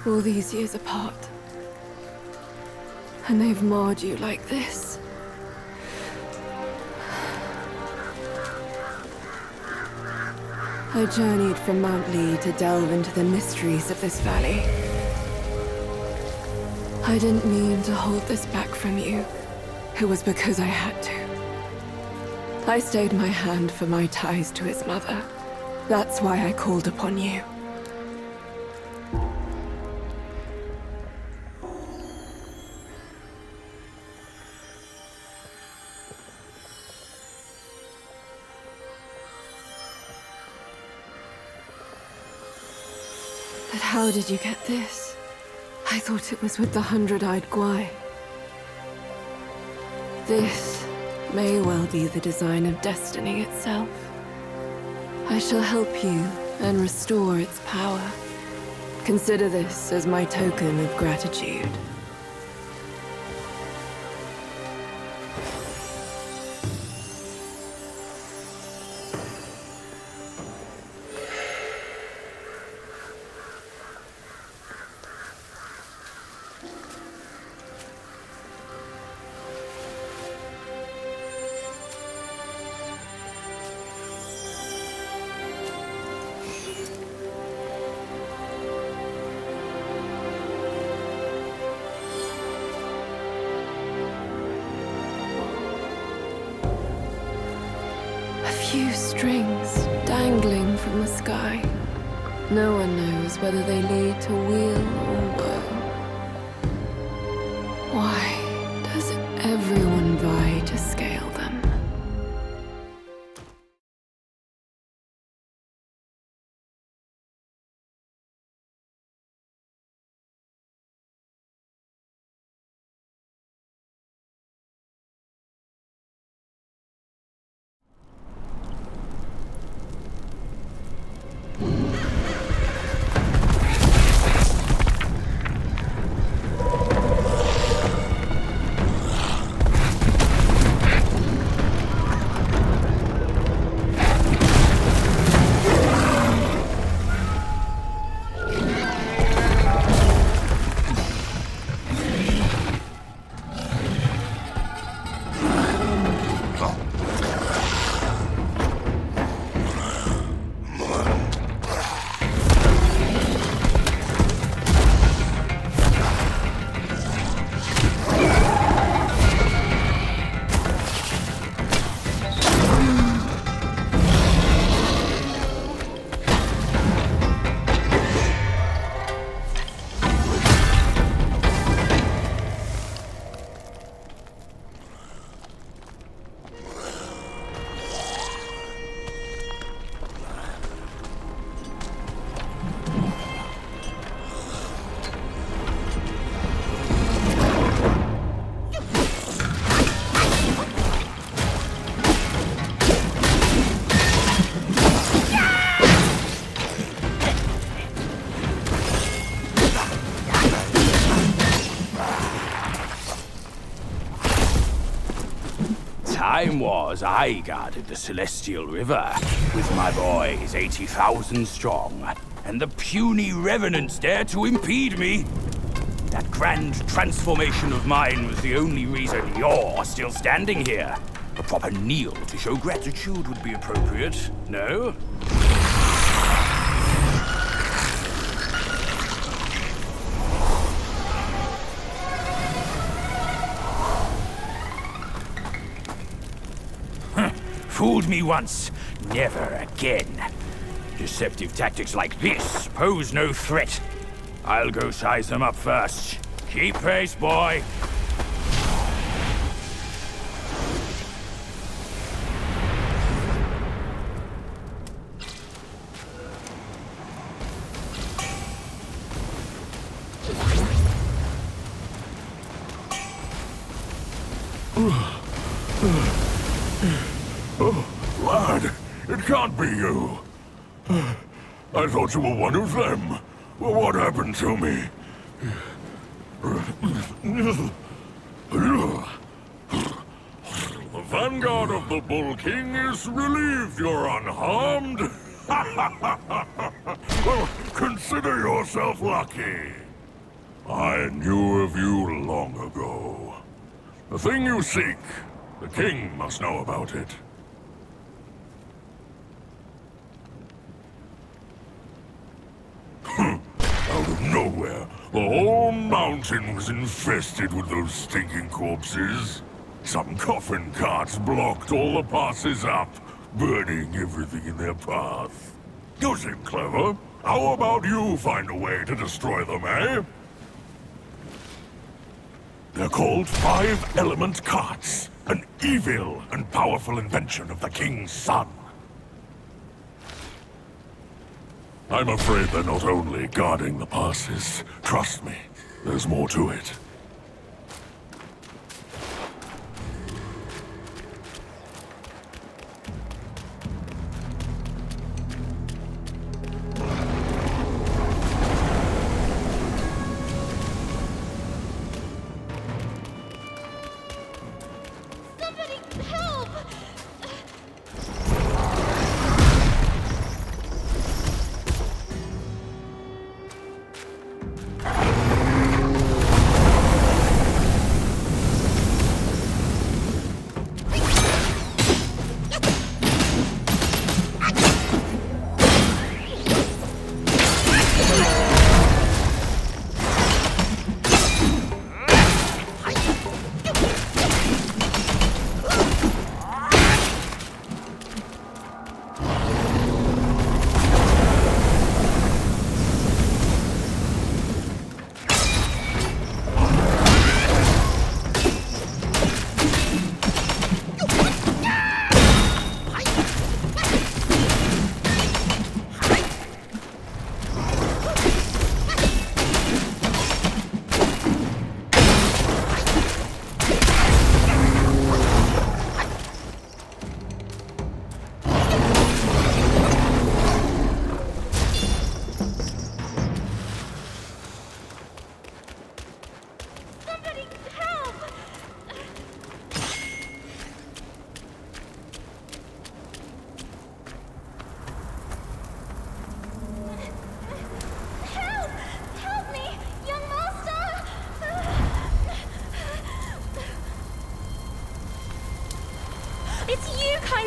All these years apart. And they've marred you like this. I journeyed from Mount Lee to delve into the mysteries of this valley. I didn't mean to hold this back from you. It was because I had to. I stayed my hand for my ties to its mother. That's why I called upon you. But how did you get this? I thought it was with the 100-eyed Guai. This may well be the design of destiny itself. I shall help you and restore its power. Consider this as my token of gratitude. Few strings dangling from the sky. No one knows whether they lead to weal or woe. Why does everyone vie to scale them? Time was I guarded the Celestial River with my boys 80,000 strong, and the puny revenants dared to impede me. That grand transformation of mine was the only reason you're still standing here. A proper kneel to show gratitude would be appropriate, no? Fooled me once, never again. Deceptive tactics like this pose no threat. I'll go size them up first. Keep pace, boy. Oh, lad, it can't be you. I thought you were one of them. Well, what happened to me? The vanguard of the Bull King is relieved you're unharmed. Well, consider yourself lucky. I knew of you long ago. The thing you seek, the king must know about it. Out of nowhere, the whole mountain was infested with those stinking corpses. Some coffin carts blocked all the passes up, burning everything in their path. You seem clever. How about you find a way to destroy them, eh? They're called Five-Element Carts, an evil and powerful invention of the king's son. I'm afraid they're not only guarding the passes. Trust me, there's more to it.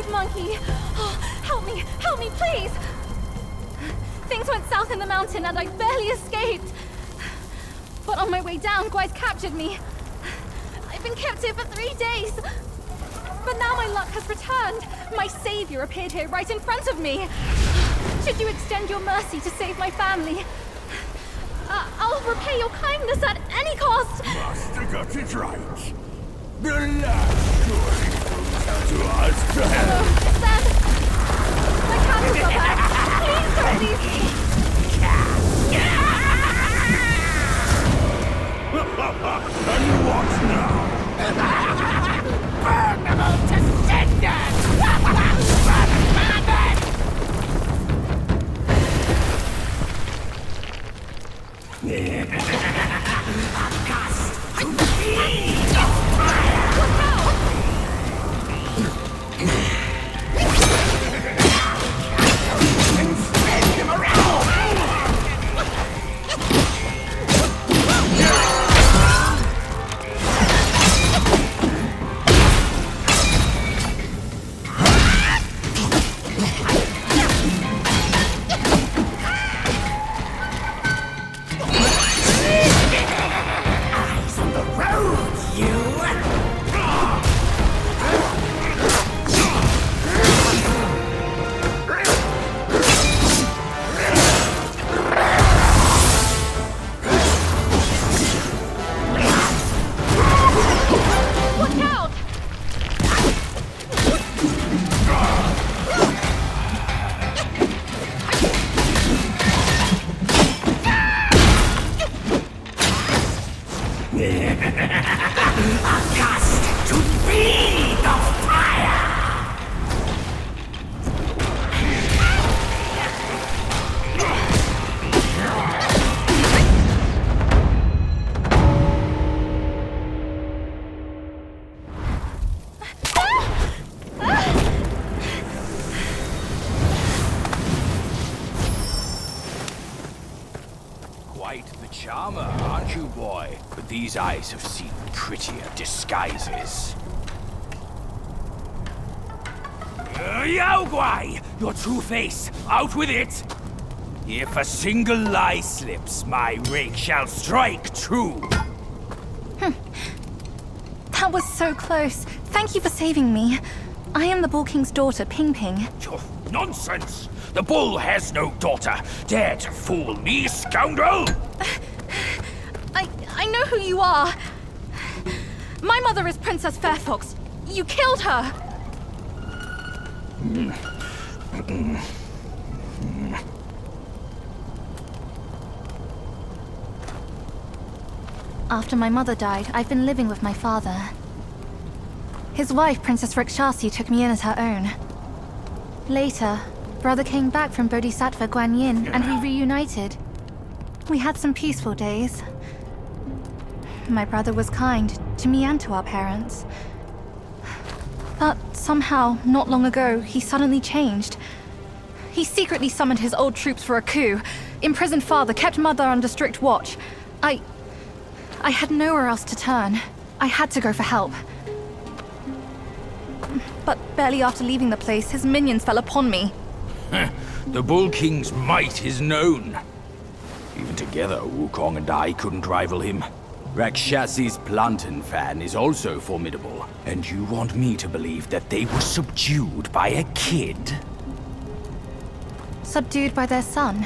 Monkey! Oh, help me, please! Things went south in the mountain and I barely escaped. But on my way down, Guai's captured me. I've been kept here for 3 days. But now my luck has returned. My savior appeared here right in front of me. Should you extend your mercy to save my family? I'll repay your kindness at any cost. Master got it right. The last story to us. Sam! My candles are back! Please don't leave me! And what now? Burn them all to cinders! charmer, aren't you, boy? But these eyes have seen prettier disguises. Yao Guai! Your true face! Out with it! If a single lie slips, my rake shall strike true! That was so close. Thank you for saving me. I am the Bull King's daughter, Ping Ping. Nonsense! The bull has no daughter! Dare to fool me, scoundrel! I know who you are. My mother is Princess Fairfox. You killed her! After my mother died, I've been living with my father. His wife, Princess Shanxi, took me in as her own. Later, brother came back from Bodhisattva Guanyin, and we reunited. We had some peaceful days. My brother was kind to me and to our parents. But somehow, not long ago, he suddenly changed. He secretly summoned his old troops for a coup, imprisoned father, kept mother under strict watch. I had nowhere else to turn. I had to go for help. But barely after leaving the place, his minions fell upon me. The Bull King's might is known. Even together, Wukong and I couldn't rival him. Rakshasi's plantain fan is also formidable. And you want me to believe that they were subdued by a kid? Subdued by their son?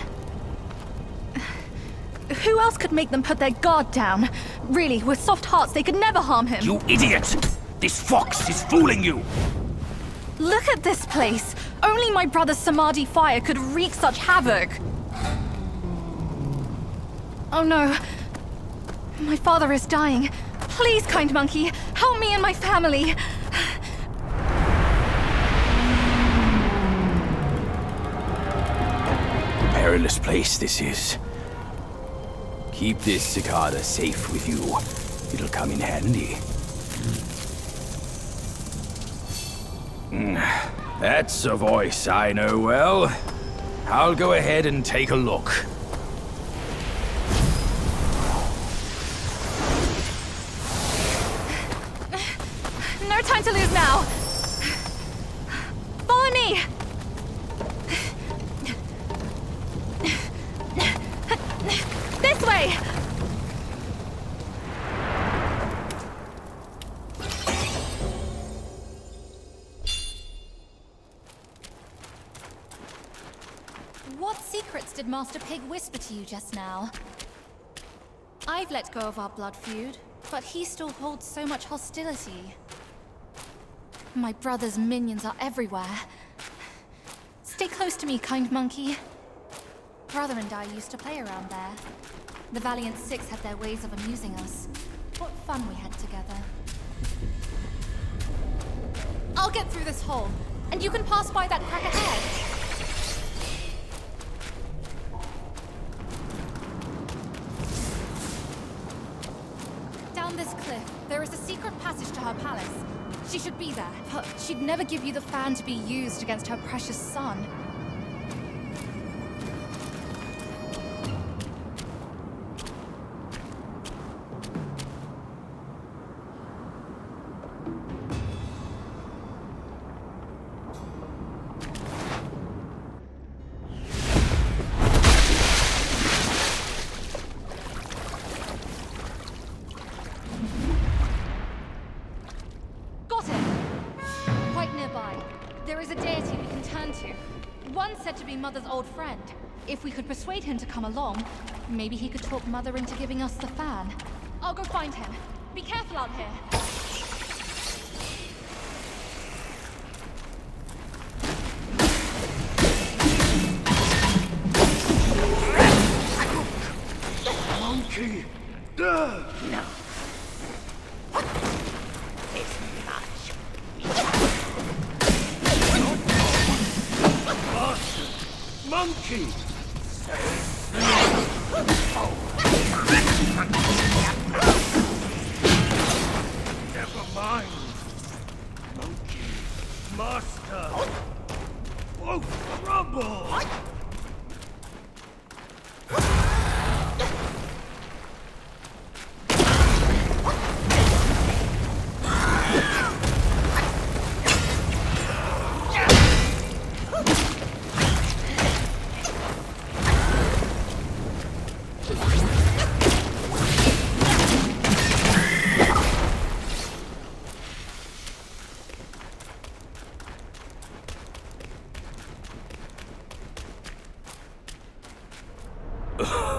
Who else could make them put their guard down? Really, with soft hearts, they could never harm him. You idiot! This fox is fooling you! Look at this place! Only my brother's Samadhi fire could wreak such havoc! Oh no. My father is dying. Please, kind monkey, help me and my family! Perilous place this is. Keep this cicada safe with you. It'll come in handy. That's a voice I know well. I'll go ahead and take a look. No time to lose now! Follow me! This way! What secrets did Master Pig whisper to you just now? I've let go of our blood feud, but he still holds so much hostility. My brother's minions are everywhere. Stay close to me, kind monkey. Brother and I used to play around there. The Valiant Six had their ways of amusing us. What fun we had together. I'll get through this hole, and you can pass by that crack ahead. Down this cliff, there is a secret passage to her palace. She should be there, but she'd never give you the fan to be used against her precious son. Mother's old friend. If we could persuade him to come along, maybe he could talk Mother into giving us the fan. I'll go find him. Be careful out here. Monkey! No. Monkey! Never mind. Monkey. Master. Oh, trouble!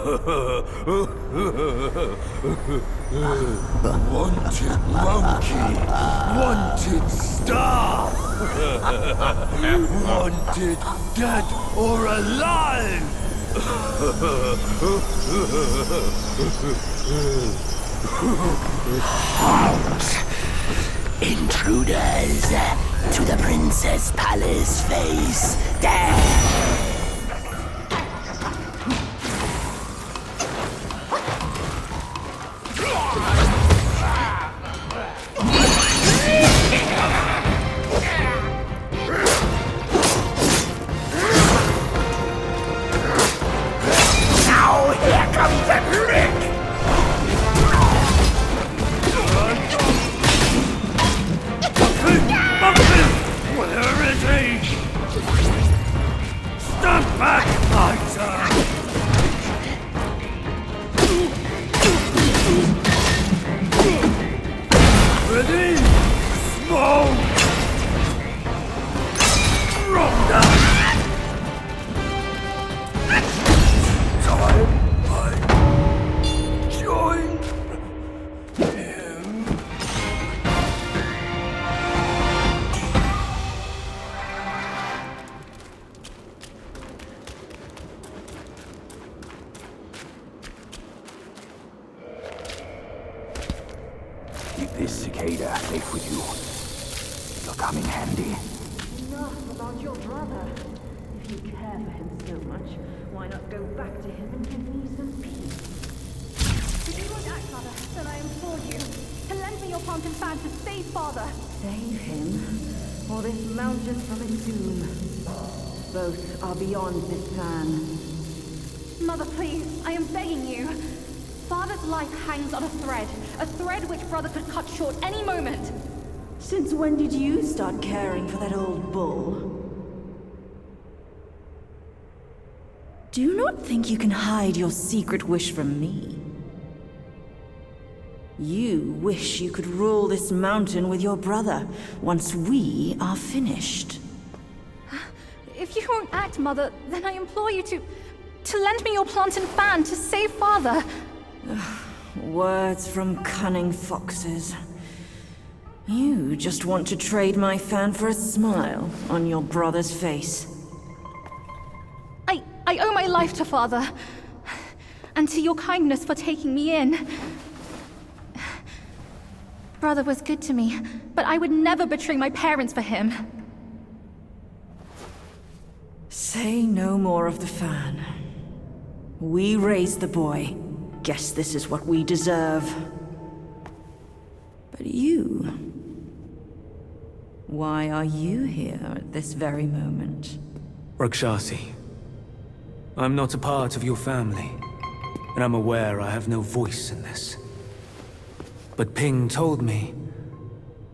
Wanted monkey, wanted star, wanted dead or alive. Halt! Intruders to the Princess Palace face. Now here comes the trick! Where is he? Stand back, fighter! Ready? Smoke! Ronda! Time I join him. Keep this cicada safe with you. It'll come in handy. Enough about your brother. If you care for him so much, why not go back to him and give me some peace? If you won't act, Mother, then I implore you to lend me your plant and fan to save Father. Save him, or this mountain from its doom. Both are beyond this plan. Mother, please, I am begging you. Father's life hangs on a thread which Brother could cut short any moment. Since when did you start caring for that old bull? Do not think you can hide your secret wish from me. You wish you could rule this mountain with your brother once we are finished. If you won't act, Mother, then I implore you to lend me your plant and fan to save Father. Words from cunning foxes. You just want to trade my fan for a smile on your brother's face. I owe my life to Father, and to your kindness for taking me in. Brother was good to me, but I would never betray my parents for him. Say no more of the fan. We raised the boy. Guess this is what we deserve. But you... why are you here at this very moment? Rakshasi, I'm not a part of your family, and I'm aware I have no voice in this. But Ping told me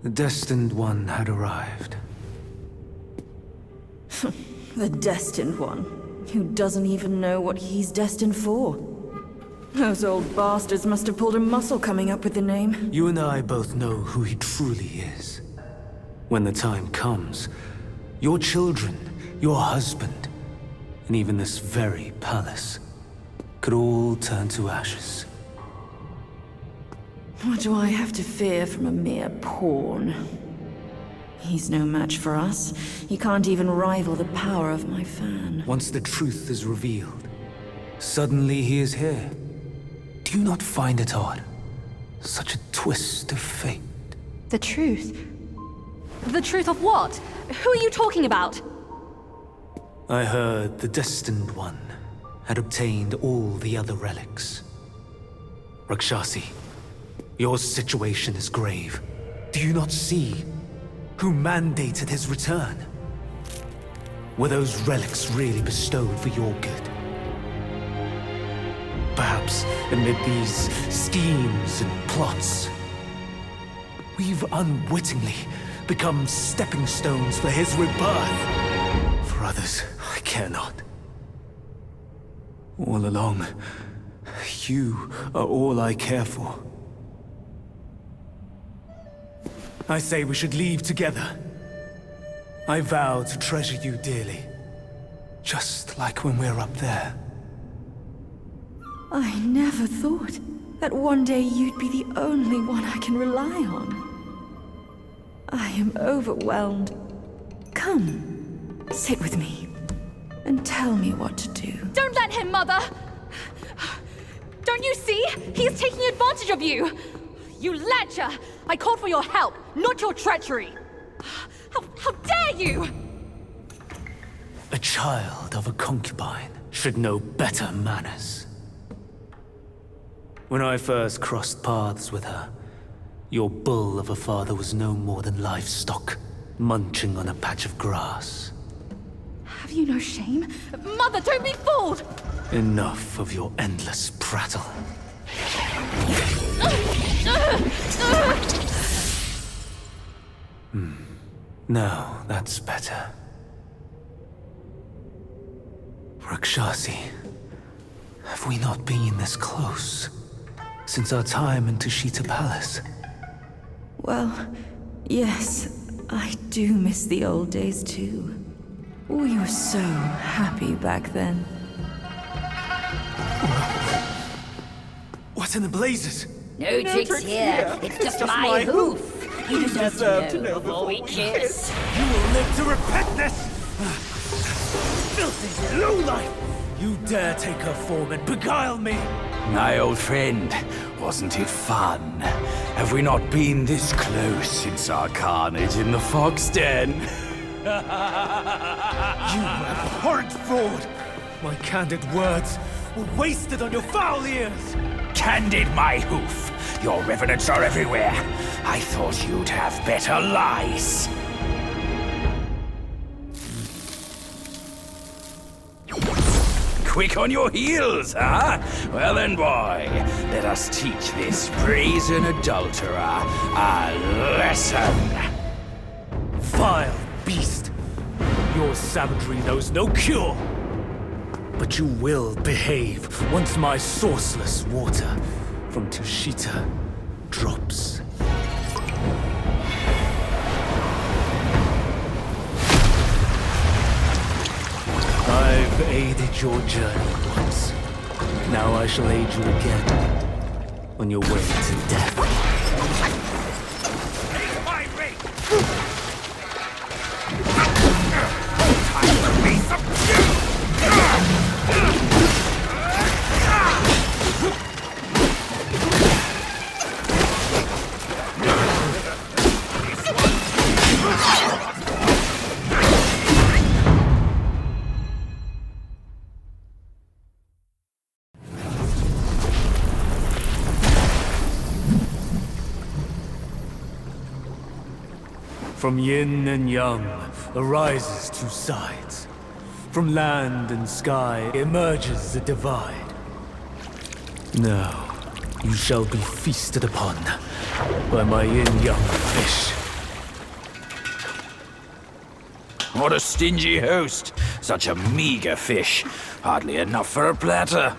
the Destined One had arrived. The Destined One, who doesn't even know what he's destined for. Those old bastards must have pulled a muscle coming up with the name. You and I both know who he truly is. When the time comes, your children, your husband, and even this very palace could all turn to ashes. What do I have to fear from a mere pawn? He's no match for us. He can't even rival the power of my fan. Once the truth is revealed, suddenly he is here. Do you not find it odd? Such a twist of fate. The truth? The truth of what? Who are you talking about? I heard the Destined One had obtained all the other relics. Rakshasi, your situation is grave. Do you not see who mandated his return? Were those relics really bestowed for your good? Perhaps amid these schemes and plots, we've unwittingly become stepping stones for his rebirth. For others, I care not. All along, you are all I care for. I say we should leave together. I vow to treasure you dearly, just like when we're up there. I never thought that one day you'd be the only one I can rely on. I am overwhelmed. Come, sit with me, and tell me what to do. Don't let him, Mother! Don't you see? He is taking advantage of you! You lecher! I called for your help, not your treachery! How dare you! A child of a concubine should know better manners. When I first crossed paths with her, your bull of a father was no more than livestock, munching on a patch of grass. Have you no shame? Mother, don't be fooled! Enough of your endless prattle. Now, that's better. Rakshasi, have we not been this close since our time in Tushita Palace? Well, yes, I do miss the old days too. We were so happy back then. What in the blazes? No tricks here. It's just my hoof. You deserve to know before we kiss. You will live to repent this! Filthy lowlife! You dare take her form and beguile me! My old friend, wasn't it fun? Have we not been this close since our carnage in the fox den? You abhorrent fraud! My candid words were wasted on your foul ears! Candid, my hoof! Your revenants are everywhere. I thought you'd have better lies. Quick on your heels, huh? Well then, boy, let us teach this brazen adulterer a lesson. Vile beast! Your savagery knows no cure! But you will behave once my sourceless water from Tushita drops. I've aided your journey once. Now I shall aid you again on your way to death. Take my rate! Time to be subdued! From yin and yang arises two sides. From land and sky emerges a divide. Now, you shall be feasted upon by my yin-yang fish. What a stingy host! Such a meager fish. Hardly enough for a platter.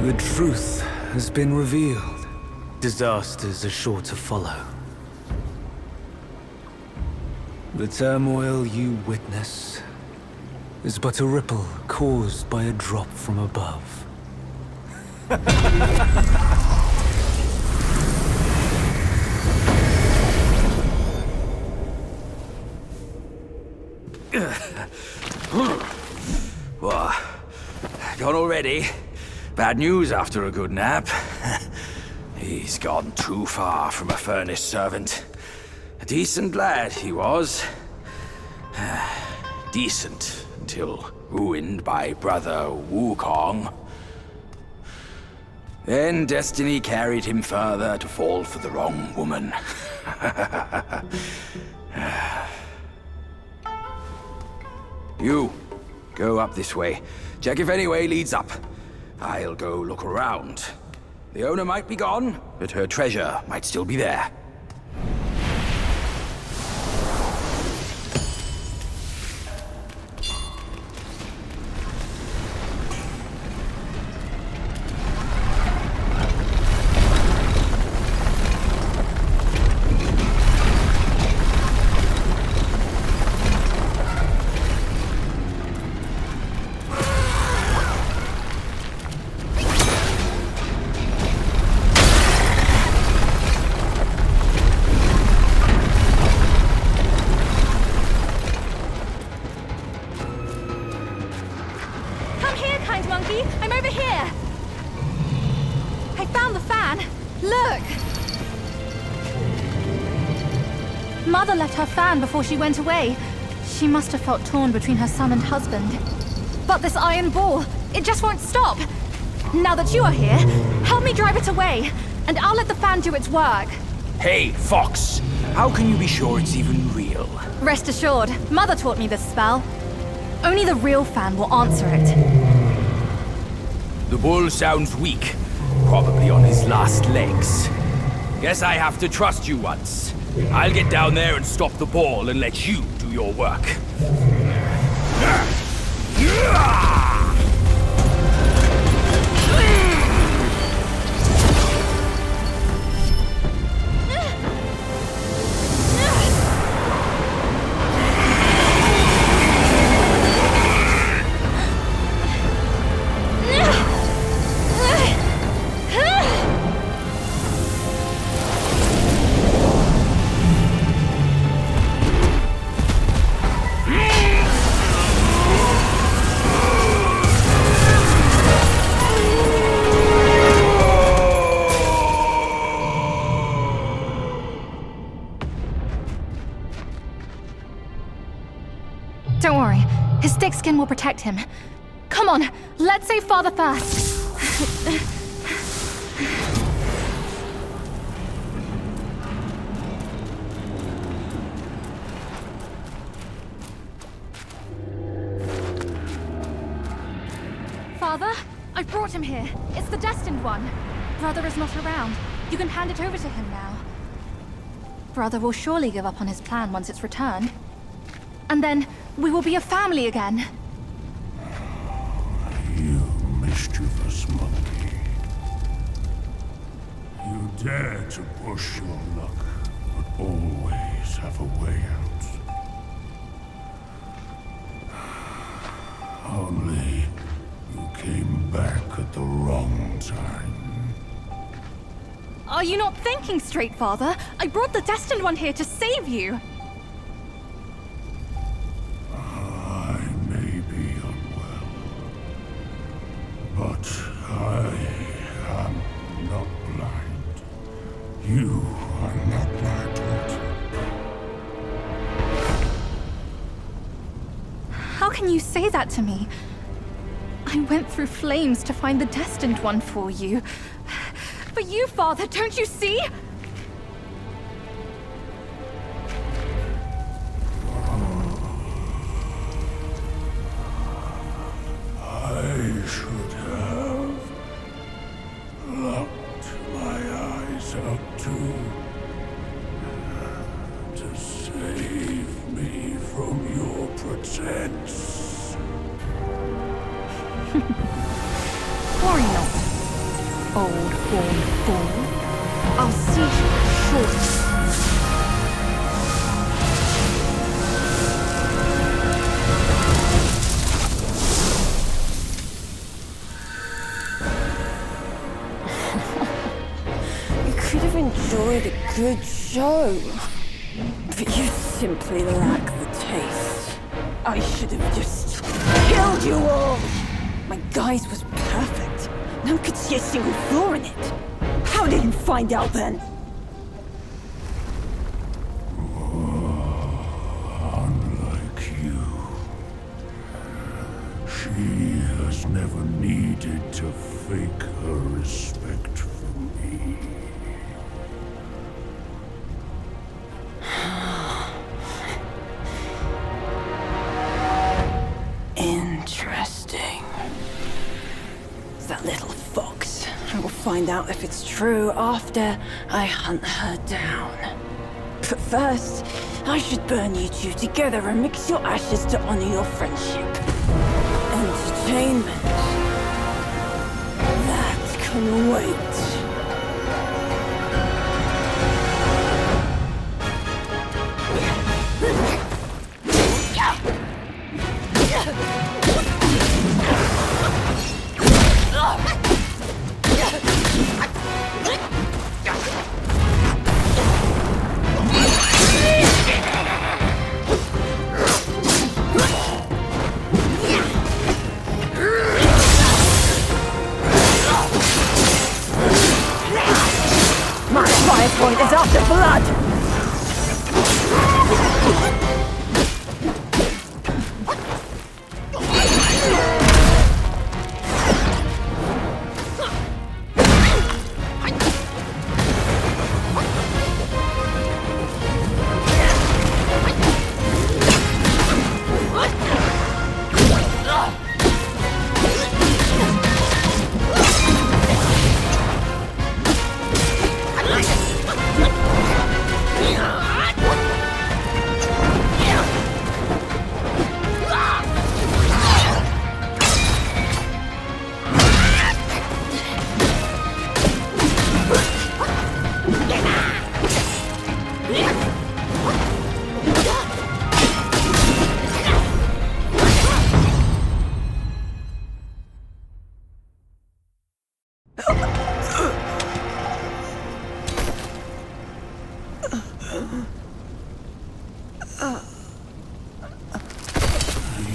The truth has been revealed. disasters are sure to follow. The turmoil you witness is but a ripple caused by a drop from above. What? Gone already? Bad news after a good nap. He's gone too far from a furnace servant. A decent lad he was. Decent until ruined by brother Wukong. Then destiny carried him further to fall for the wrong woman. You, go up this way. Check if any way leads up. I'll go look around. The owner might be gone, but her treasure might still be there. Mother left her fan before she went away. She must have felt torn between her son and husband. But this iron ball, it just won't stop. Now that you are here, help me drive it away, and I'll let the fan do its work. Hey, Fox! How can you be sure it's even real? Rest assured, Mother taught me this spell. Only the real fan will answer it. The bull sounds weak. Probably on his last legs. Guess I have to trust you once. I'll get down there and stop the ball and let you do your work. Don't worry, his thick skin will protect him. Come on, let's save Father first. Father, I've brought him here. It's the Destined One. Brother is not around. You can hand it over to him now. Brother will surely give up on his plan once it's returned. And then we will be a family again. You mischievous monkey. You dare to push your luck, but always have a way out. Only you came back at the wrong time. Are you not thinking straight, Father? I brought the Destined One here to save you. But I am not blind. You are not my daughter. How can you say that to me? I went through flames to find the Destined One for you. But you, Father, don't you see? I should have locked my eyes out to save me from your pretense. Worry not, old born fool. I'll see you shortly. You could have enjoyed a good show, but you simply lack the taste. I should have just killed you all! My guise was perfect. No one could see a single flaw in it. How did you find out then? Unlike you, she has never needed to fake her respect for me. Interesting. It's that little fox. I will find out if it's true after I hunt her down. But first, I should burn you two together and mix your ashes to honor your friendship. Entertainment. That can wait. My fire point is after blood!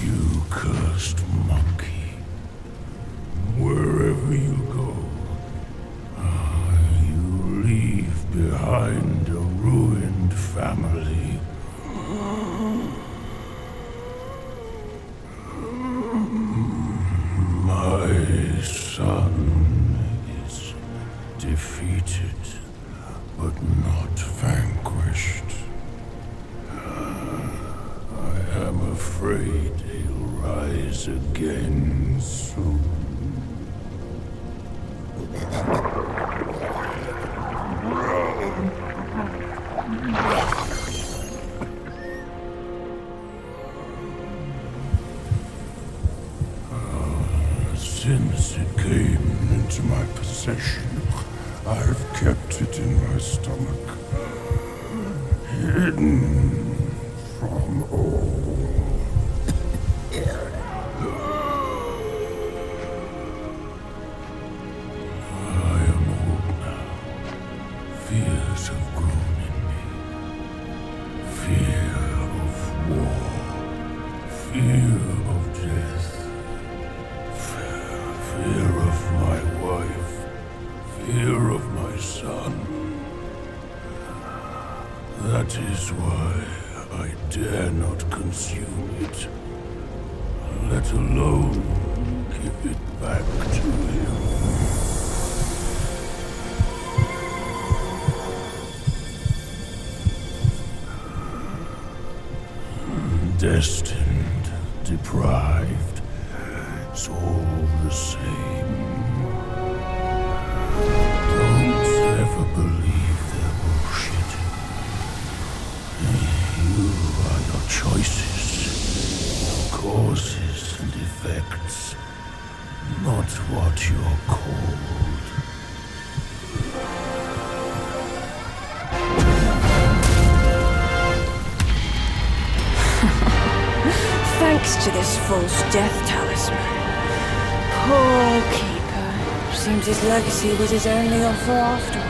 You cursed monkey. Wherever you go, you leave behind a ruined family. My son is defeated, but not vanquished. I am afraid he'll rise again soon. Since it came into my possession, I've kept it in my stomach, hidden from all. I am old now. Fears have grown in me. Fear of war. Fear of death. Fear of my wife. Fear of my son. That is why I dare not consume it, let alone give it back to him. Destined, deprived, it's all the same. Don't ever believe their bullshit. You are your choices, your causes and effects, not what you're called. Thanks to this false death talisman. Poor keeper. Seems his legacy was his only offer after all.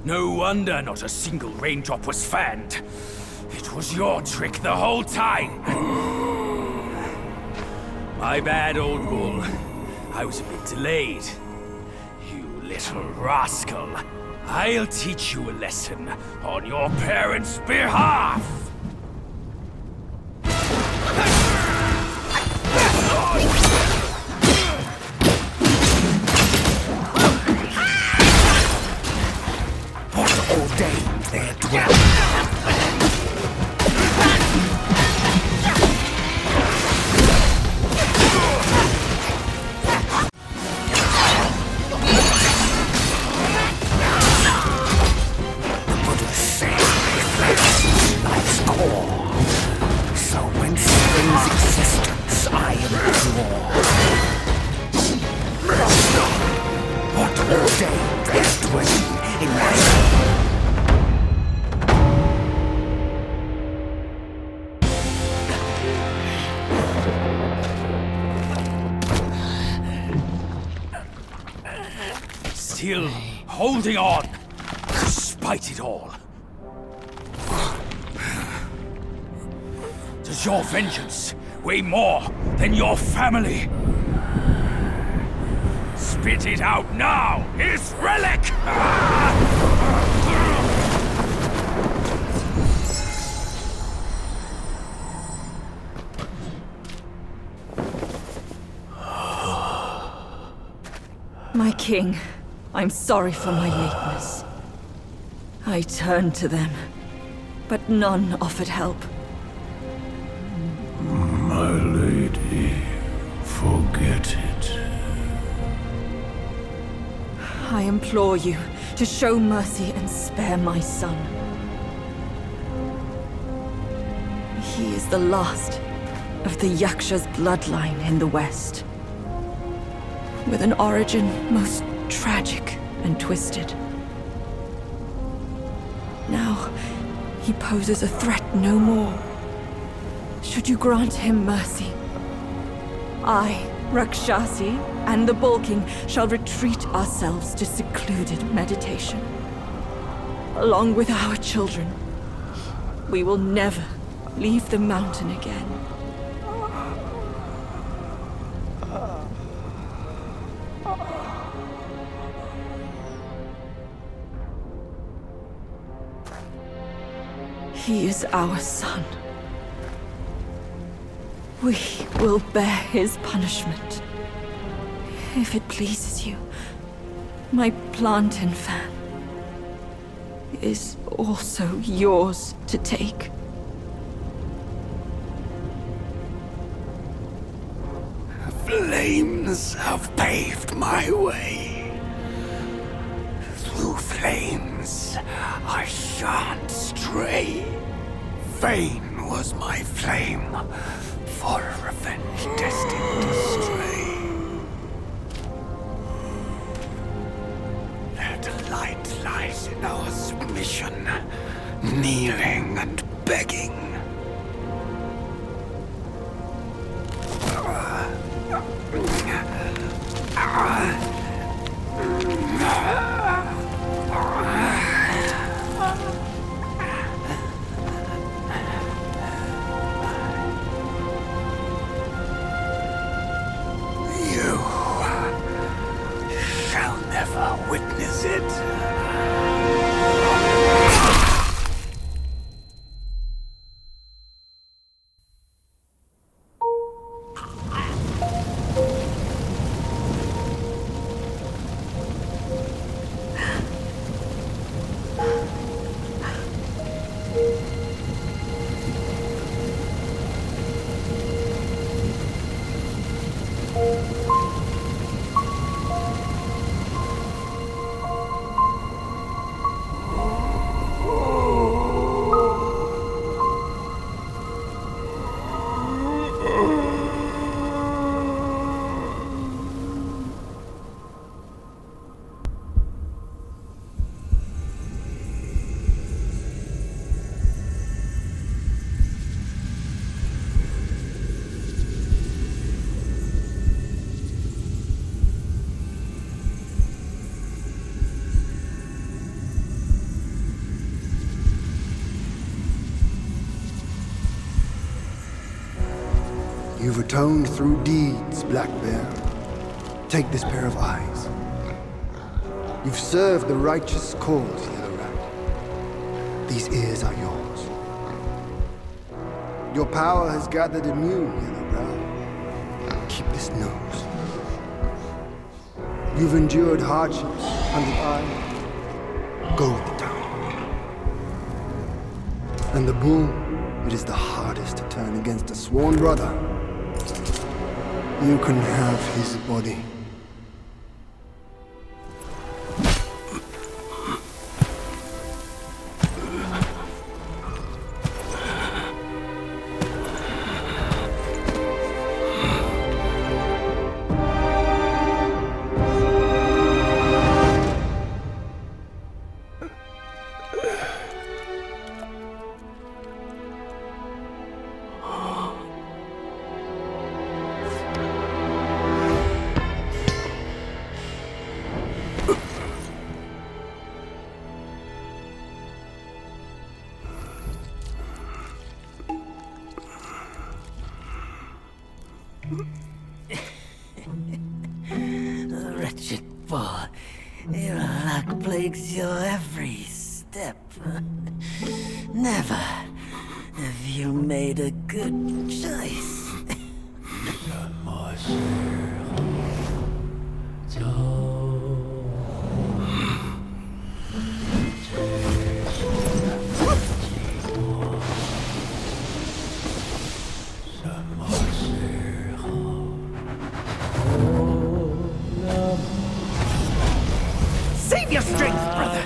No wonder not a single raindrop was fanned. It was your trick the whole time. My bad, old bull. I was a bit delayed. You little rascal. I'll teach you a lesson on your parents' behalf. There dwell. The Buddha said reflects life's core. So when springs existence, I implore. What ordained their dwelling in my soul? Still holding on, despite it all. Does your vengeance weigh more than your family? Spit it out now, his relic! My king, I'm sorry for my lateness. I turned to them, but none offered help. My lady, forget it. I implore you to show mercy and spare my son. He is the last of the Yaksha's bloodline in the West, with an origin most tragic and twisted. Now, he poses a threat no more. Should you grant him mercy, I, Rakshasi, and the Bull King shall retreat ourselves to secluded meditation. Along with our children, we will never leave the mountain again. He is our son. We will bear his punishment. If it pleases you, my plantain fan is also yours to take. Flames have paved my way. Through flames, I shan't stray. Vain was my flame, for revenge destined to stray. That light lies in our submission, kneeling and begging. You've atoned through deeds, Black Bear. Take this pair of eyes. You've served the righteous cause, Yellow Rat. These ears are yours. Your power has gathered in you, Yellow Brow. Keep this nose. You've endured hardships, Hunted Eye. Go with the tongue. And the bull, it is the hardest to turn against a sworn brother. You can have his body. Wretched bull, your luck plagues your every step. Never have you made a good choice. Save your strength, brother!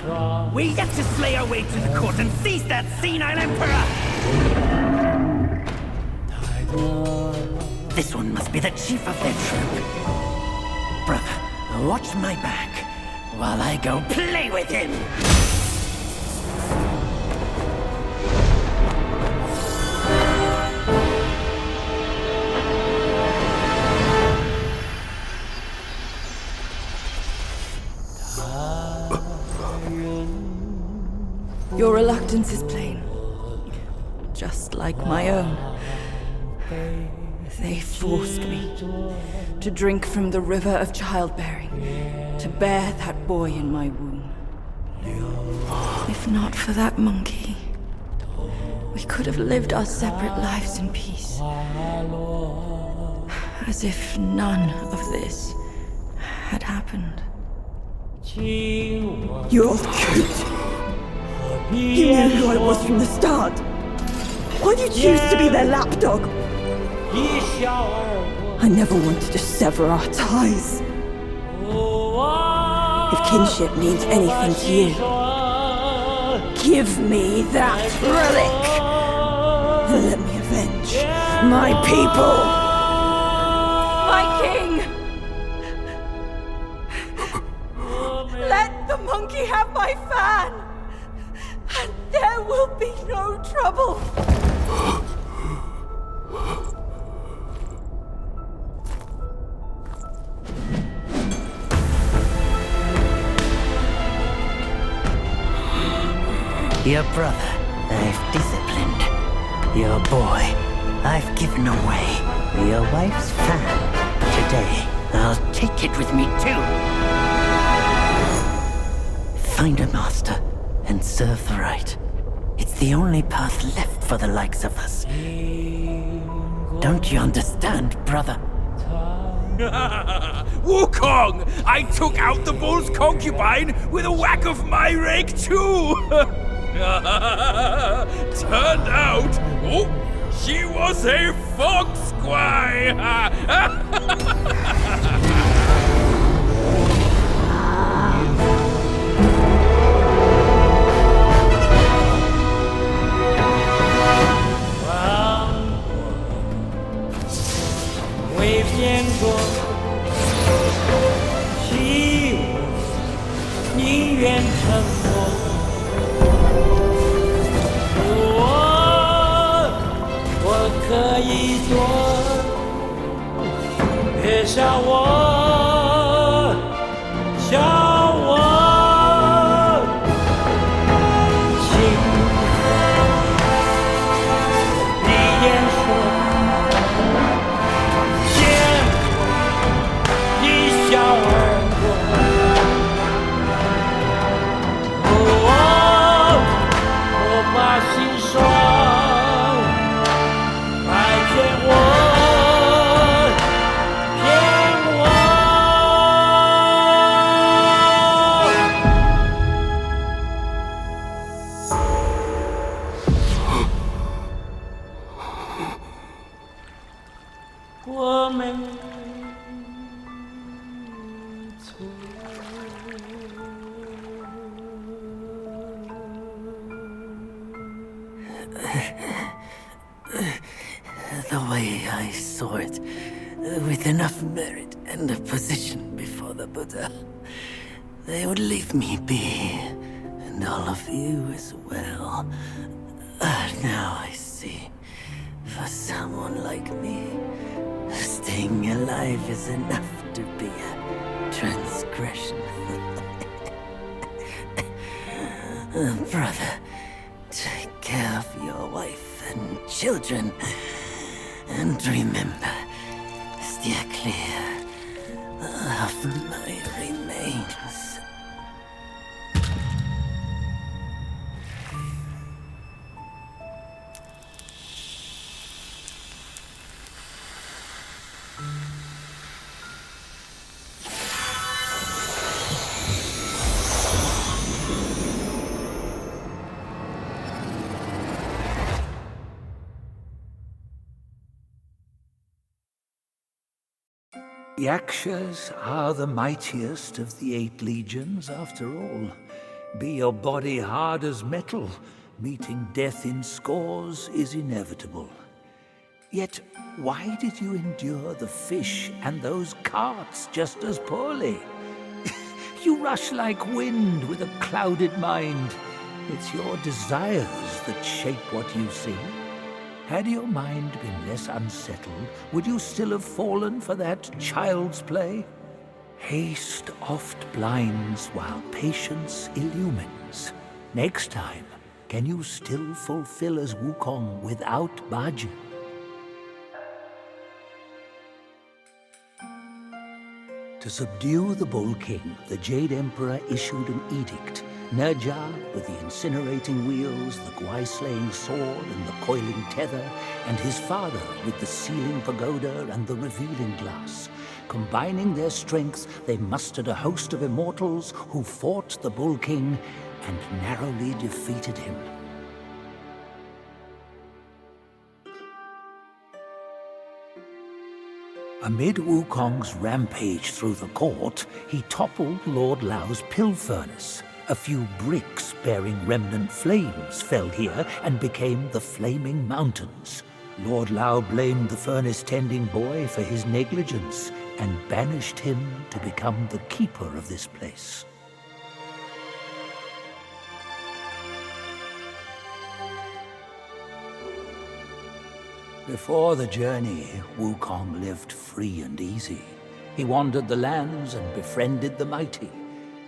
We're yet to slay our way to the court and seize that senile emperor! This one must be the chief of their troop. Brother, watch my back while I go play with him! Your reluctance is plain, just like my own. They forced me to drink from the river of childbearing, to bear that boy in my womb. If not for that monkey, we could have lived our separate lives in peace. As if none of this had happened. You old coot! You knew who I was from the start. Why'd you choose to be their lapdog? I never wanted to sever our ties. If kinship means anything to you, give me that relic, and let me avenge my people. My king! Let the monkey have my fan, and there will be no trouble. Your brother, I've disciplined. Your boy, I've given away. Your wife's fan, today, I'll take it with me too. Find a master and serve the right. It's the only path left for the likes of us. Don't you understand, brother? Wukong! I took out the bull's concubine with a whack of my rake too! Turned out, she was a fox squire! 双，拜见我，骗我。我没错。The way I saw it, with enough merit and a position before the Buddha, they would leave me be, and all of you as well. Now I see, for someone like me, staying alive is enough to be a transgression. Brother, take care of your wife and children. And remember, steer clear of my remains. Yakshas are the mightiest of the 8 legions, after all. Be your body hard as metal, meeting death in scores is inevitable. Yet, why did you endure the fish and those carts just as poorly? You rush like wind with a clouded mind. It's your desires that shape what you see. Had your mind been less unsettled, would you still have fallen for that child's play? Haste oft blinds while patience illumines. Next time, can you still fulfill as Wukong without Bajin? To subdue the Bull King, the Jade Emperor issued an edict. Nerja with the incinerating wheels, the Gwai-slaying sword and the coiling tether, and his father with the sealing pagoda and the revealing glass. Combining their strength, they mustered a host of immortals who fought the Bull King and narrowly defeated him. Amid Wukong's rampage through the court, he toppled Lord Lao's pill furnace. A few bricks bearing remnant flames fell here and became the Flaming Mountains. Lord Lao blamed the furnace-tending boy for his negligence and banished him to become the keeper of this place. Before the journey, Wukong lived free and easy. He wandered the lands and befriended the mighty.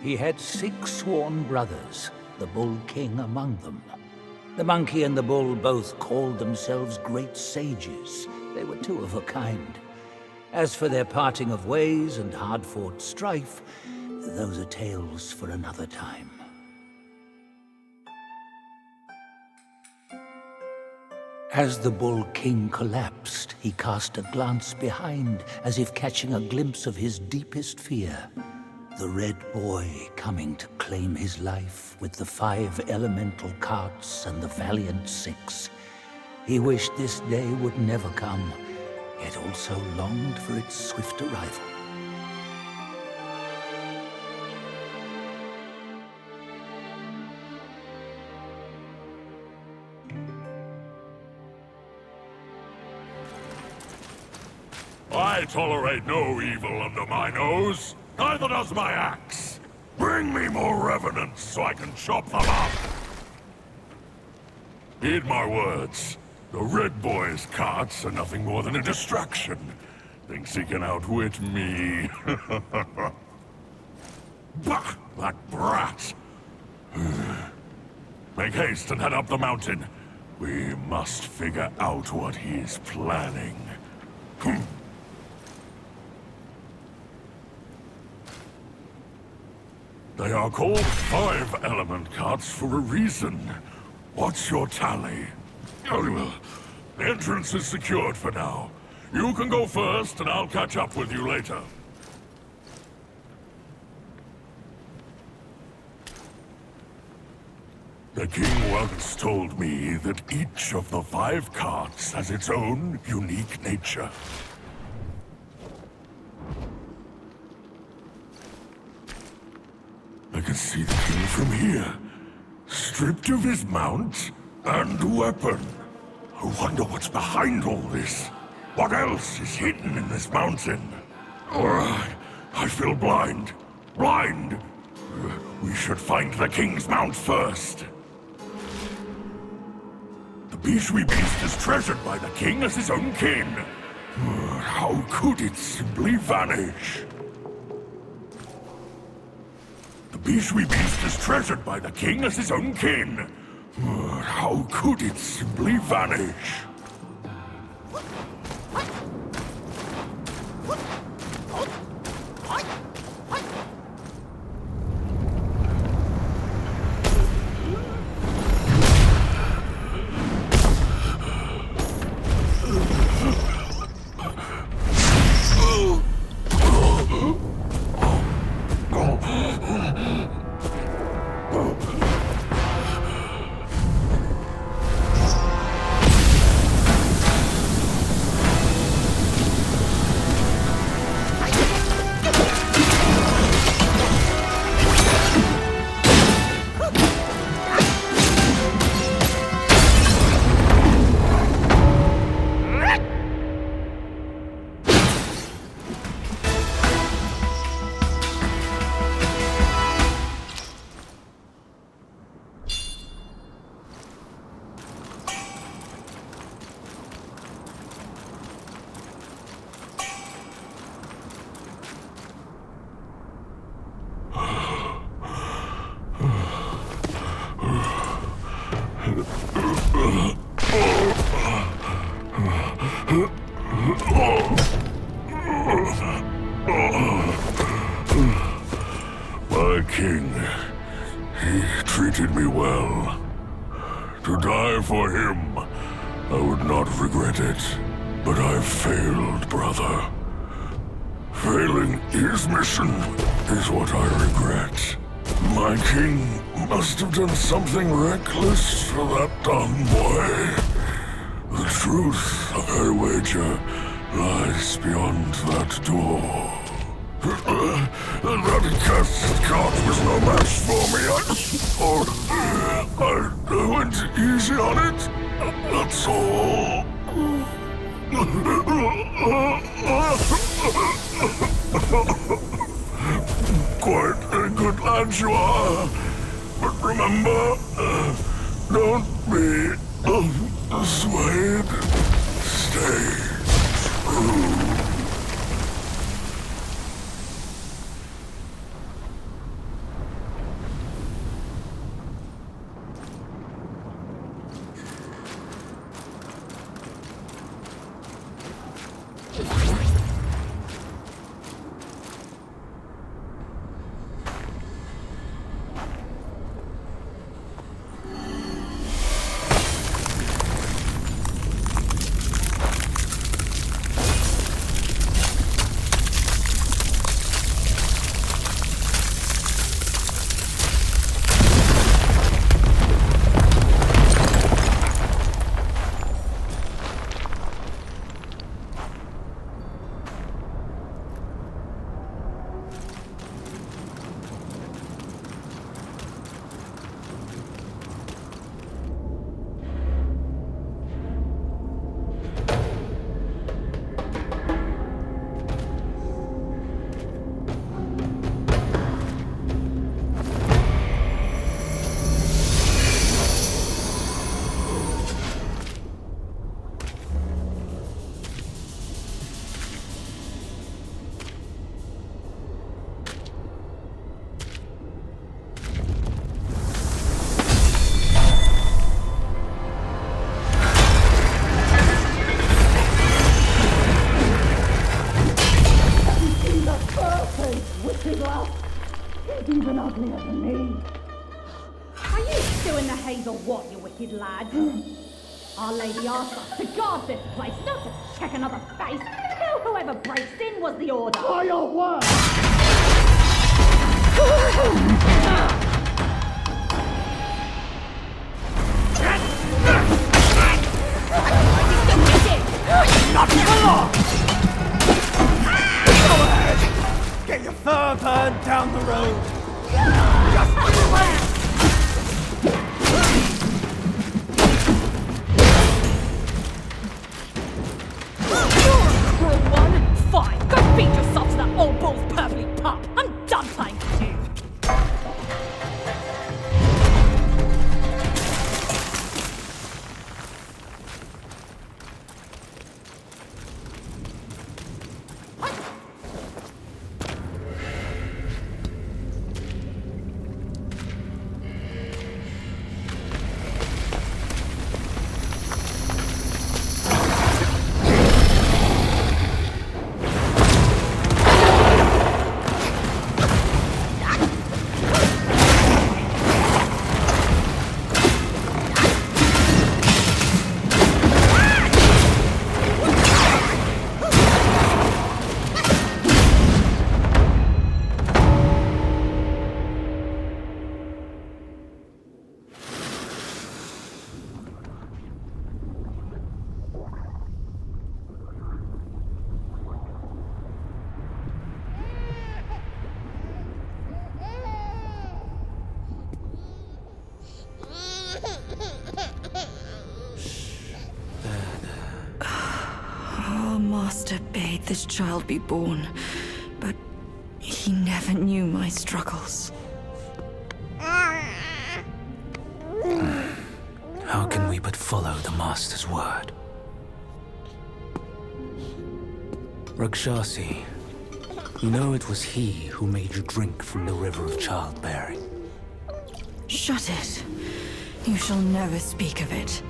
He had 6 sworn brothers, the Bull King among them. The monkey and the bull both called themselves great sages. They were 2 of a kind. As for their parting of ways and hard-fought strife, those are tales for another time. As the Bull King collapsed, he cast a glance behind, as if catching a glimpse of his deepest fear. The Red Boy coming to claim his life with the 5 elemental carts and the valiant 6. He wished this day would never come, yet also longed for its swift arrival. I tolerate no evil under my nose. Neither does my axe. Bring me more revenants so I can chop them up. Heed my words. The Red Boy's carts are nothing more than a distraction. Thinks he can outwit me. Bah! That brat! Make haste and head up the mountain. We must figure out what he's planning. They are called 5 element carts for a reason. What's your tally? The entrance is secured for now. You can go first, and I'll catch up with you later. The king once told me that each of the 5 carts has its own unique nature. I can see the king from here, stripped of his mount and weapon. I wonder what's behind all this. What else is hidden in this mountain? I feel blind. Blind! We should find the king's mount first. The Bishui beast is treasured by the king as his own kin. How could it simply vanish? The Bishui beast is treasured by the king as his own kin. How could it simply vanish? My king, he treated me well. To die for him, I would not regret it. But I've failed, brother. Failing his mission is what I regret. My king must have done something reckless for that dumb boy. The truth, I wager, lies beyond that door. That cursed cart was no match for me. I went easy on it. That's all. Quite a good lad you are. But remember, don't be swayed. Stay true. Even uglier than me. Are you still in the haze or what, you wicked wicked lad. Our Lady Arthur, to guard this place, not to check another face. Kill whoever breaks in was the order. By your word! Not for long! Forward! Get your fur burned down the road! Just wait! Fine, go beat yourself to that old bull's purpley pup. I'm done playing with you. Our master bade this child be born, but he never knew my struggles. How can we but follow the Master's word? Rakshasi, you know it was he who made you drink from the river of childbearing. Shut it. You shall never speak of it.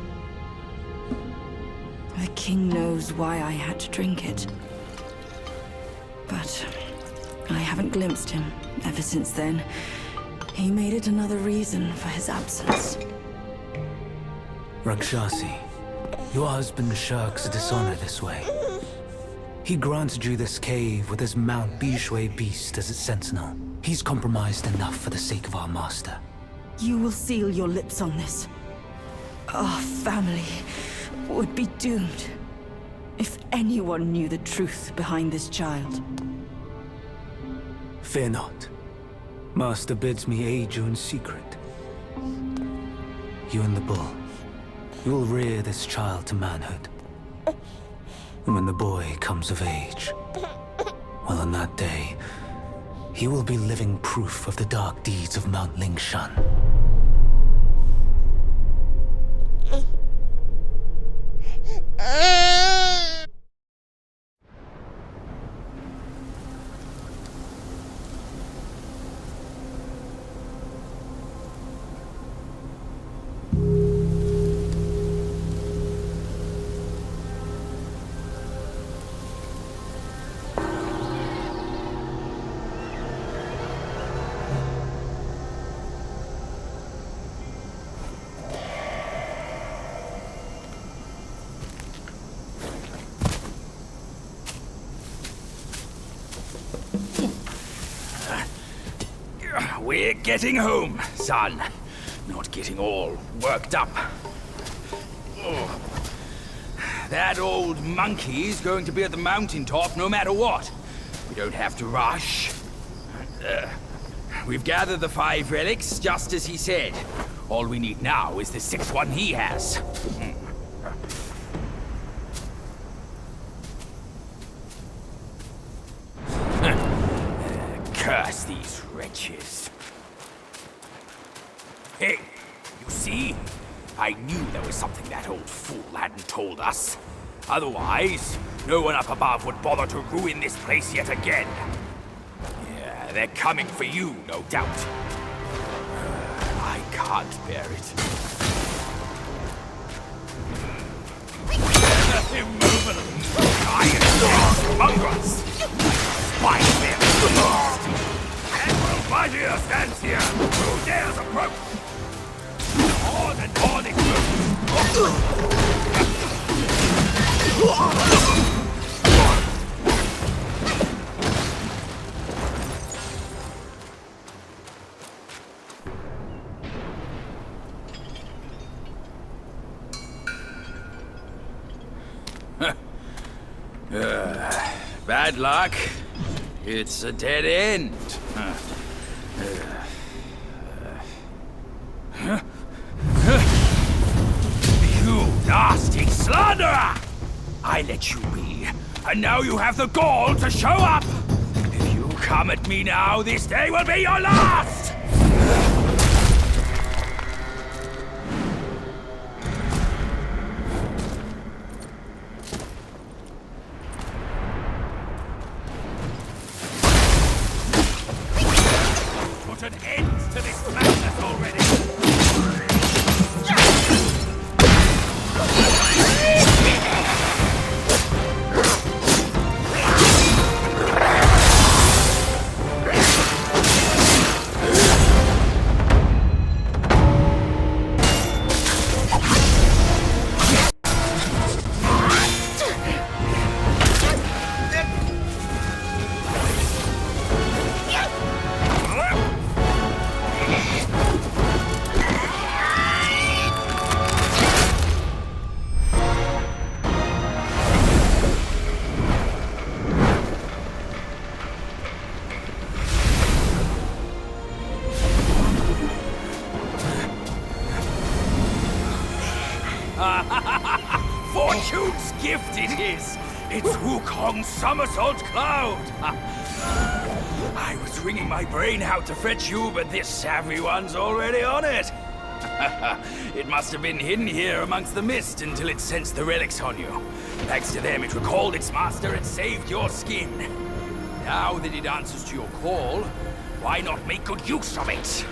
The king knows why I had to drink it. But I haven't glimpsed him ever since then. He made it another reason for his absence. Rakshasi, your husband shirks dishonor this way. He granted you this cave with his Mount Bishui beast as its sentinel. He's compromised enough for the sake of our master. You will seal your lips on this. Our family would be doomed if anyone knew the truth behind this child. Fear not. Master bids me aid you in secret. You and the bull, you will rear this child to manhood. And when the boy comes of age, well, on that day, he will be living proof of the dark deeds of Mount Lingshan. We're getting home, son. Not getting all worked up. Oh. That old monkey's going to be at the mountaintop no matter what. We don't have to rush. We've gathered the 5 relics, just as he said. All we need now is the 6th one he has. Curse these wretches. Hey, you see? I knew there was something that old fool hadn't told us. Otherwise, no one up above would bother to ruin this place yet again. Yeah, they're coming for you, no doubt. I can't bear it. Immovable, iron mongrels! Spine them! Admiral Vizier stands here! Who dares approach? On and on it goes! Bad luck. It's a dead end. You nasty slanderer! I let you be, and now you have the gall to show up! If you come at me now, this day will be your last! Put an end to this madness already! Fortune's gift it is! It's Wukong's somersault cloud! I was wringing my brain out to fetch you, but this savvy one's already on it! It must have been hidden here amongst the mist until it sensed the relics on you. Thanks to them, it recalled its master and saved your skin. Now that it answers to your call, why not make good use of it?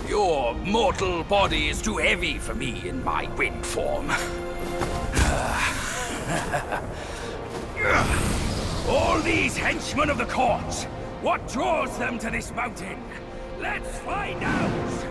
Your mortal body is too heavy for me in my wind form. All these henchmen of the court, what draws them to this mountain? Let's find out!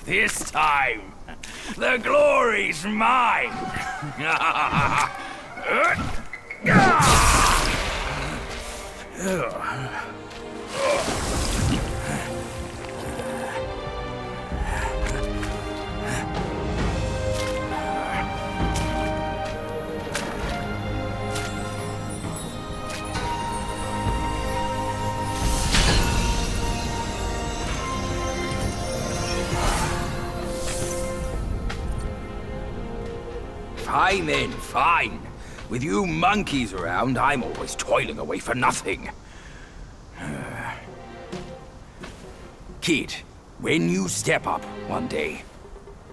This time, the glory's mine! Fine then, fine. With you monkeys around, I'm always toiling away for nothing. Kid, when you step up one day,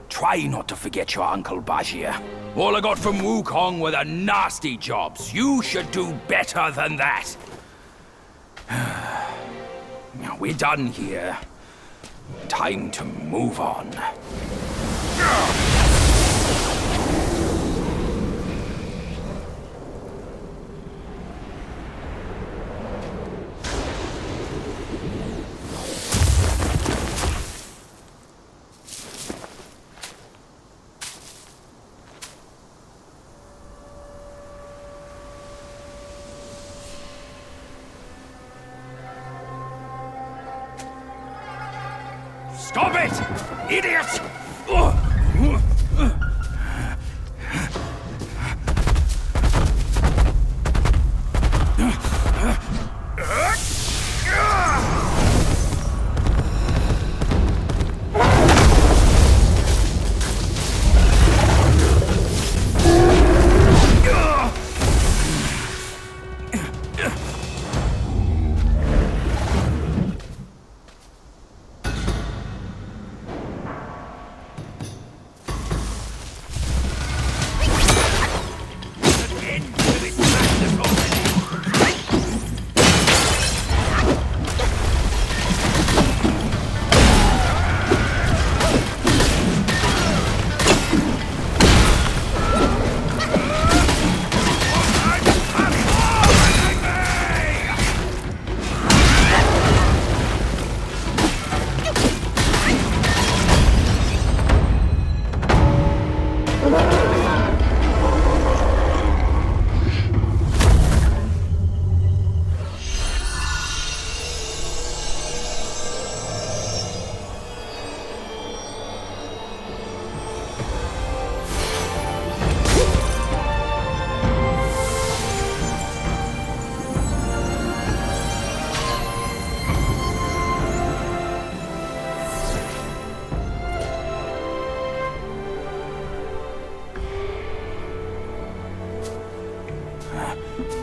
try not to forget your Uncle Bajir. All I got from Wukong were the nasty jobs. You should do better than that. Now we're done here. Time to move on. Stop it! Idiot!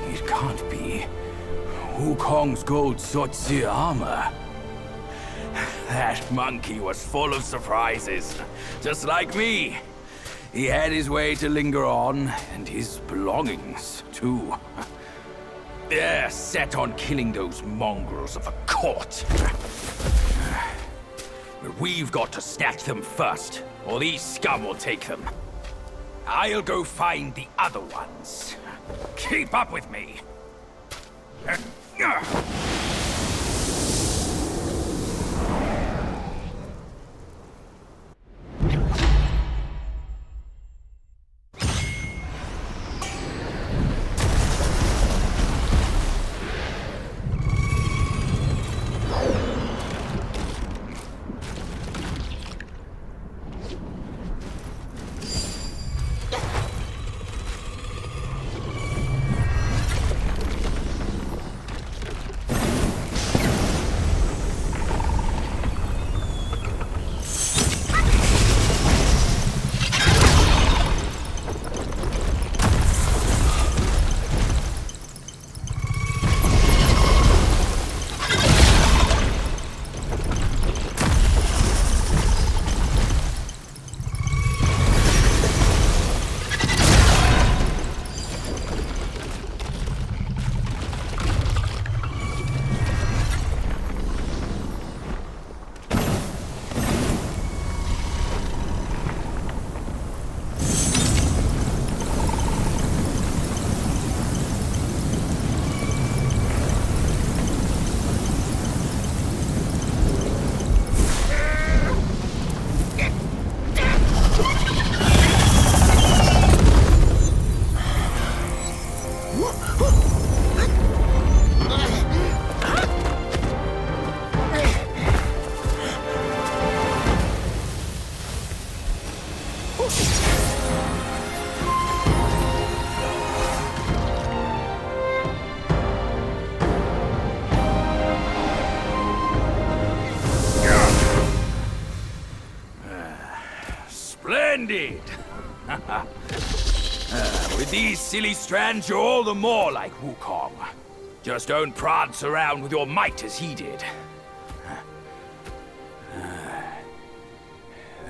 It can't be. Wukong's gold Sotzi armor. That monkey was full of surprises. Just like me. He had his way to linger on, and his belongings, too. They're set on killing those mongrels of a court. But we've got to snatch them first, or these scum will take them. I'll go find the other ones. Keep up with me. Splendid! With these silly strands, you're all the more like Wukong. Just don't prance around with your might as he did.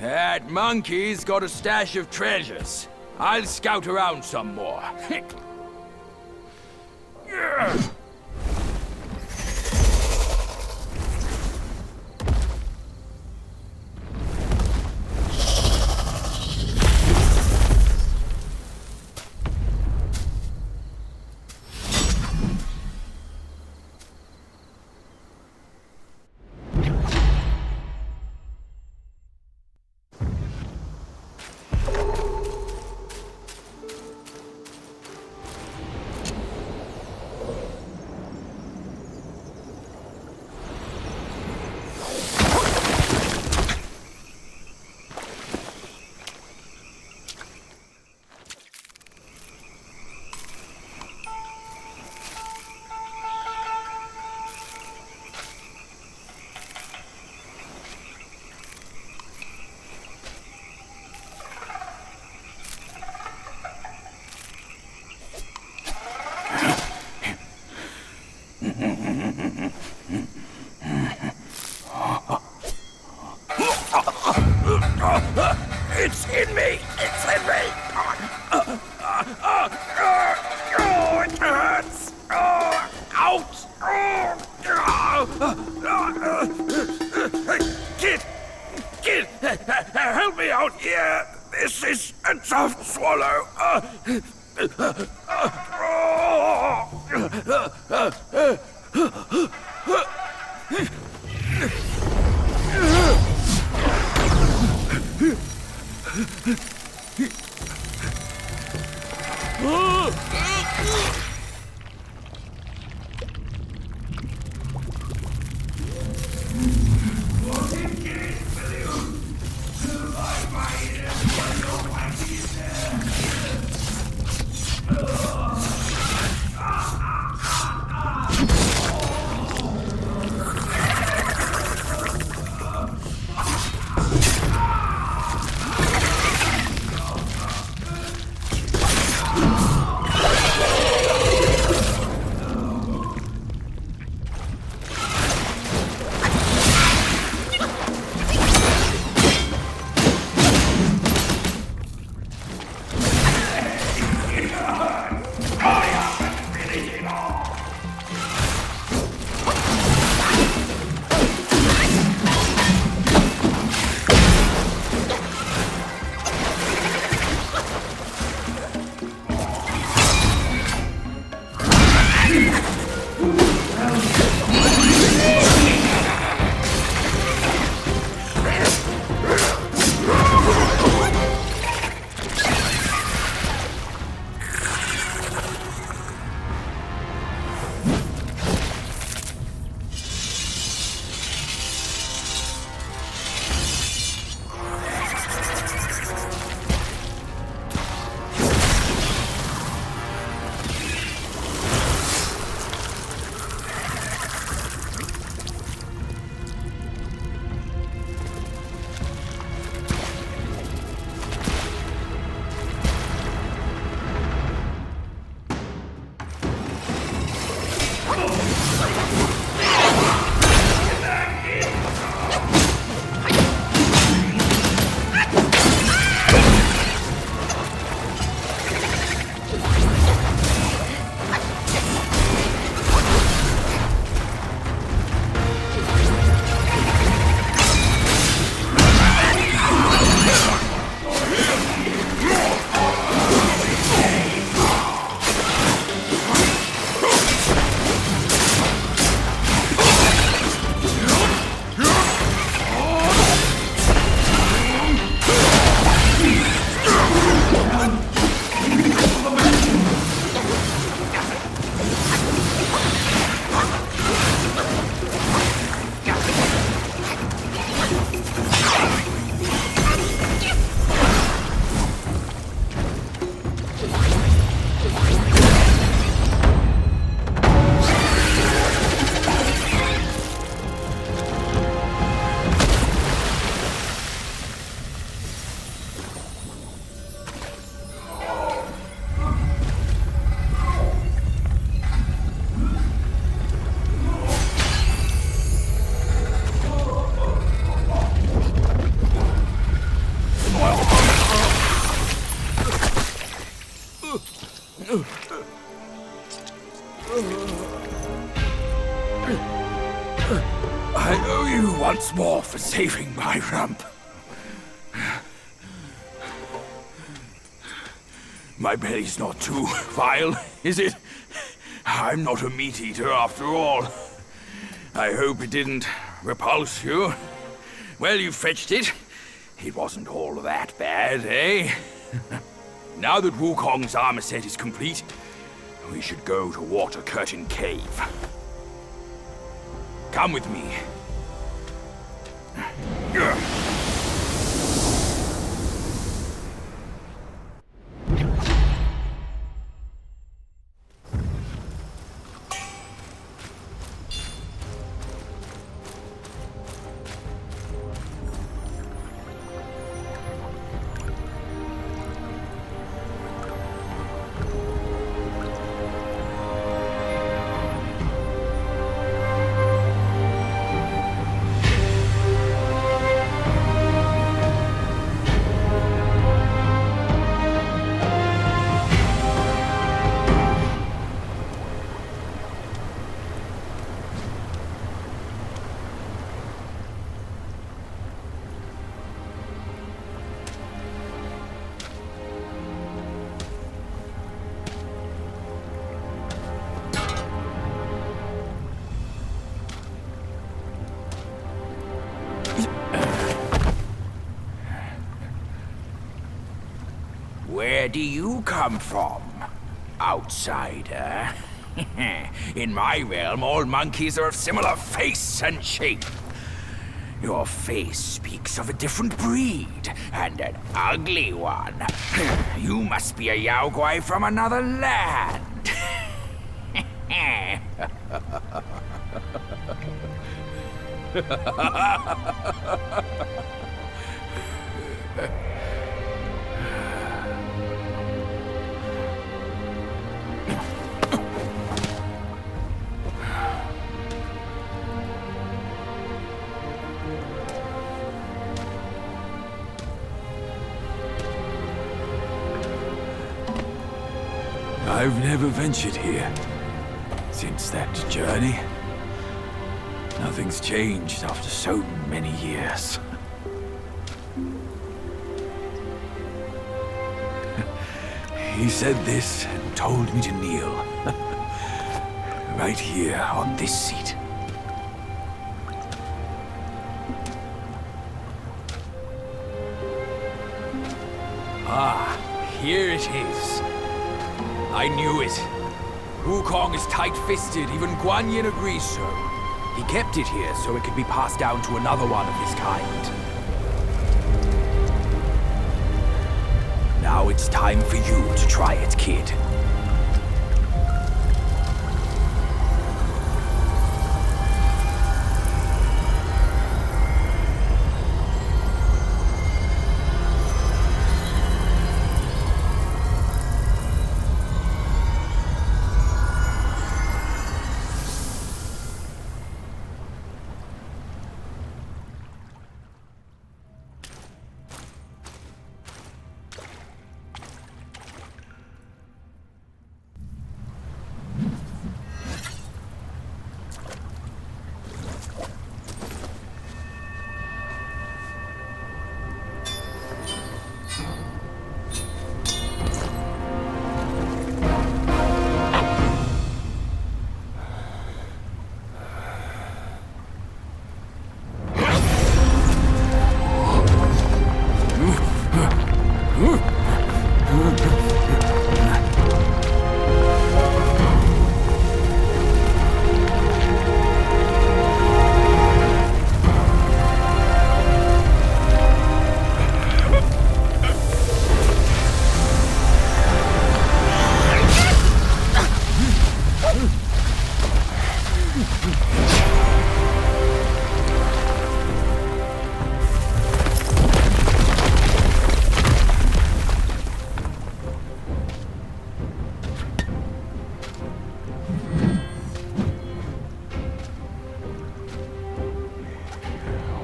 That monkey's got a stash of treasures. I'll scout around some more. Help me out here! This is a tough swallow. I owe you once more for saving my rump. My belly's not too vile, is it? I'm not a meat eater after all. I hope it didn't repulse you. Well, you fetched it. It wasn't all that bad, eh? Now that Wukong's armor set is complete, we should go to Water Curtain Cave. Come with me. Where do you come from, outsider? In my realm, all monkeys are of similar face and shape. Your face speaks of a different breed, and an ugly one. You must be a Yaoguai from another land. I've never ventured here since that journey. Nothing's changed after so many years. He said this and told me to kneel. Right here on this seat. Ah, here it is. I knew it. Wukong is tight-fisted, even Guanyin agrees so. He kept it here so it could be passed down to another one of his kind. Now it's time for you to try it, kid.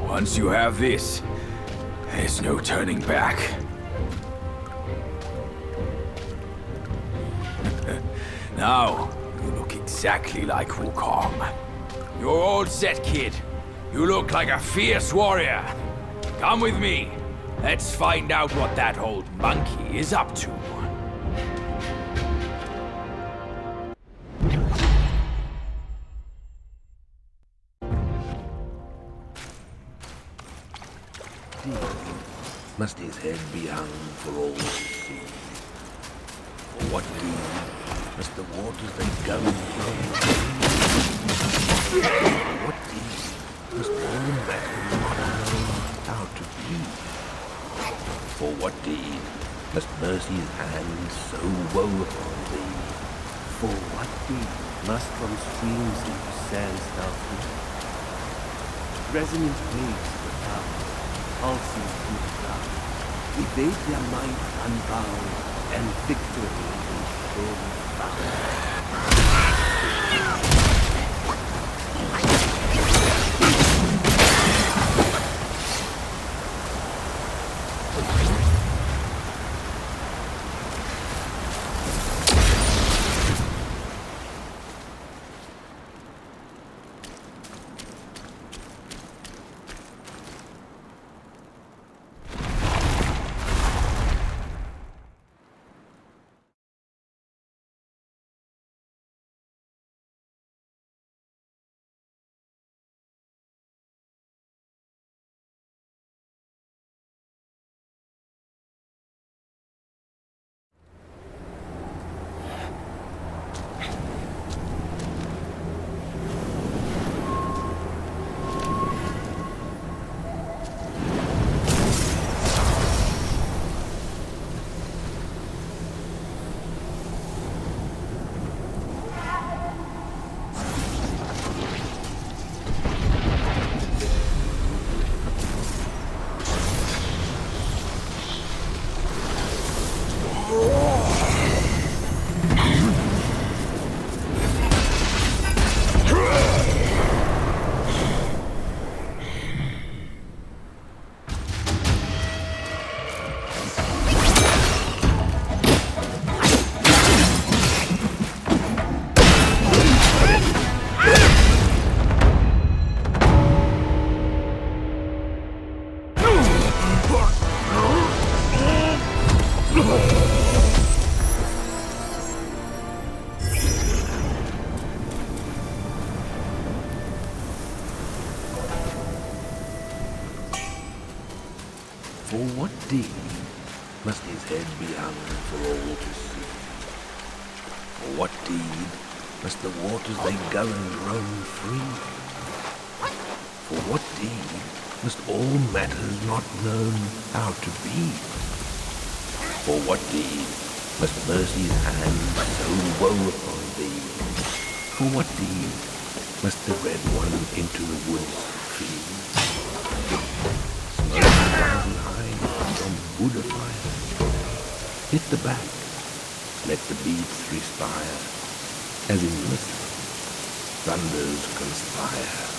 Once you have this, there's no turning back. Now, you look exactly like Wukong. You're all set, kid. You look like a fierce warrior. Come with me. Let's find out what that old monkey is up to. Must his head be hung for all to see? For what deed must the waters they come from? For what deed must all men not know how to be? For what deed must mercy's hand so woe upon thee? For what deed must from streams into sands thou flee? Resonant waves without, pulsing through the cloud, evade their might unbound, and victory is surely found. For what deed must his head be hung for all to see? For what deed must the waters they govern roam free? For what deed must all matters not known how to be? For what deed must mercy's hand so woe upon thee? For what deed must the red one into the woods flee? Smoke rising high from wood afire. Hit the back, let the beats respire, as in mercy thunders conspire.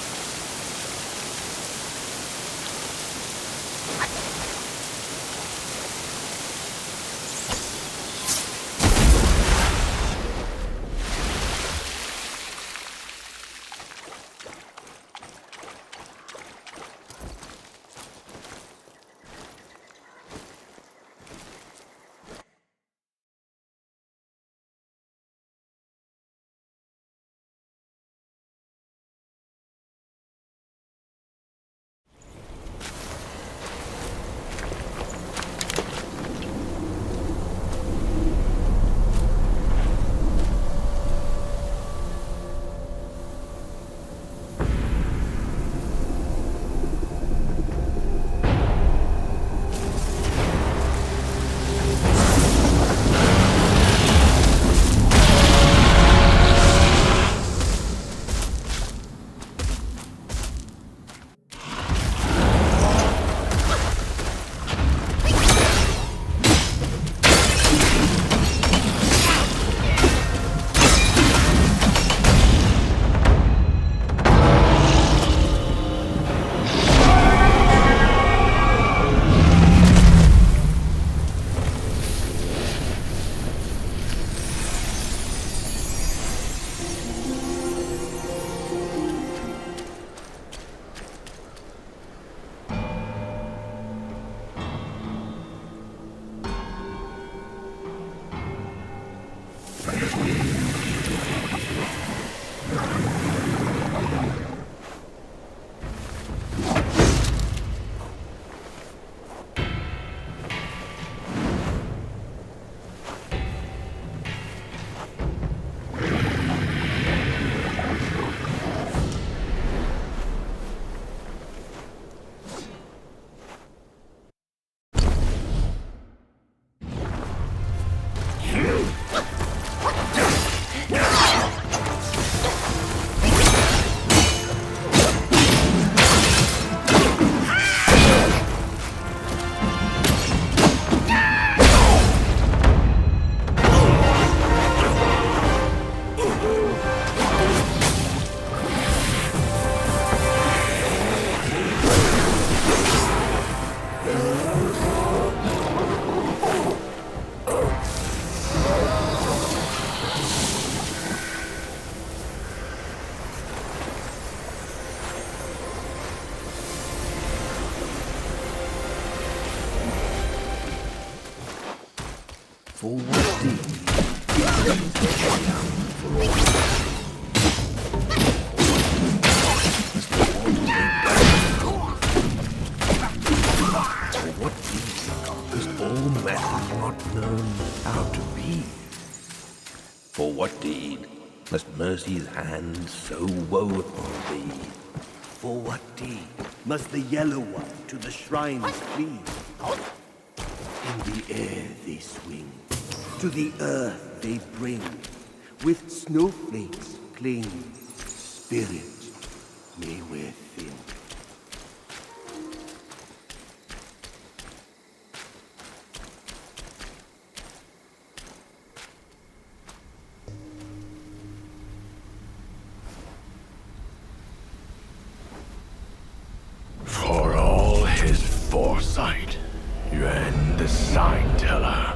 For what deed must all matters not known how to be? For what deed must mercy's hand so woe upon thee? For what deed must the Yellow One to the shrines flee? In the air they swing, to the earth they bring, with snowflakes cling, spirit may wear thin. For all his foresight, Yuan the Sign Teller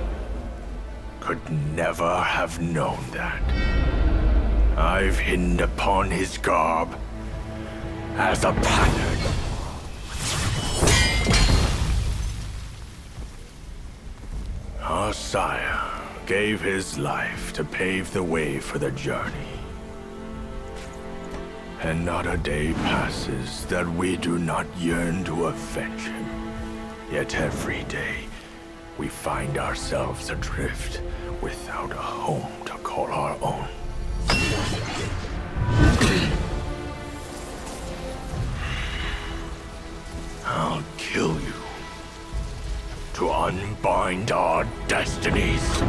could never have known that. I've hidden upon his garb as a pattern. A sire gave his life to pave the way for the journey. And not a day passes that we do not yearn to avenge him. Yet every day, we find ourselves adrift without a home to call our own. I'll kill you to unbind our destinies.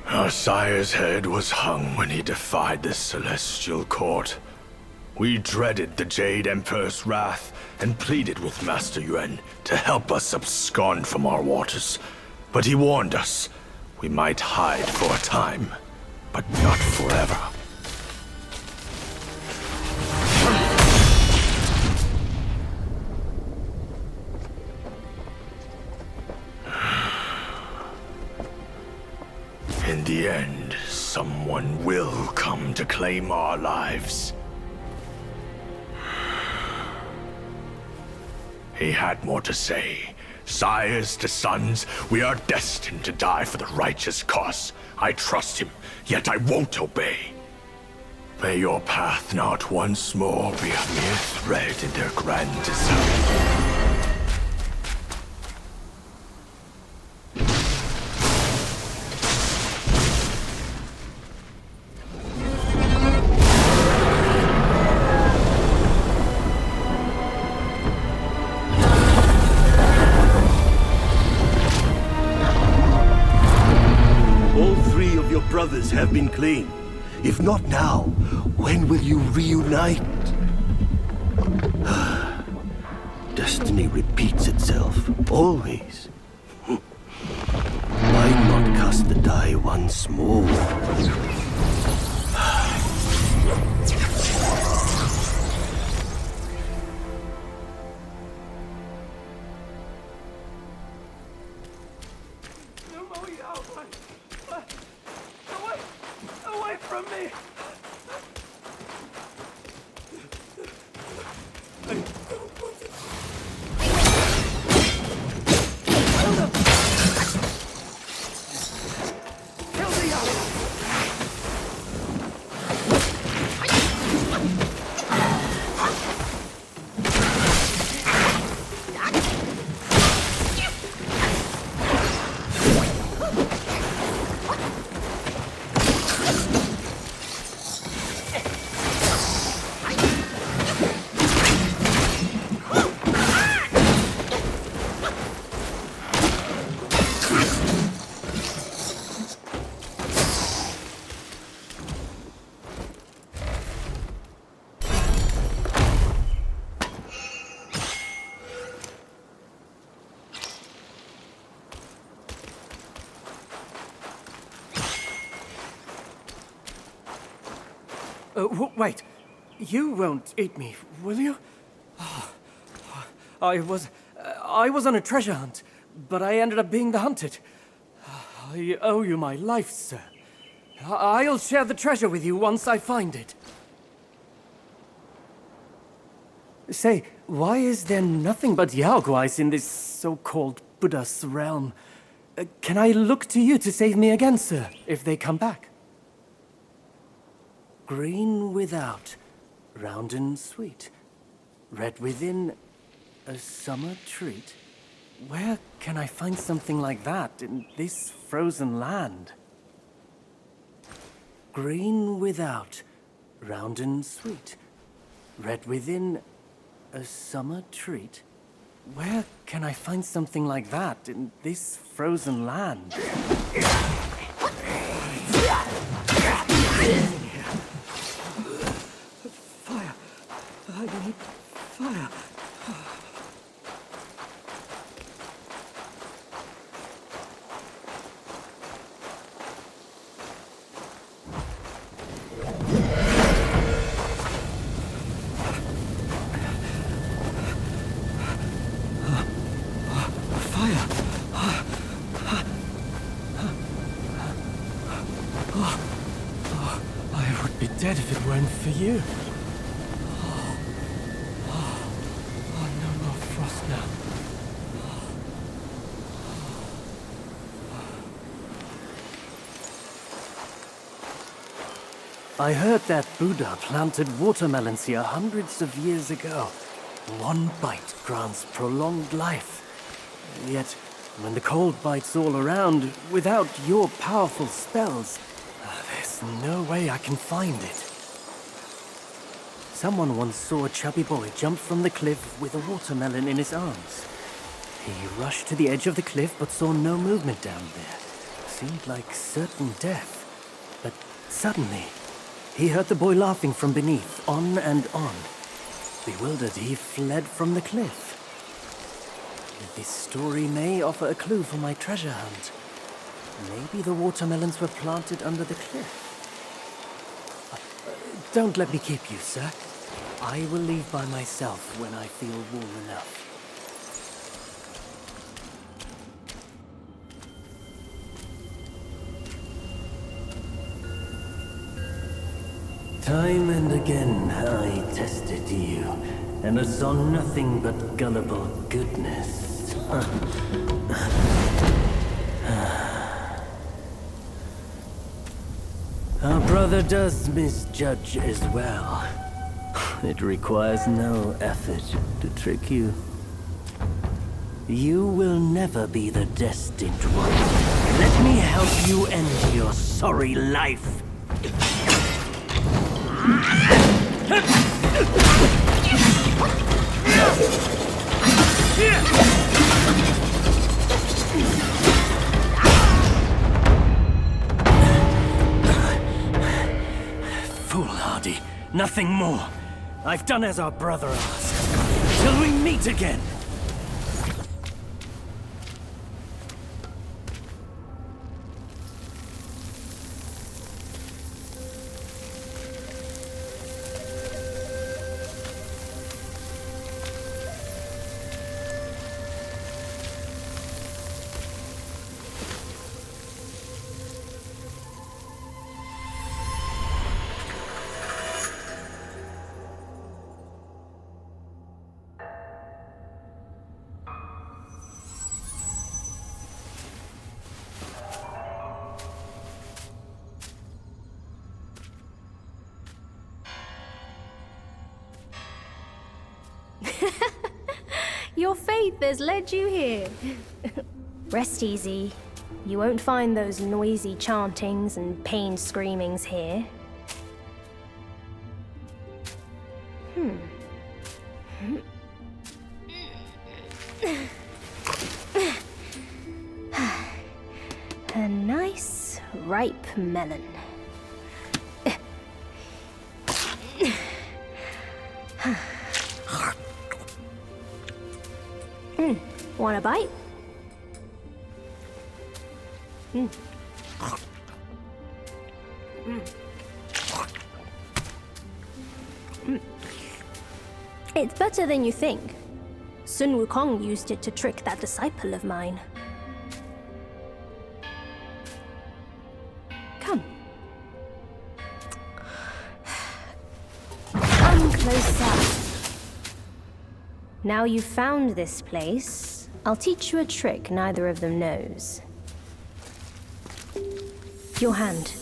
Our sire's head was hung when he defied the celestial court. We dreaded the Jade Emperor's wrath and pleaded with Master Yuan to help us abscond from our waters. But he warned us we might hide for a time, but not forever. In the end, someone will come to claim our lives. He had more to say. Sires to sons, we are destined to die for the righteous cause. I trust him, yet I won't obey. May your path not once more be a mere thread in their grand design. Brothers have been claimed. If not now, when will you reunite? Destiny repeats itself, always. Why not cast the die once more? From me! Wait. You won't eat me, will you? I was on a treasure hunt, but I ended up being the hunted. I owe you my life, sir. I'll share the treasure with you once I find it. Say, why is there nothing but Yaoguais in this so-called Buddha's realm? Can I look to you to save me again, sir, if they come back? Green without, round and sweet. Red within, a summer treat. Where can I find something like that in this frozen land? Green without, round and sweet. Red within, A summer treat? Where can I find something like that in this frozen land? Fire! I need fire! I would be dead if it weren't for you. Oh, no more frost now. I heard that Buddha planted watermelons here hundreds of years ago. One bite grants prolonged life. Yet, when the cold bites all around, without your powerful spells, there's no way I can find it. Someone once saw a chubby boy jump from the cliff with a watermelon in his arms. He rushed to the edge of the cliff but saw no movement down there. Seemed like certain death. But suddenly, he heard the boy laughing from beneath, on and on. Bewildered, he fled from the cliff. This story may offer a clue for my treasure hunt. Maybe the watermelons were planted under the cliff. Don't let me keep you, sir. I will leave by myself when I feel warm enough. Time and again I tested you, and I saw nothing but gullible goodness. Our brother does misjudge as well. It requires no effort to trick you. You will never be the Destined One. Let me help you end your sorry life. Foolhardy. Nothing more. I've done as our brother asked. Till we meet again. Your faith has led you here. Rest easy. You won't find those noisy chantings and pain screamings here. A nice, ripe melon. Want a bite? It's better than you think. Sun Wukong used it to trick that disciple of mine. Come. Come closer. Now you've found this place, I'll teach you a trick neither of them knows. Your hand.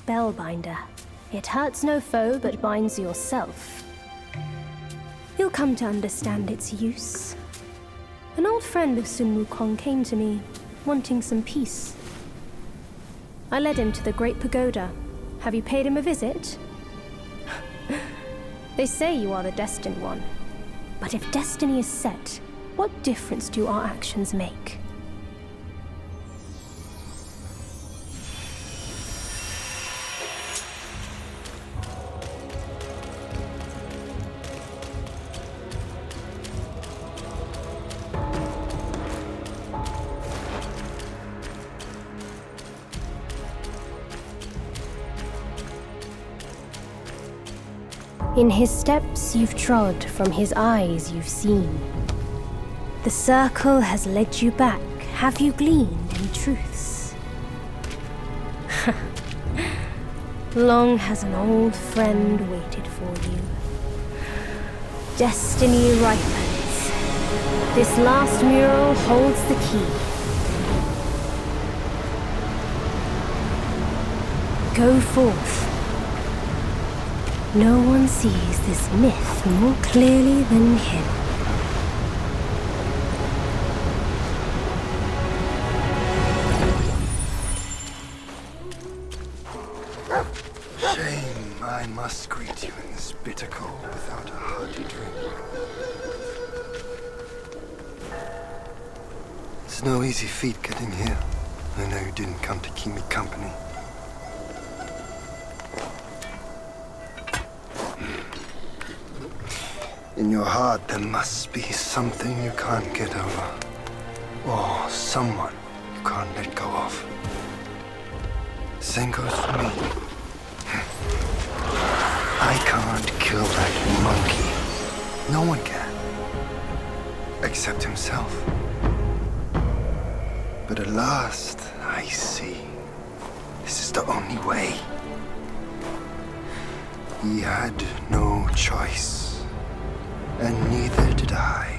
spellbinder. It hurts no foe, but binds yourself. You'll come to understand its use. An old friend of Sun Wukong came to me, wanting some peace. I led him to the Great Pagoda. Have you paid him a visit? They say you are the Destined One. But if destiny is set, what difference do our actions make? In his steps you've trod, from his eyes you've seen. The circle has led you back. Have you gleaned any truths? Long has an old friend waited for you. Destiny ripens. This last mural holds the key. Go forth. No one sees this myth more clearly than him. Shame I must greet you in this bitter cold without a hearty drink. It's no easy feat getting here. I know you didn't come to keep me company. In your heart, there must be something you can't get over. Or someone you can't let go of. Same goes for me. I can't kill that monkey. No one can. Except himself. But at last, I see. This is the only way. He had no choice. And neither did I.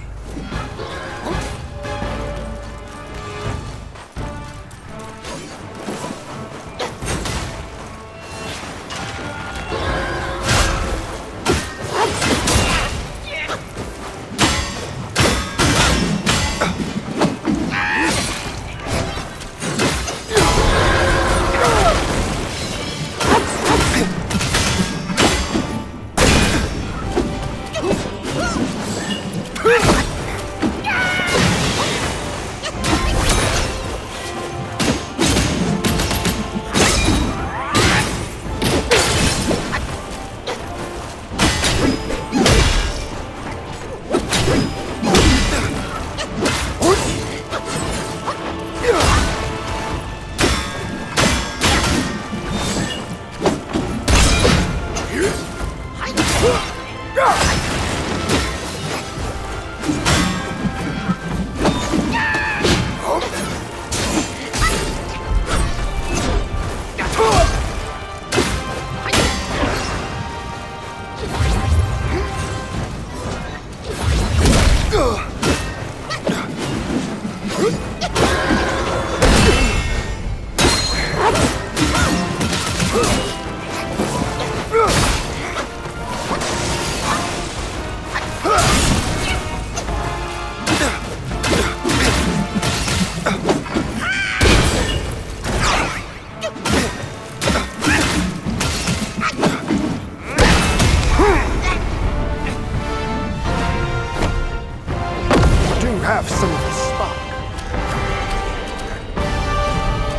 Have some of the spark.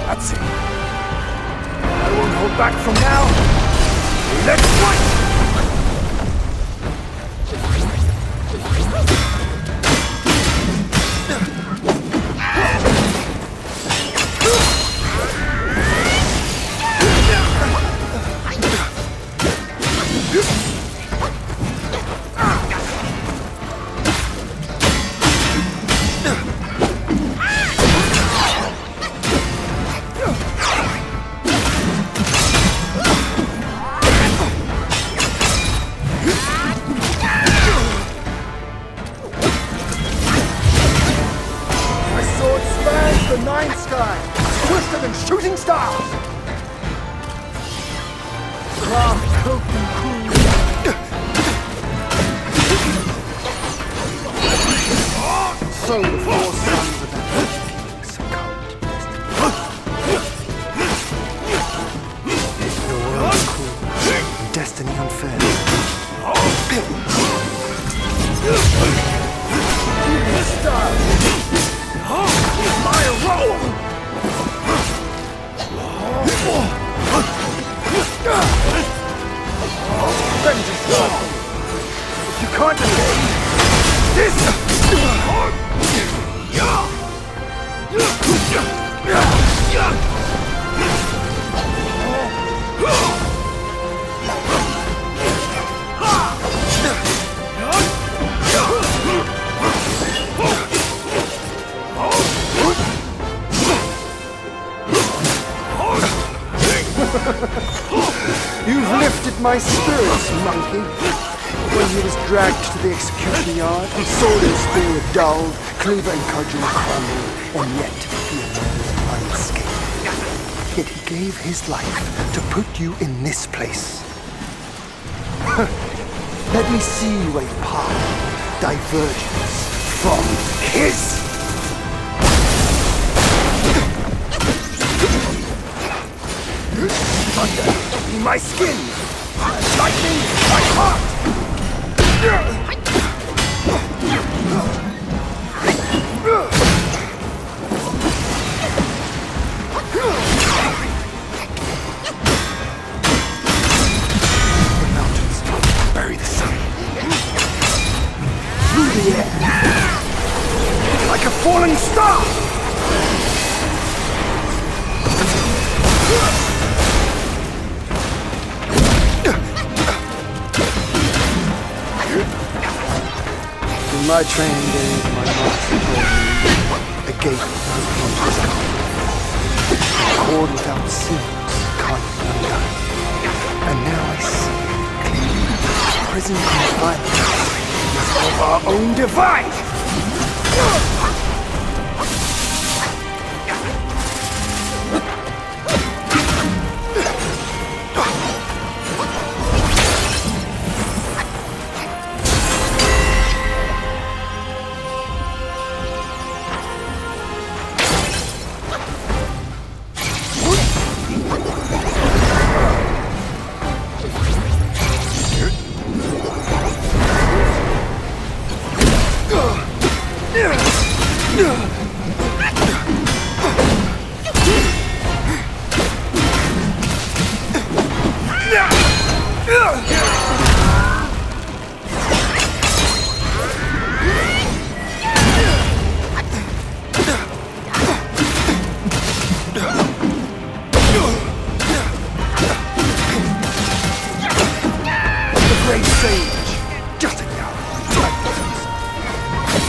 That's it. I won't hold back from now. Let's fight! The night sky, swifter than shooting stars! craft cooked and cooled. So the four sons of that king succumbed to destiny. The world cruel, and destiny unfair. This style is my role! Vengeance, if you can't evade this! You've lifted my spirits, monkey. When he was dragged to the execution yard, sword and spear dulled, cleaver and cudgel crumbled, and yet he emerged unscathed. Yet he gave his life to put you in this place. Let me see a path divergence from his. Thunder in my skin, lightning in my heart. The mountains bury the sun. Through the air, like a falling star. In my training days, my master told me a gate without hinges a cord without seams can't be undone. And now I see clearly prison confinement is of our own device!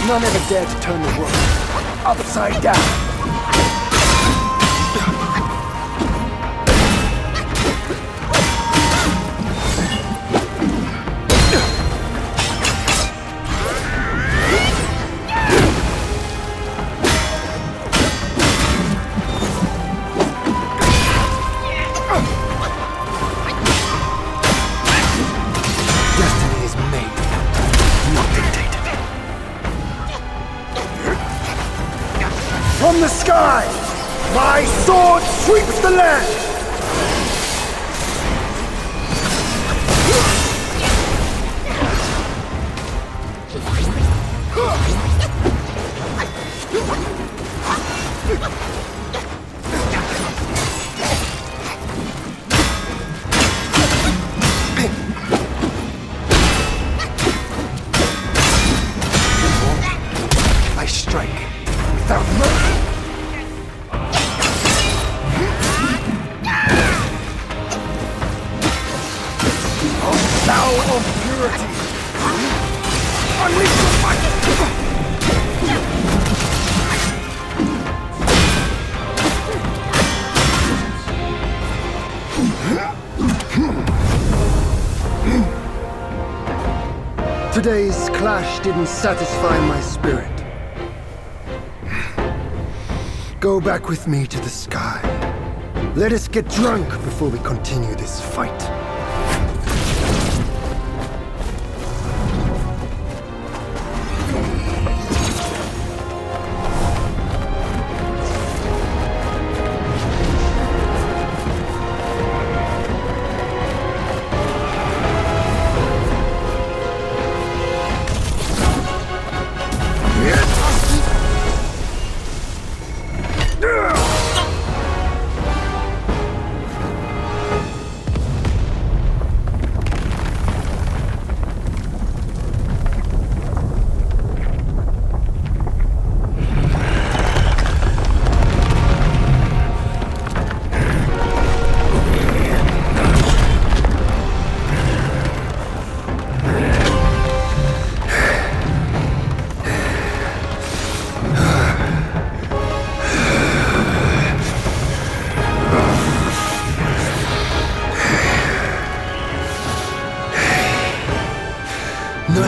None ever dared to turn the world upside down. Destiny is made, not dictated. From the sky, my sword sweeps the land! I strike without mercy. Thou of purity! Unleash your might! Today's clash didn't satisfy my spirit. Go back with me to the sky. Let us get drunk before we continue this fight.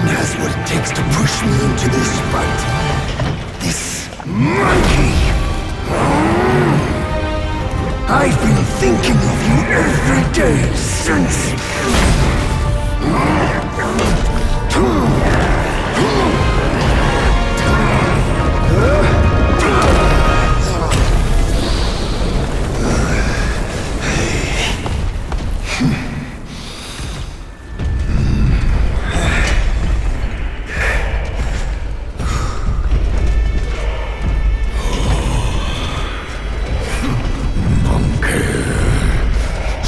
has what it takes to push me into this, but this monkey... I've been thinking of you every day since...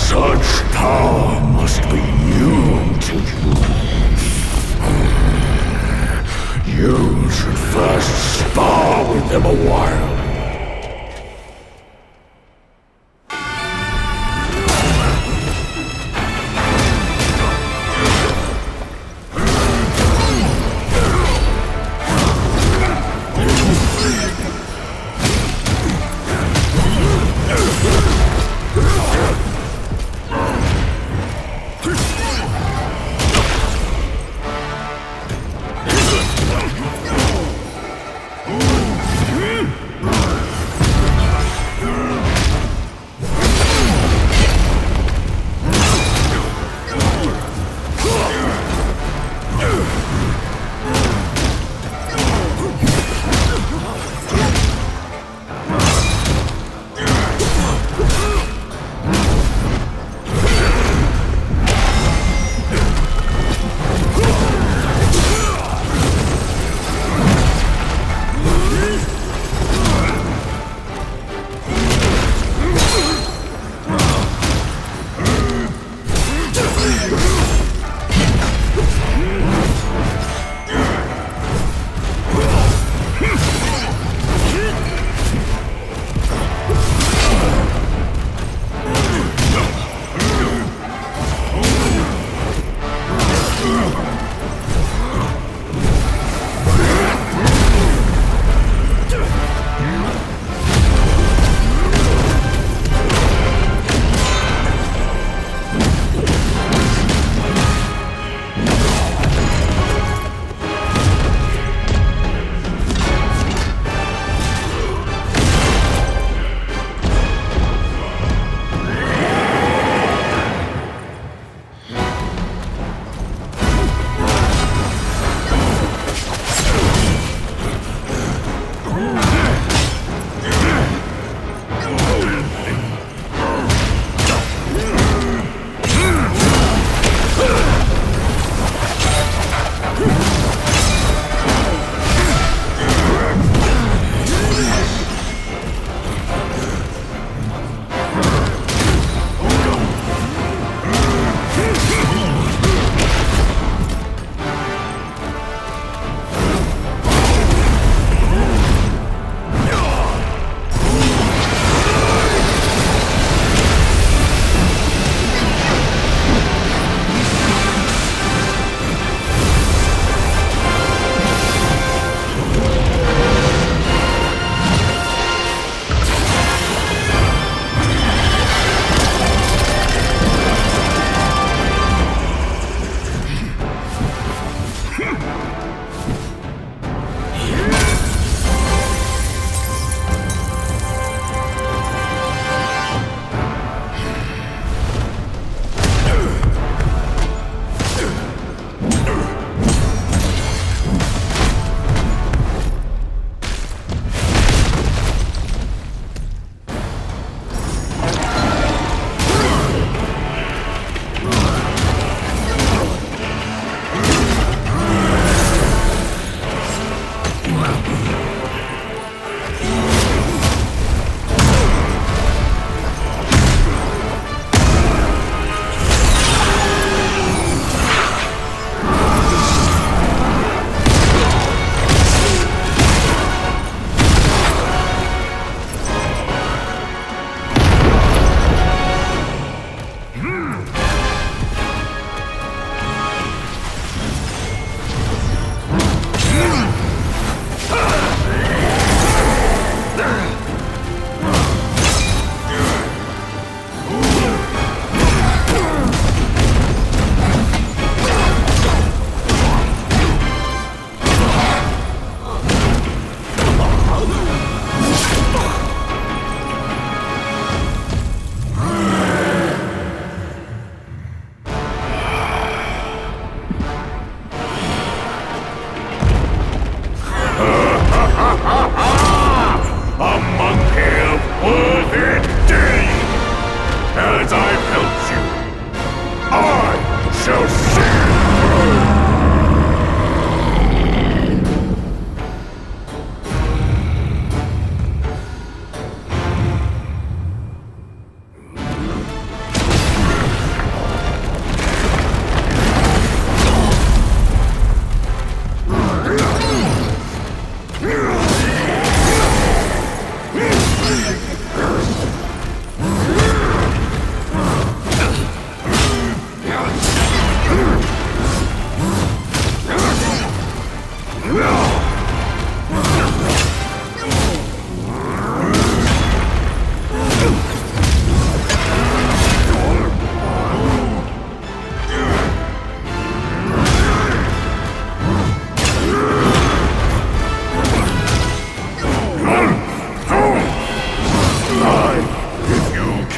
Such power must be new to you. You should first spar with them a while.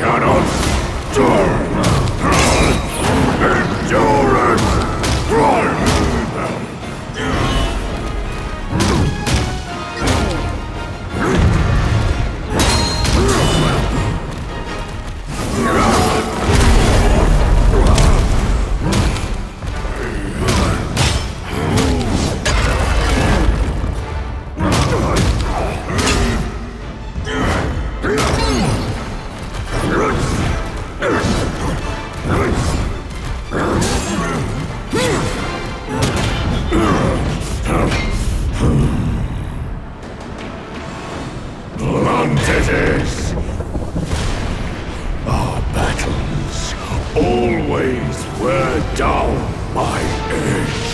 cannot stand. Endurance! Montetes! Our battles always wear down my edge.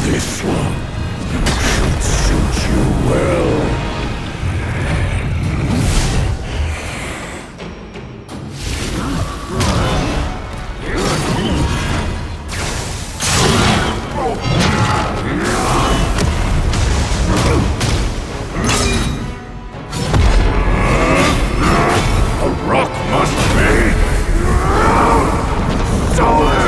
This one should suit you well. A rock must be solid.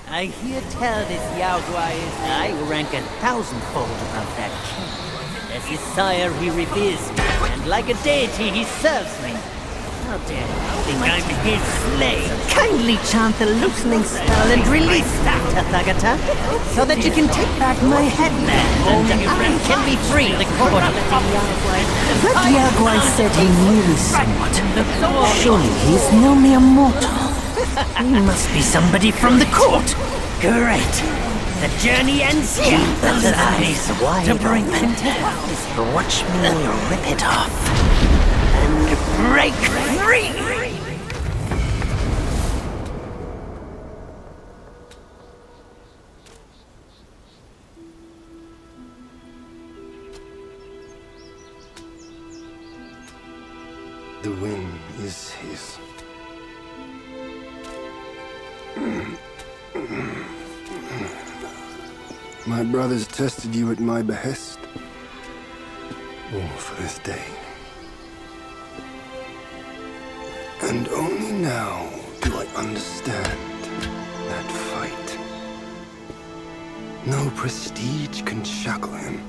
I hear tell this Yao Guai is I rank 1,000-fold above that king. As his sire, he reveres me, and like a deity, he serves me. How dare you think I'm his slave? Kindly chant the loosening spell and release that, Tathagata, so that you can take back my headband and I can be free. That Yao Guai said he knew me somewhat. Surely he's no mere mortal. He must be somebody from the court. Great. The journey ends here. Keep those eyes wide to bring open. them down. Watch me rip it off. And break free. The win is his. My brothers tested you at my behest. All for this day. And only now do I understand that fight. No prestige can shackle him.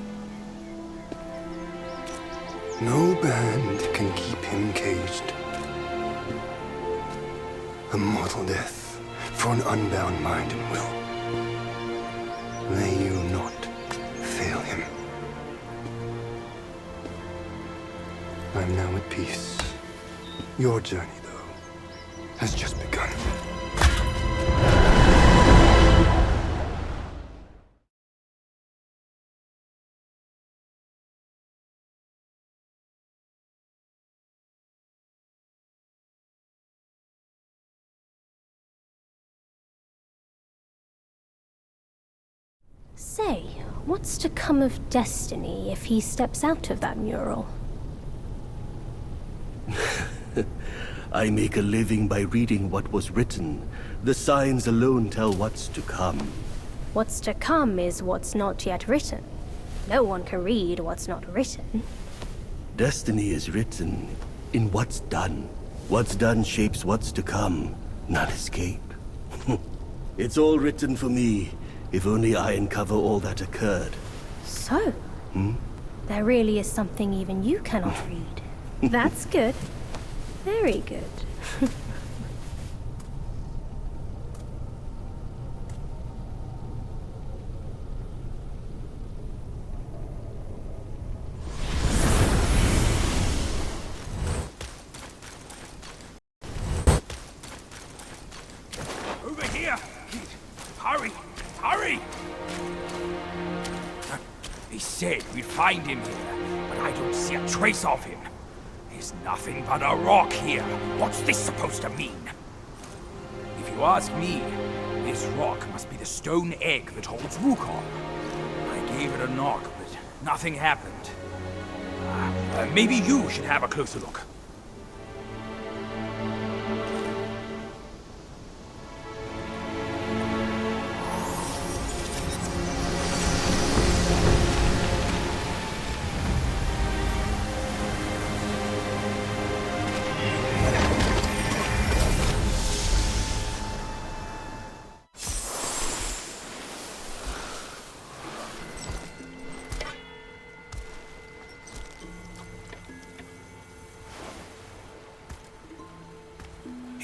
No band can keep him caged. A mortal death for an unbound mind and will. May you not fail him. I'm now at peace. Your journey, though, has just begun. Say, what's to come of Destiny if he steps out of that mural? I make a living by reading what was written. The signs alone tell what's to come. What's to come is what's not yet written. No one can read what's not written. Destiny is written in what's done. What's done shapes what's to come, not escape. It's all written for me, if only I uncover all that occurred. So, there really is something even you cannot read. That's good. Very good. Over here! Hurry! Hurry! He said we'd find him here, but I don't see a trace of him. There's nothing but a rock here. What's this supposed to mean? If you ask me, this rock must be the stone egg that holds Wukong. I gave it a knock, but nothing happened. Maybe you should have a closer look.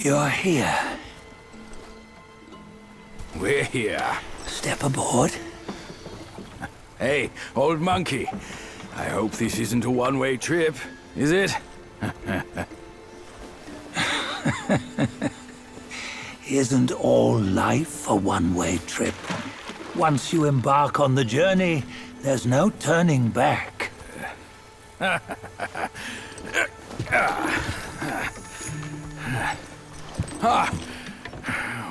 You're here. We're here. Step aboard. Hey, old monkey. I hope this isn't a one-way trip, is it? Isn't all life a one-way trip? Once you embark on the journey, there's no turning back.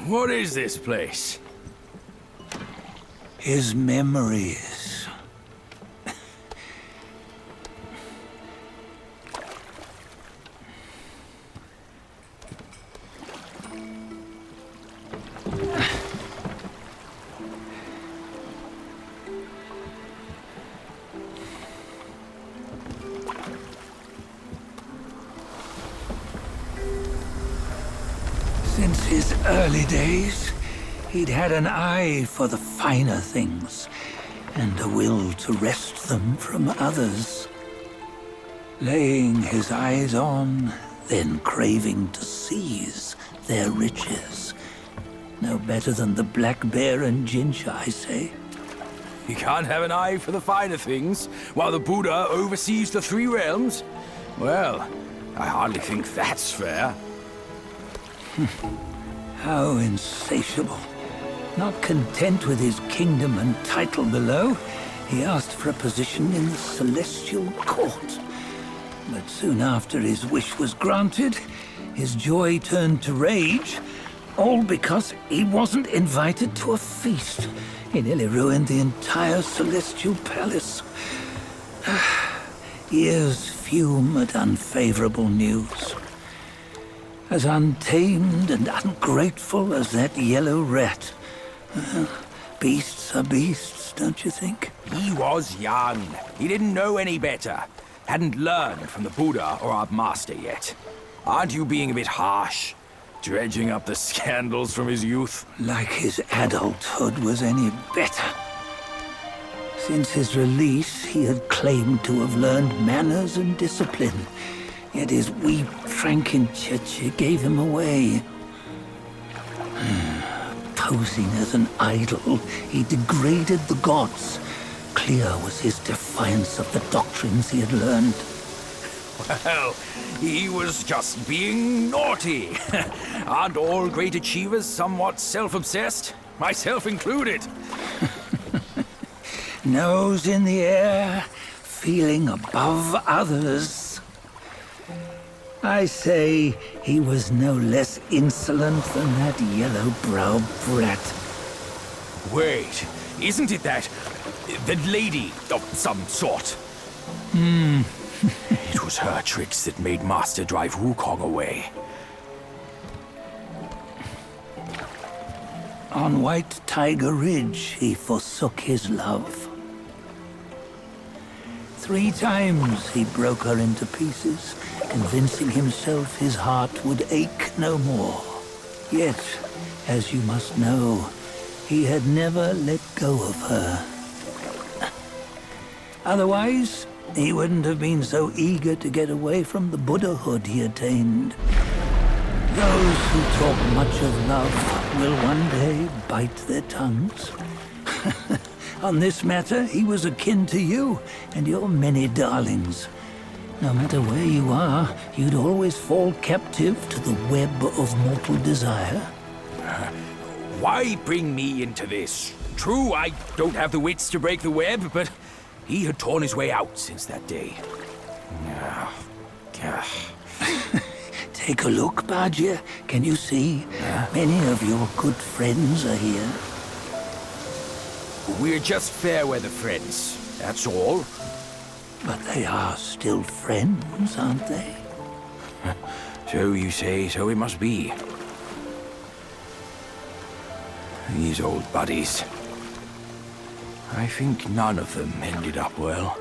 What is this place? His memories. Since his early days, He'd had an eye for the finer things, and a will to wrest them from others. Laying his eyes on, then craving to seize their riches. No better than the black bear and ginger, I say. You can't have an eye for the finer things, while the Buddha oversees the three realms? Well, I hardly think that's fair. How insatiable. Not content with his kingdom and title below, he asked for a position in the celestial court. But soon after his wish was granted, his joy turned to rage, all because he wasn't invited to a feast. He nearly ruined the entire celestial palace. Ears fume at unfavorable news. As untamed and ungrateful as that yellow rat. Beasts are beasts, don't you think? He was young. He didn't know any better. Hadn't learned from the Buddha or our master yet. Aren't you being a bit harsh? Dredging up the scandals from his youth? Like his adulthood was any better. Since his release, he had claimed to have learned manners and discipline. Yet his weak Frankenchurch gave him away. Posing as an idol, he degraded the gods. Clear was his defiance of the doctrines he had learned. Well, he was just being naughty. Aren't all great achievers somewhat self-obsessed? Myself included. Nose in the air, feeling above others. I say he was no less insolent than that yellow-browed brat. Wait, isn't it that lady of some sort? It was her tricks that made Master drive Wukong away. On White Tiger Ridge, he forsook his love. 3 times he broke her into pieces, convincing himself his heart would ache no more. Yet, as you must know, he had never let go of her. Otherwise, he wouldn't have been so eager to get away from the Buddhahood he attained. Those who talk much of love will one day bite their tongues. On this matter, he was akin to you and your many darlings. No matter where you are, you'd always fall captive to the web of mortal desire. Why bring me into this? True, I don't have the wits to break the web, but he had torn his way out since that day. Take a look, Bajia. Can you see? Many of your good friends are here. We're just fair-weather friends, that's all. But they are still friends, aren't they? So you say, so it must be. These old buddies. I think none of them ended up well.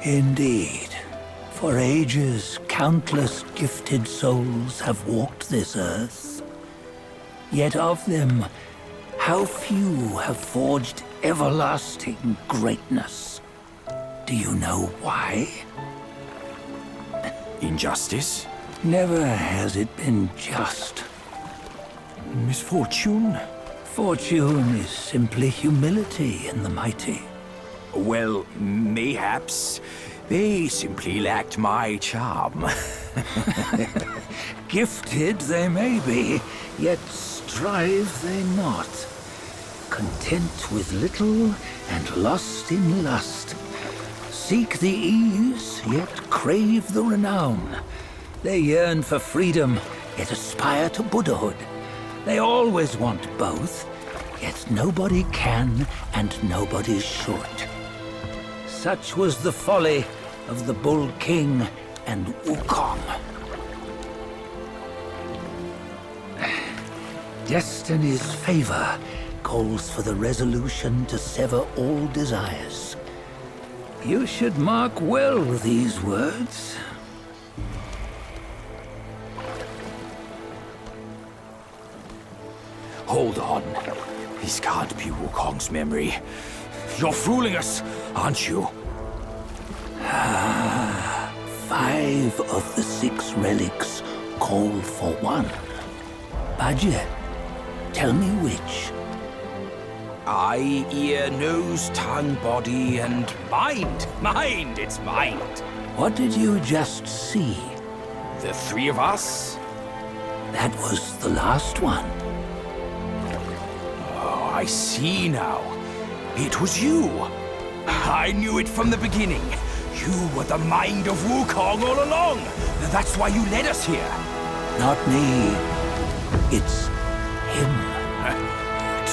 Indeed. For ages, countless gifted souls have walked this earth. Yet of them, how few have forged everlasting greatness? Do you know why? Injustice? Never has it been just. Misfortune? Fortune is simply humility in the mighty. Well, mayhaps. They simply lacked my charm. Gifted they may be, yet strive they not. Content with little and lost in lust. Seek the ease, yet crave the renown. They yearn for freedom, yet aspire to Buddhahood. They always want both, yet nobody can and nobody should. Such was the folly of the Bull King and Wukong. Destiny's favor calls for the resolution to sever all desires. You should mark well these words. Hold on. This can't be Wukong's memory. You're fooling us, aren't you? 5 of the 6 relics call for one. Bajie, tell me which. Eye, ear, nose, tongue, body, and mind. Mind, it's mind. What did you just see? The 3 of us? That was the last one. Oh, I see now. It was you. I knew it from the beginning. You were the mind of Wukong all along. That's why you led us here. Not me. It's him.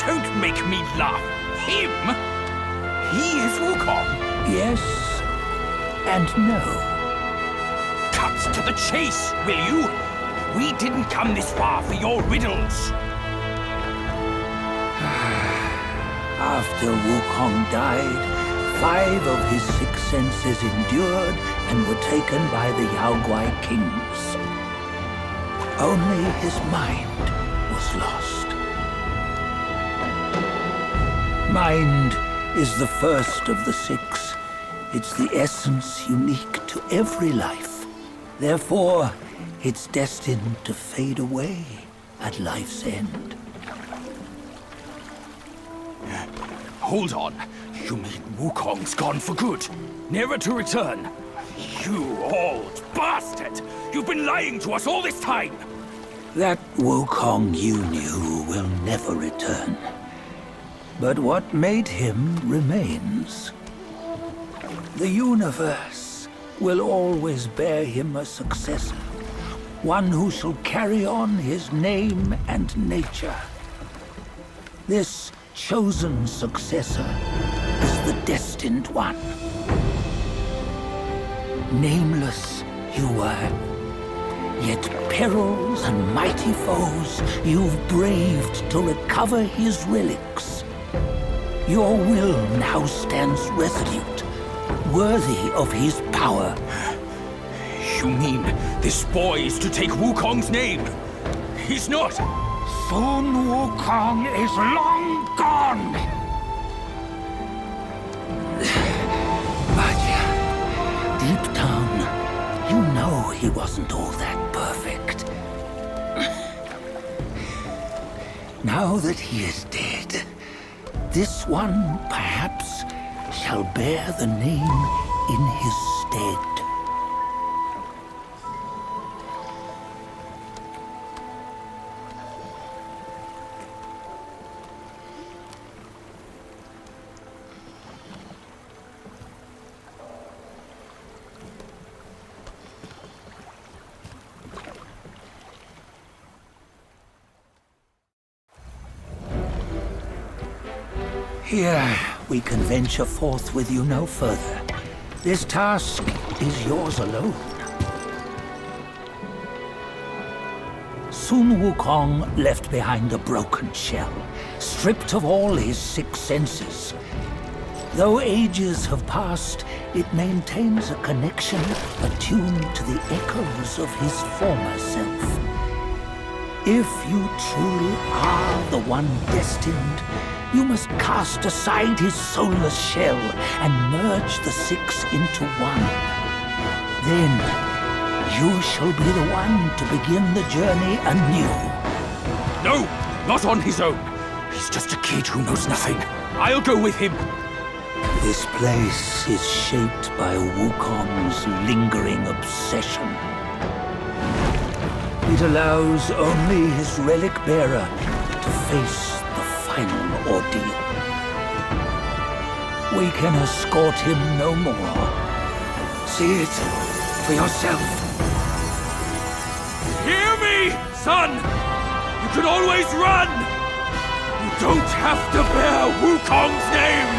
Don't make me laugh. Him? He is Wukong? Yes and no. Cut to the chase, will you? We didn't come this far for your riddles. After Wukong died, 5 of his 6 senses endured and were taken by the Yaoguai kings. Only his mind was lost. Mind is the first of the 6. It's the essence unique to every life. Therefore, it's destined to fade away at life's end. Hold on. You mean Wukong's gone for good? Never to return? You old bastard! You've been lying to us all this time! That Wukong you knew will never return. But what made him remains. The universe will always bear him a successor. One who shall carry on his name and nature. This chosen successor is the Destined One. Nameless you were, yet perils and mighty foes you've braved to recover his relics. Your will now stands resolute, worthy of his power. You mean this boy is to take Wukong's name? He's not! Sun Wukong is long gone! Bajie, deep down, you know he wasn't all that perfect. Now that he is dead, this one, perhaps, shall bear the name in his stead. Here, we can venture forth with you no further. This task is yours alone. Sun Wukong left behind a broken shell, stripped of all his 6 senses. Though ages have passed, it maintains a connection attuned to the echoes of his former self. If you truly are the one destined, you must cast aside his soulless shell and merge the 6 into one. Then, you shall be the one to begin the journey anew. No! Not on his own! He's just a kid who knows nothing. I'll go with him! This place is shaped by Wukong's lingering obsession. It allows only his relic bearer to face the final ordeal. We can escort him no more. See it for yourself. Hear me, son! You can always run! You don't have to bear Wukong's name!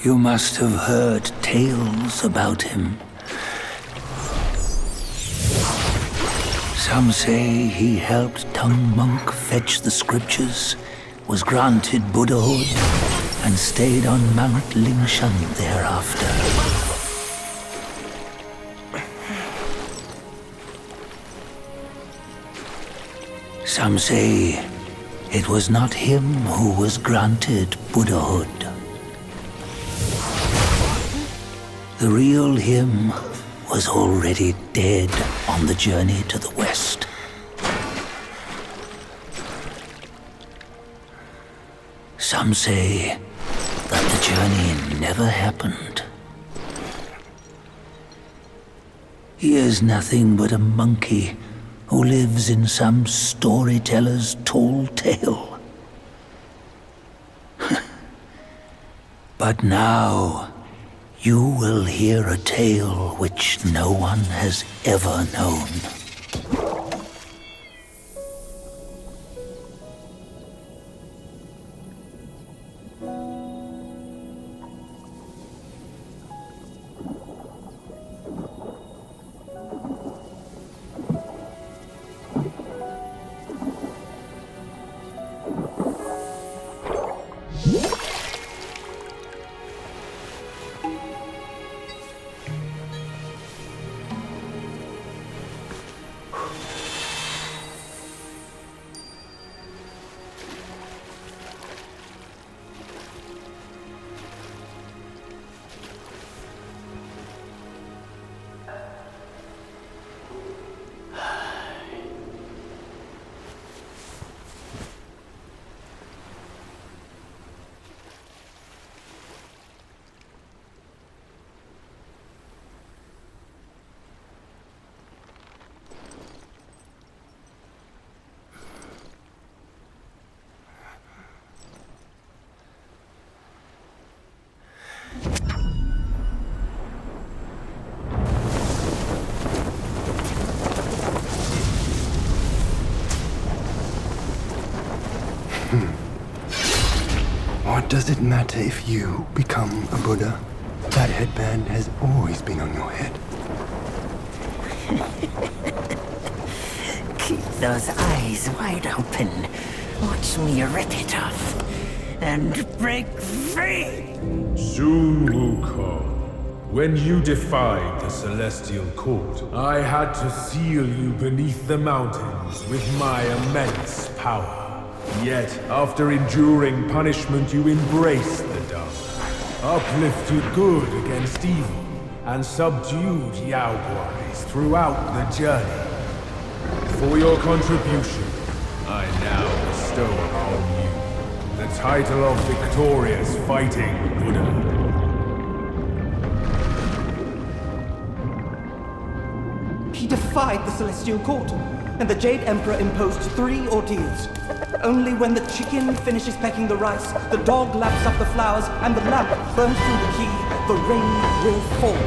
You must have heard tales about him. Some say he helped Tung Monk fetch the scriptures, was granted Buddhahood, and stayed on Mount Lingshan thereafter. Some say it was not him who was granted Buddhahood. The real him was already dead on the journey to the west. Some say that the journey never happened. He is nothing but a monkey who lives in some storyteller's tall tale. But now, you will hear a tale which no one has ever known. What does it matter if you become a Buddha? That headband has always been on your head. Keep those eyes wide open. Watch me rip it off. And break free! Sun Wukong, when you defied the Celestial Court, I had to seal you beneath the mountains with my immense power. Yet, after enduring punishment, you embraced the dark, uplifted good against evil, and subdued Yaoguais throughout the journey. For your contribution, I now bestow upon you the title of Victorious Fighting Buddha. He defied the Celestial Court, and the Jade Emperor imposed 3 ordeals. Only when the chicken finishes pecking the rice, the dog laps up the flowers, and the lamp burns through the key, the rain will fall.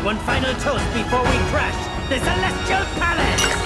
One final toast before we crash the Celestial Palace!